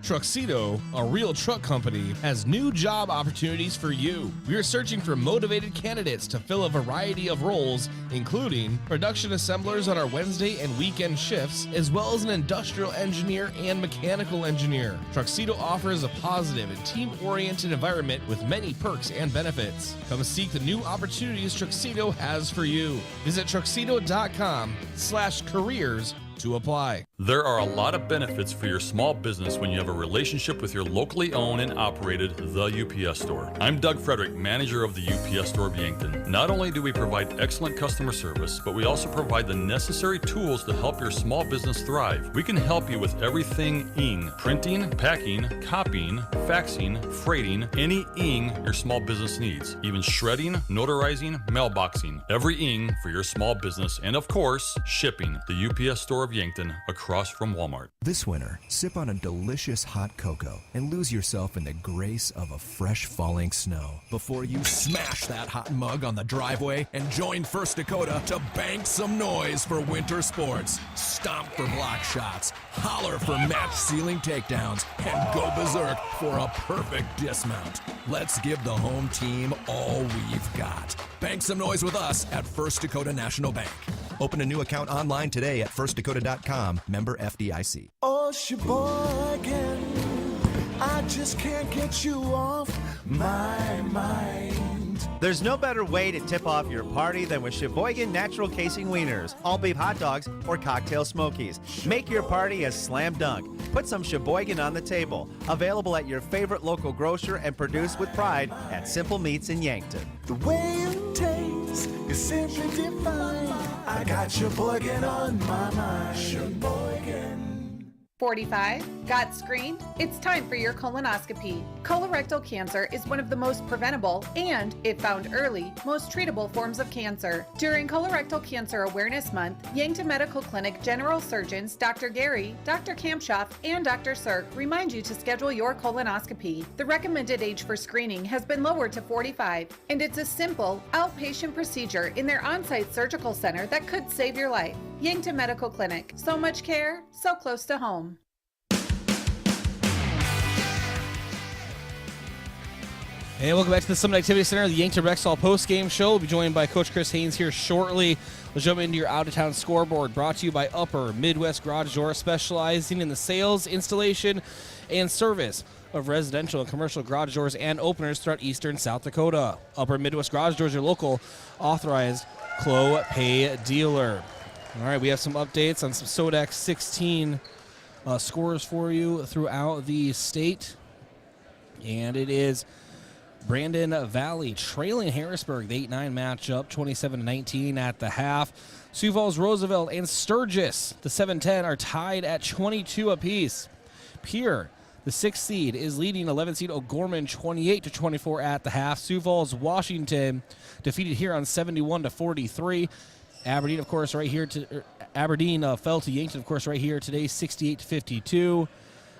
Truxedo, a real truck company, has new job opportunities for you. We are searching for motivated candidates to fill a variety of roles, including production assemblers on our Wednesday and weekend shifts, as well as an industrial engineer and mechanical engineer. Truxedo offers a positive and team-oriented environment with many perks and benefits. Come seek the new opportunities Truxedo has for you. Visit truxedo.com/careers to apply. There are a lot of benefits for your small business when you have a relationship with your locally owned and operated The UPS Store. I'm Doug Frederick, manager of the UPS Store of Yankton. Not only do we provide excellent customer service, but we also provide the necessary tools to help your small business thrive. We can help you with everything ing, printing, packing, copying, faxing, freighting, any ing your small business needs, even shredding, notarizing, mailboxing, every ing for your small business, and of course, shipping. The UPS Store of Yankton, across from Walmart. This winter, sip on a delicious hot cocoa and lose yourself in the grace of a fresh falling snow before you smash that hot mug on the driveway and join First Dakota to bank some noise for winter sports. Stomp for block shots, holler for match ceiling takedowns, and go berserk for a perfect dismount. Let's give the home team all we've got. Bank some noise with us at First Dakota National Bank. Open a new account online today at firstdakota.com, member FDIC. Oh, Sheboygan, I just can't get you off my mind. There's no better way to tip off your party than with Sheboygan Natural Casing Wieners, all beef hot dogs, or cocktail smokies. Make your party a slam dunk. Put some Sheboygan on the table. Available at your favorite local grocer and produced with pride at Simple Meats in Yankton. The way it tastes is simply divine. I got Sheboygan on my mind. Sheboygan. 45. Got screened? It's time for your colonoscopy. Colorectal cancer is one of the most preventable and, if found early, most treatable forms of cancer. During Colorectal Cancer Awareness Month, Yankton Medical Clinic General Surgeons Dr. Gary, Dr. Kampshoff, and Dr. Sirk remind you to schedule your colonoscopy. The recommended age for screening has been lowered to 45, and it's a simple, outpatient procedure in their on-site surgical center that could save your life. Yankton Medical Clinic. So much care, so close to home. And welcome back to the Summit Activity Center, the Yankton Rexall post-game show. We'll be joined by Coach Chris Haynes here shortly. We'll jump into your out-of-town scoreboard, brought to you by Upper Midwest Garage Door, specializing in the sales, installation, and service of residential and commercial garage doors and openers throughout eastern South Dakota. Upper Midwest Garage Doors, your local authorized Clopay dealer. All right, we have some updates on some Sodak 16 scores for you throughout the state. And it is Brandon Valley trailing Harrisburg, the 8-9 matchup, 27-19 at the half. Sioux Falls, Roosevelt, and Sturgis, the 7-10, are tied at 22 apiece. Pierre, the 6th seed, is leading 11th seed O'Gorman 28-24 at the half. Sioux Falls, Washington defeated here on 71-43. Aberdeen, of course, right here. Aberdeen fell to Yankton, of course, right here today, 68-52.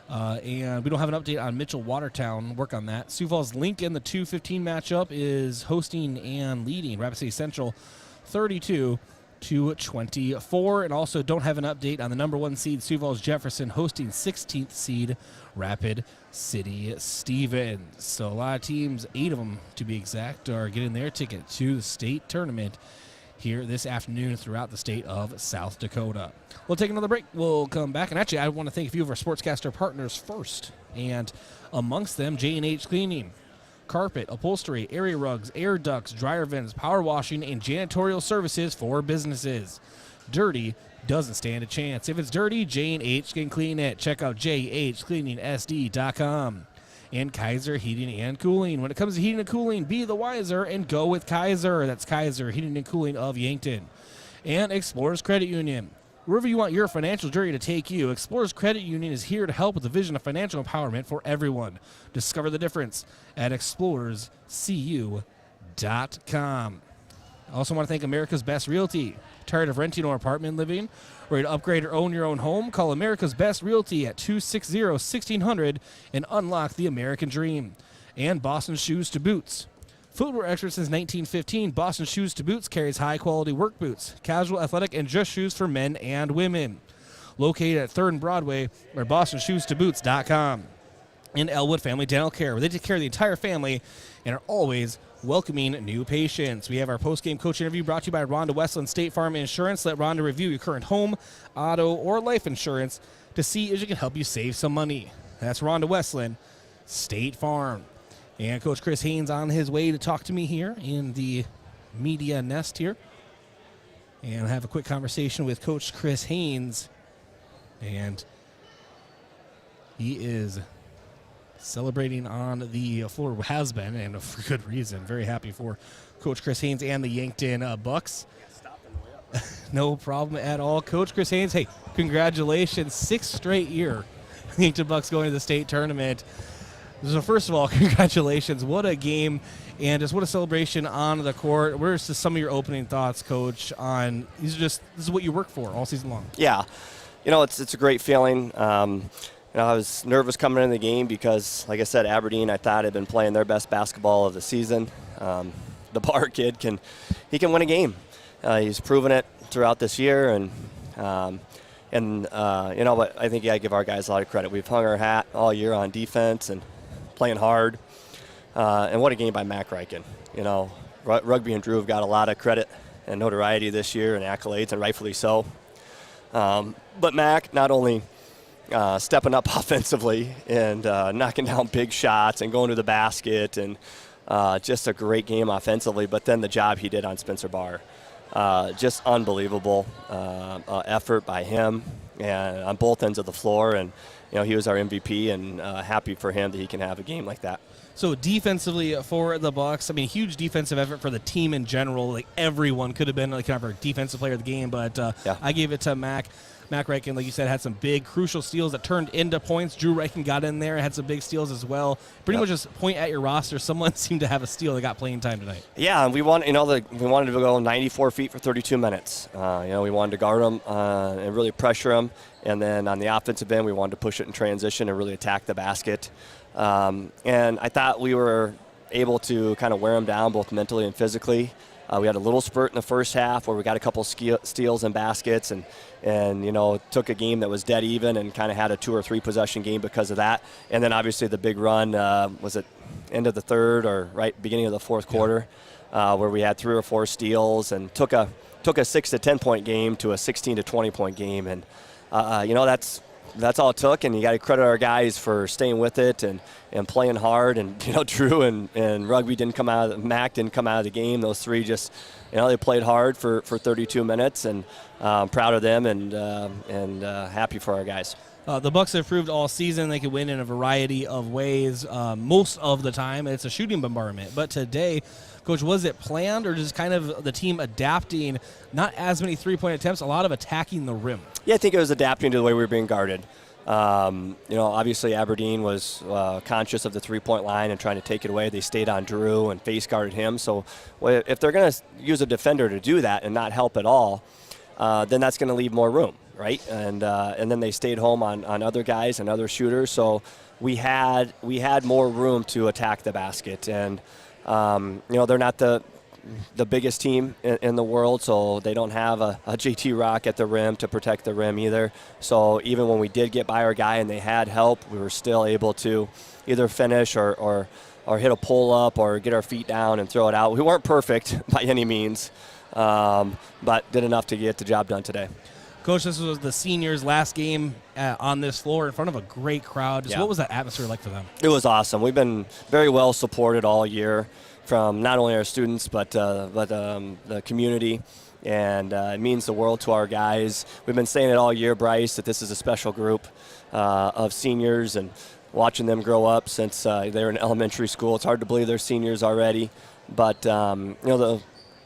And we don't have an update on Mitchell Watertown. Work on that. Sioux Falls Lincoln, the 2-15 matchup, is hosting and leading Rapid City Central 32-24. And also don't have an update on the number 1 seed Sioux Falls Jefferson hosting 16th seed Rapid City Stevens. So a lot of teams, 8 of them to be exact, are getting their ticket to the state tournament here this afternoon throughout the state of South Dakota. We'll take another break. We'll come back. And actually, I want to thank a few of our Sportscaster partners first. And amongst them, J&H Cleaning, carpet, upholstery, area rugs, air ducts, dryer vents, power washing, and janitorial services for businesses. Dirty doesn't stand a chance. If it's dirty, J&H can clean it. Check out jhcleaningsd.com. And Kaiser Heating and Cooling. When it comes to heating and cooling, be the wiser and go with Kaiser. That's Kaiser Heating and Cooling of Yankton. And Explorers Credit Union. Wherever you want your financial journey to take you, Explorers Credit Union is here to help with the vision of financial empowerment for everyone. Discover the difference at explorerscu.com. I also want to thank America's Best Realty. Tired of renting or apartment living? Ready to upgrade or own your own home? Call America's Best Realty at 260-1600 and unlock the American dream. And Boston Shoes to Boots. Footwear expert since 1915, Boston Shoes to Boots carries high-quality work boots, casual, athletic, and dress shoes for men and women. Located at 3rd and Broadway or bostonshoestoboots.com. And Elwood Family Dental Care, where they take care of the entire family and are always welcoming new patients. We have our post-game coach interview brought to you by Rhonda Westland State Farm Insurance. Let Rhonda review your current home, auto, or life insurance to see if she can help you save some money. That's Rhonda Westland State Farm. And Coach Chris Haynes on his way to talk to me here in the media nest here. And have a quick conversation with Coach Chris Haynes. And he is celebrating on the floor, has been, and for good reason. Very happy for Coach Chris Haynes and the Yankton Bucks. No problem at all. Coach Chris Haynes, hey, congratulations. 6th straight year the Yankton Bucks going to the state tournament. So first of all, congratulations. What a game, and just what a celebration on the court. Where's just some of your opening thoughts, Coach, on this is what you work for all season long? Yeah. It's a great feeling. I was nervous coming into the game because, like I said, Aberdeen, I thought, had been playing their best basketball of the season. The Bar kid can win a game. He's proven it throughout this year, but I think I give our guys a lot of credit. We've hung our hat all year on defense and playing hard. And what a game by Mac Reichen. Rugby and Drew have got a lot of credit and notoriety this year and accolades, and rightfully so. But Mac not only stepping up offensively and knocking down big shots and going to the basket, and just a great game offensively, but then the job he did on Spencer Barr. Just unbelievable effort by him and on both ends of the floor, and he was our MVP, and happy for him that he can have a game like that. So defensively for the Bucks, I mean, huge defensive effort for the team in general. Like, everyone could have been like kind of our defensive player of the game, but I gave it to Mac. Mac Reichen, like you said, had some big, crucial steals that turned into points. Drew Reichen got in there and had some big steals as well. Pretty much just point at your roster. Someone seemed to have a steal that got playing time tonight. Yeah, and we wanted to go 94 feet for 32 minutes. We wanted to guard them and really pressure them. And then on the offensive end, we wanted to push it in transition and really attack the basket. And I thought we were able to kind of wear them down both mentally and physically. We had a little spurt in the first half where we got a couple steals and baskets, and took a game that was dead even and kind of had a 2 or 3 possession game because of that. And then obviously the big run was at end of the third or right beginning of the fourth quarter, where we had 3 or 4 steals and took a 6 to 10 point game to a 16 to 20 point game, and that's all it took, and you got to credit our guys for staying with it and playing hard. And Drew and Rugby Mac didn't come out of the game. Those 3 just they played hard for 32 minutes, and proud of them and happy for our guys. The Bucks have proved all season they can win in a variety of ways. Most of the time, it's a shooting bombardment. But today, Coach, was it planned or just kind of the team adapting? Not as many three-point attempts, a lot of attacking the rim. Yeah, I think it was adapting to the way we were being guarded. Obviously Aberdeen was conscious of the three-point line and trying to take it away. They stayed on Drew and face guarded him. So if they're going to use a defender to do that and not help at all, then that's going to leave more room, right? And then they stayed home on other guys and other shooters. So we had more room to attack the basket. And they're not the biggest team in the world, so they don't have a JT Rock at the rim to protect the rim either. So even when we did get by our guy and they had help, we were still able to either finish or hit a pull-up or get our feet down and throw it out. We weren't perfect by any means, but did enough to get the job done today. Coach, this was the seniors' last game on this floor in front of a great crowd. What was that atmosphere like for them? It was awesome. We've been very well supported all year from not only our students but the community, and it means the world to our guys. We've been saying it all year, Bryce, that this is a special group of seniors, and watching them grow up since they were in elementary school. It's hard to believe they're seniors already, but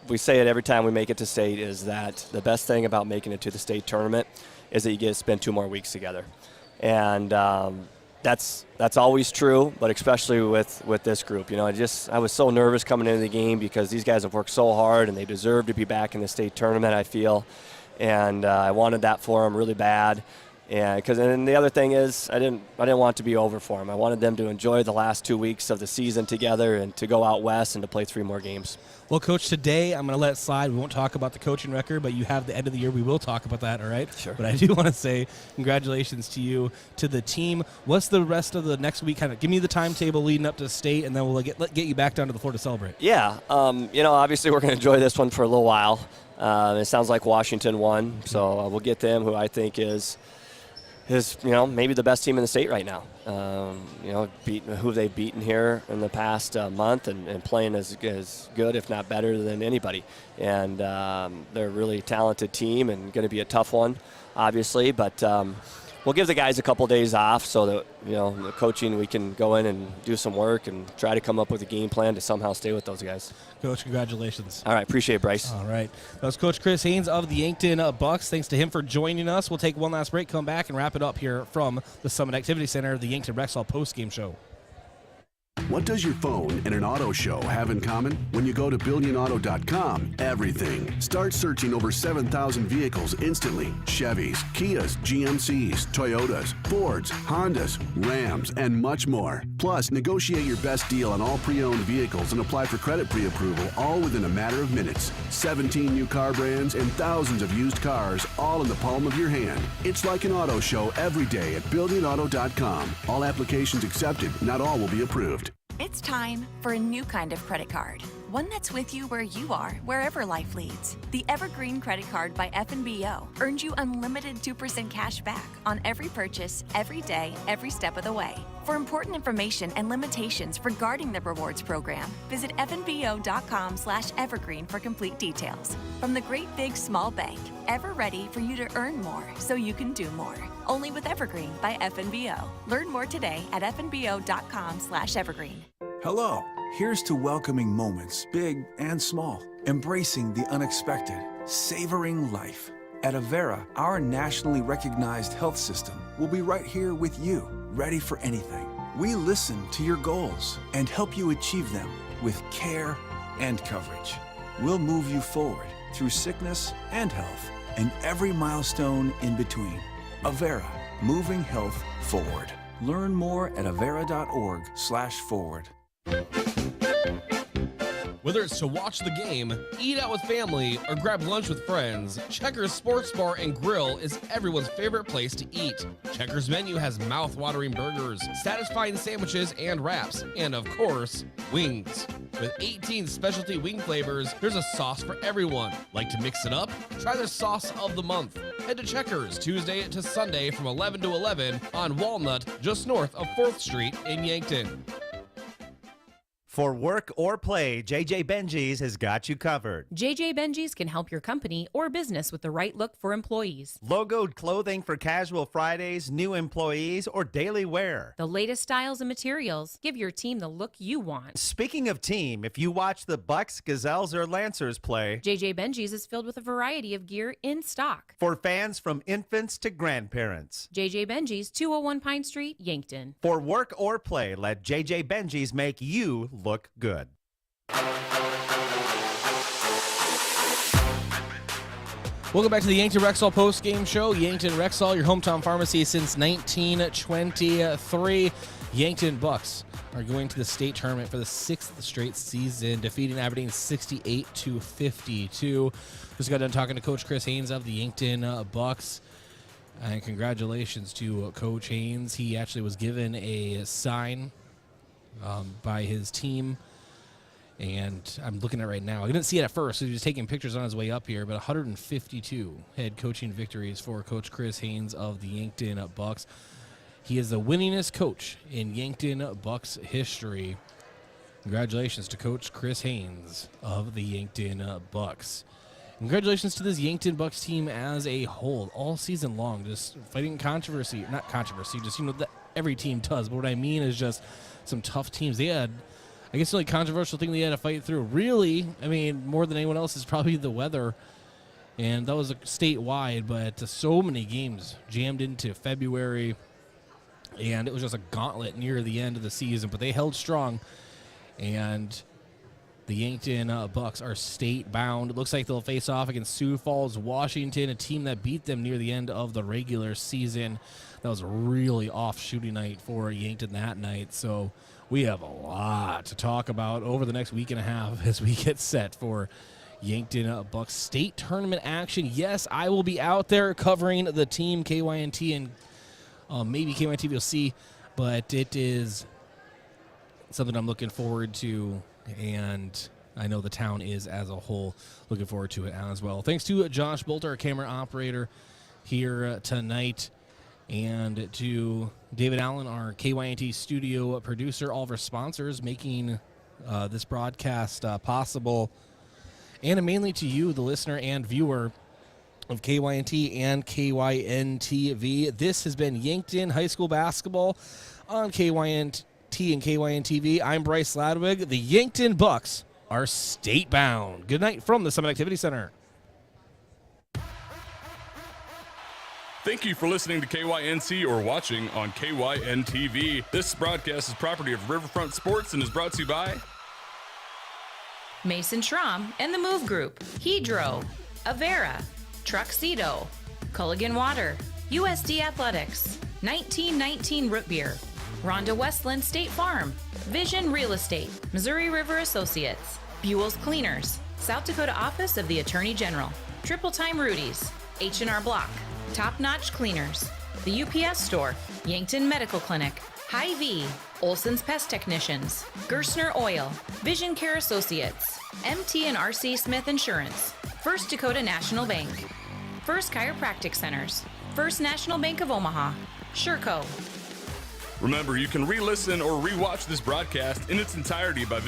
we say it every time we make it to state, is that the best thing about making it to the state tournament is that you get to spend 2 more weeks together. And that's always true, but especially with this group. I was so nervous coming into the game because these guys have worked so hard and they deserve to be back in the state tournament, I feel. And I wanted that for them really bad. And the other thing is, I didn't want it to be over for them. I wanted them to enjoy the last 2 weeks of the season together and to go out west and to play 3 more games. Well, Coach, today I'm going to let it slide. We won't talk about the coaching record, but you have the end of the year. We will talk about that, all right? Sure. But I do want to say congratulations to you, to the team. What's the rest of the next week? Kind of give me the timetable leading up to state, and then we'll get you back down to the floor to celebrate. Yeah. Obviously we're going to enjoy this one for a little while. It sounds like Washington won, so we'll get them, who I think is maybe the best team in the state right now. Who they've beaten here in the past month and playing as good, if not better, than anybody. And they're a really talented team and going to be a tough one, obviously. But we'll give the guys a couple days off so that, the coaching, we can go in and do some work and try to come up with a game plan to somehow stay with those guys. Coach, congratulations. All right, appreciate it, Bryce. All right. That was Coach Chris Haynes of the Yankton Bucks. Thanks to him for joining us. We'll take one last break, come back, and wrap it up here from the Summit Activity Center, the Yankton Rexall post-game show. What does your phone and an auto show have in common? When you go to BillionAuto.com, everything. Start searching over 7,000 vehicles instantly. Chevys, Kias, GMCs, Toyotas, Fords, Hondas, Rams, and much more. Plus, negotiate your best deal on all pre-owned vehicles and apply for credit pre-approval, all within a matter of minutes. 17 new car brands and thousands of used cars, all in the palm of your hand. It's like an auto show every day at BillionAuto.com. All applications accepted. Not all will be approved. It's time for a new kind of credit card. One that's with you where you are, wherever life leads. The Evergreen Credit Card by FNBO earns you unlimited 2% cash back on every purchase, every day, every step of the way. For important information and limitations regarding the rewards program, visit fnbo.com/evergreen for complete details. From the great big small bank, ever ready for you to earn more so you can do more. Only with Evergreen by FNBO. Learn more today at fnbo.com/evergreen. Hello. Here's to welcoming moments, big and small, embracing the unexpected, savoring life. At Avera, our nationally recognized health system will be right here with you, ready for anything. We listen to your goals and help you achieve them with care and coverage. We'll move you forward through sickness and health and every milestone in between. Avera, moving health forward. Learn more at avera.org/forward. Whether it's to watch the game, eat out with family, or grab lunch with friends, Checkers Sports Bar and Grill is everyone's favorite place to eat. Checkers menu has mouth-watering burgers, satisfying sandwiches and wraps, and of course, wings. With 18 specialty wing flavors, there's a sauce for everyone. Like to mix it up? Try their sauce of the month. Head to Checkers Tuesday to Sunday from 11 to 11 on Walnut, just north of 4th Street in Yankton. For work or play, JJ Benji's has got you covered. JJ Benji's can help your company or business with the right look for employees. Logoed clothing for casual Fridays, new employees, or daily wear. The latest styles and materials. Give your team the look you want. Speaking of team, if you watch the Bucks, Gazelles, or Lancers play, JJ Benji's is filled with a variety of gear in stock. For fans from infants to grandparents. JJ Benji's, 201 Pine Street, Yankton. For work or play, let JJ Benji's make you look good. Welcome back to the Yankton Rexall post-game show. Yankton Rexall, your hometown pharmacy since 1923. Yankton Bucks are going to the state tournament for the 6th straight season, defeating Aberdeen 68-52. Just got done talking to Coach Chris Haynes of the Yankton Bucks. And congratulations to Coach Haynes. He actually was given a sign by his team, and I'm looking at it right now. I didn't see it at first, so he was taking pictures on his way up here, but 152 head coaching victories for Coach Chris Haynes of the Yankton Bucks. He is the winningest coach in Yankton Bucks history. Congratulations to Coach Chris Haynes of the Yankton Bucks. Congratulations to this Yankton Bucks team as a whole, all season long, just fighting controversy, not controversy, just, that every team does. But what I mean is just some tough teams. They had, I guess the only controversial thing they had to fight through, really, I mean, more than anyone else, is probably the weather. And that was statewide, but so many games jammed into February. And it was just a gauntlet near the end of the season. But they held strong. And the Yankton Bucks are state-bound. It looks like they'll face off against Sioux Falls, Washington, a team that beat them near the end of the regular season. That was a really off shooting night for Yankton that night. So we have a lot to talk about over the next week and a half as we get set for Yankton Bucks state tournament action. Yes, I will be out there covering the team, KYNT, and maybe KYNTV will see, but it is something I'm looking forward to, and I know the town is as a whole looking forward to it as well. Thanks to Josh Bolter, our camera operator here tonight, and to David Allen, our KYNT studio producer, all of our sponsors making this broadcast possible, and mainly to you, the listener and viewer of KYNT and KYNTV. This has been Yankton High School Basketball on KYNT and KYNTV. I'm Bryce Ladwig. The Yankton Bucks are state-bound. Good night from the Summit Activity Center. Thank you for listening to KYNC or watching on KYNTV. This broadcast is property of Riverfront Sports and is brought to you by Mason Schramm and the Move Group, Hedro, Avera, Truxedo, Culligan Water, USD Athletics, 1919 Root Beer, Rhonda Westland State Farm, Vision Real Estate, Missouri River Associates, Buell's Cleaners, South Dakota Office of the Attorney General, Triple Time Rudy's, H&R Block, Top Notch Cleaners, the UPS Store, Yankton Medical Clinic, Hy-Vee, Olson's Pest Technicians, Gerstner Oil, Vision Care Associates, MT and RC Smith Insurance, First Dakota National Bank, First Chiropractic Centers, First National Bank of Omaha, Sherco. Remember, you can re-listen or re-watch this broadcast in its entirety by visiting